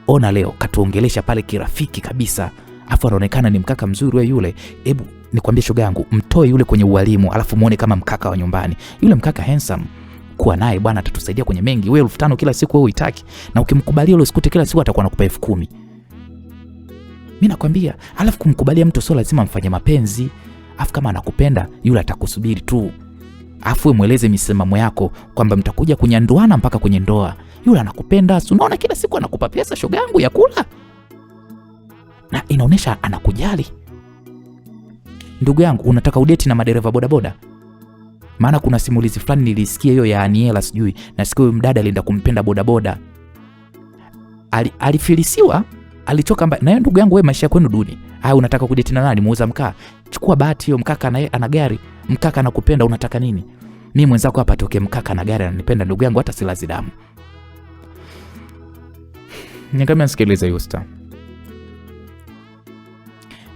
Ona leo katuongelesha pale kirafiki kabisa. Afu anaonekana ni mkaka mzuri wewe yule. Hebu nikwambie shoga yangu, mtoe yule kwenye ualimu, alafu muone kama mkaka wa nyumbani. Yule mkaka handsome, kuwa naye bwana, atatusaidia kwenye mengi. Wewe 1500 kila siku wewe uitaki, na ukimkubalia yule usikute kila siku atakuwa anakupa 10000. Mimi nakwambia, alafu kumkubalia mtu sio lazima mfanye mapenzi. Alafu kama anakupenda yule atakusubiri tu. Alafu mueleze misimamo yako kwamba mtakuja kunyanduana mpaka kwenye ndoa. Yule anakupenda, unaona kila siku anakupa pesa shoga yangu ya kula. Na inaonesha anakujali. Ndugu yangu, unataka udeti na madereva bodaboda? Maana kuna simulizi fulani nilisikia hiyo ya Aniela sijui, na siku huyo mdada alienda kumpenda bodaboda. Alifilisiwa, alitoka na yeye. Ndugu yangu, wewe maisha yako duni. Unataka kudeti na nani? Muuza mkaa. Chukua bahati hiyo, mkaka naye ana gari, mkaka anakupenda, unataka nini? Mimi mwenzako hapa toke mkaka na gari ananipenda, ndugu yangu, hata silazi damu. Nikamwambia sikiliza Yusta,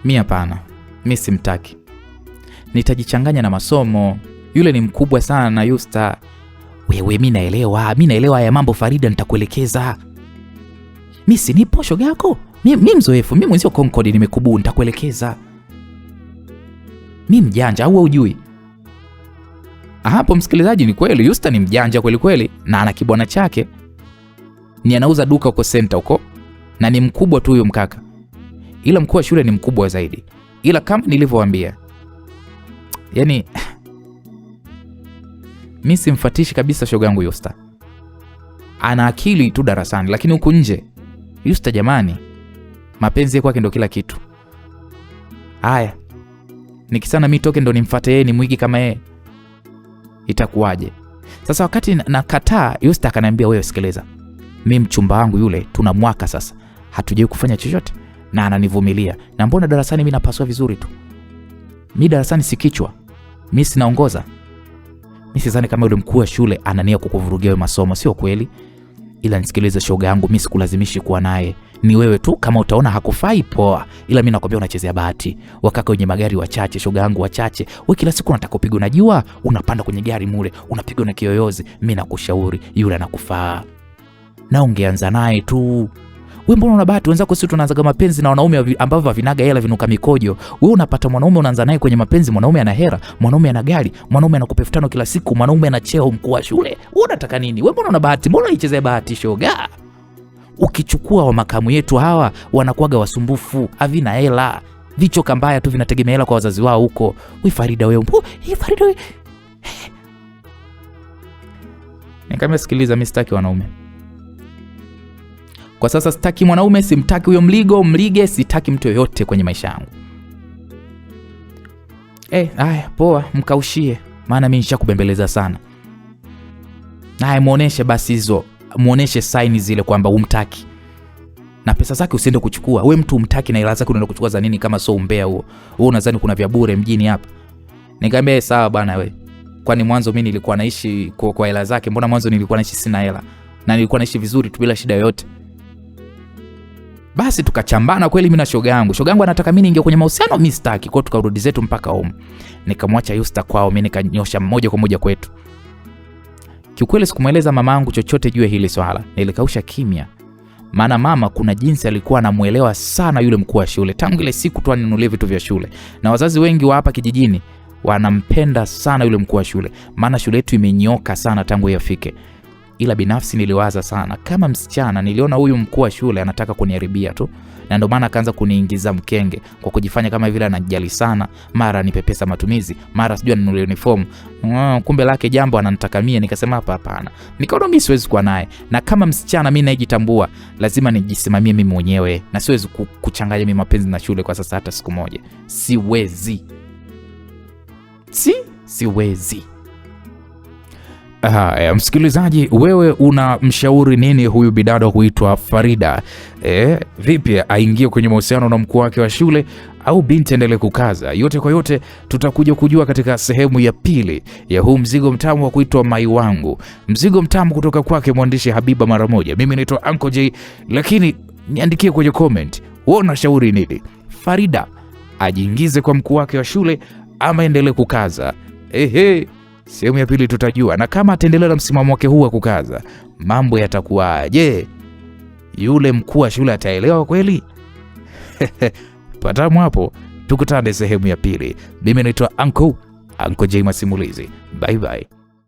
mimi hapana, mimi simtaki. Nitajichanganya na masomo. Yule ni mkubwa sana na Yusta. Wewe mimi naelewa haya mambo Farida, nitakuelekeza. Mimi si nipo shoga yako. Mimi mzoefu, mimi mwenzio Concord nimekubu, nitakuelekeza. Mimi mjanja au hujui? Hapo msikilizaji, ni kweli Yusta ni mjanja kweli kweli, na ana kibwana chake. Ni anauza duka huko center huko, na ni mkubwa tu huyo mkaka. Ila mkuu wa shule ni mkubwa zaidi. Ila kama nilivyowaambia, yani mimi simfatishi kabisa shoga yangu Yusta. Ana akili tu darasani, lakini huko nje Yusta jamani, mapenzi yake ndio kila kitu. Haya, nikisana mimi toke ndo nimfuate yeye, ni mwigi kama yeye, itakuwaje? Sasa wakati nakataa, Yusta akaniambia, wewe sikiliza, mimi mchumba wangu yule tuna mwaka sasa hatujai kufanya chochote na ananivumilia, na mbona darasani mimi napaswa vizuri tu. Mimi darasani si kichwa, mimi sinaongoza. Mimi sidhani kama yule mkuu wa shule anania kukuvurugia wewe masomo, sio kweli. Ila nisikilize shoga yangu, mimi sikulazimishi kuwa naye. Ni wewe tu, kama utaona hakufai poa, ila mimi nakwambia unachezea bahati. Wakaka wenye magari wachache shoga yangu, wachache. Wewe kila siku unataka kupigwa, unajua unapanda kwenye gari mule unapigwa na kiyoyozi. Mimi nakushauri yule anakufaa, na ungeanza naye tu. Wewe mbona una bahati? Wenzako sisi tunaanza mapenzi na wanaume ambao havinaga hela, vinuka mikojo. Wewe unapata mwanaume unaanza naye kwenye mapenzi, mwanaume ana hela, mwanaume ana gari, mwanaume anakupa 5000 kila siku, mwanaume ana cheo mkuu wa shule. Wewe unataka nini? Wewe mbona una bahati? Mbona unaichezea bahati shoga? Ukichukua wa makamu yetu hawa wanakuaga wasumbufu, havina hela, vichoka mbaya tu, vinategemea hela kwa wazazi wao huko. Wewe Farida, wewe Farida wewe. Nikamwambia sikiliza, mimi sitaki wanaume. Kwa sasa sitaki mwanaume, simtaki huyo mlige, sitaki mtu yoyote kwenye maisha yangu. Haya poa, mkaushie, maana mimi nishakubembeleza sana. Haya muoneshe basi hizo, muoneshe sign zile kwamba umtaki. Na pesa zake usiende kuchukua. Wewe mtu umtaki na hela zake unaenda kuchukua za nini kama sio umbea huo? Wewe unadhani kuna vya bure mjini hapa? Nikamwambia sawa bwana wewe. Kwani mwanzo mimi nilikuwa naishi kwa hela zake? Mbona mwanzo nilikuwa naishi sina hela? Na nilikuwa naishi vizuri tu bila shida yoyote. Basi tukachambana kweli mimi na shoga yangu. Shoga yangu anataka mimi niingie kwenye mahusiano, mimi sitaki. Kwa hiyo tukarudi zetu mpaka home. Nikamwacha Yusta kwao, mimi nikanyosha moja kwa moja kwetu. Kiukweli sikumueleza mama yangu chochote juu ya hili swala. Nilikausha kimya. Maana mama kuna jinsi alikuwa anamuelewa sana yule mkuu wa shule. Tangu ile siku tu aninunulie vitu vya shule. Na wazazi wengi wa hapa kijijini wanampenda sana yule mkuu wa shule. Maana shule yetu imenyoka sana tangu yafike. Ila binafsi niliwaza sana kama msichana, niliona huyu mkuu wa shule anataka kuniharibia tu. Na ndio maana akaanza kuniingiza mkenge kwa kujifanya kama vile anajali sana, mara nipepesa matumizi, mara sijui aninunulie uniform. Kumbe lake jambo ananitaka mie. Nikasema hapana. Nikaona mimi siwezi kuwa naye. Na kama msichana mimi najitambua, lazima nijisimamie mimi mwenyewe na siwezi kuchanganya mimi mapenzi na shule kwa sasa hata siku moja. Siwezi. Siwezi. Msikilizaji, wewe unamshauri nini huyu bidada huitwa Farida? Vipi aingie kwenye mahusiano na mkuu wake wa shule au binti endelee kukaza? Yote kwa yote tutakuja kujua katika sehemu ya pili ya huu mzigo mtamu wa kuitwa Mai Wangu. Mzigo mtamu kutoka kwake mwandishi Habiba mara moja. Mimi naitwa Uncle J, lakini niandikie kwenye comment, wewe unashauri nini? Farida ajiingize kwa mkuu wake wa shule ama endelee kukaza? Sehemu ya pili tutajua, na kama ataendelea na msimamo wake huu wa kukaza, mambo yatakuwaje? Yule mkuu wa shule ataelewa kweli? Patamu hapo, tukutane sehemu ya pili. Mimi naitwa Uncle J Masimulizi. Bye bye.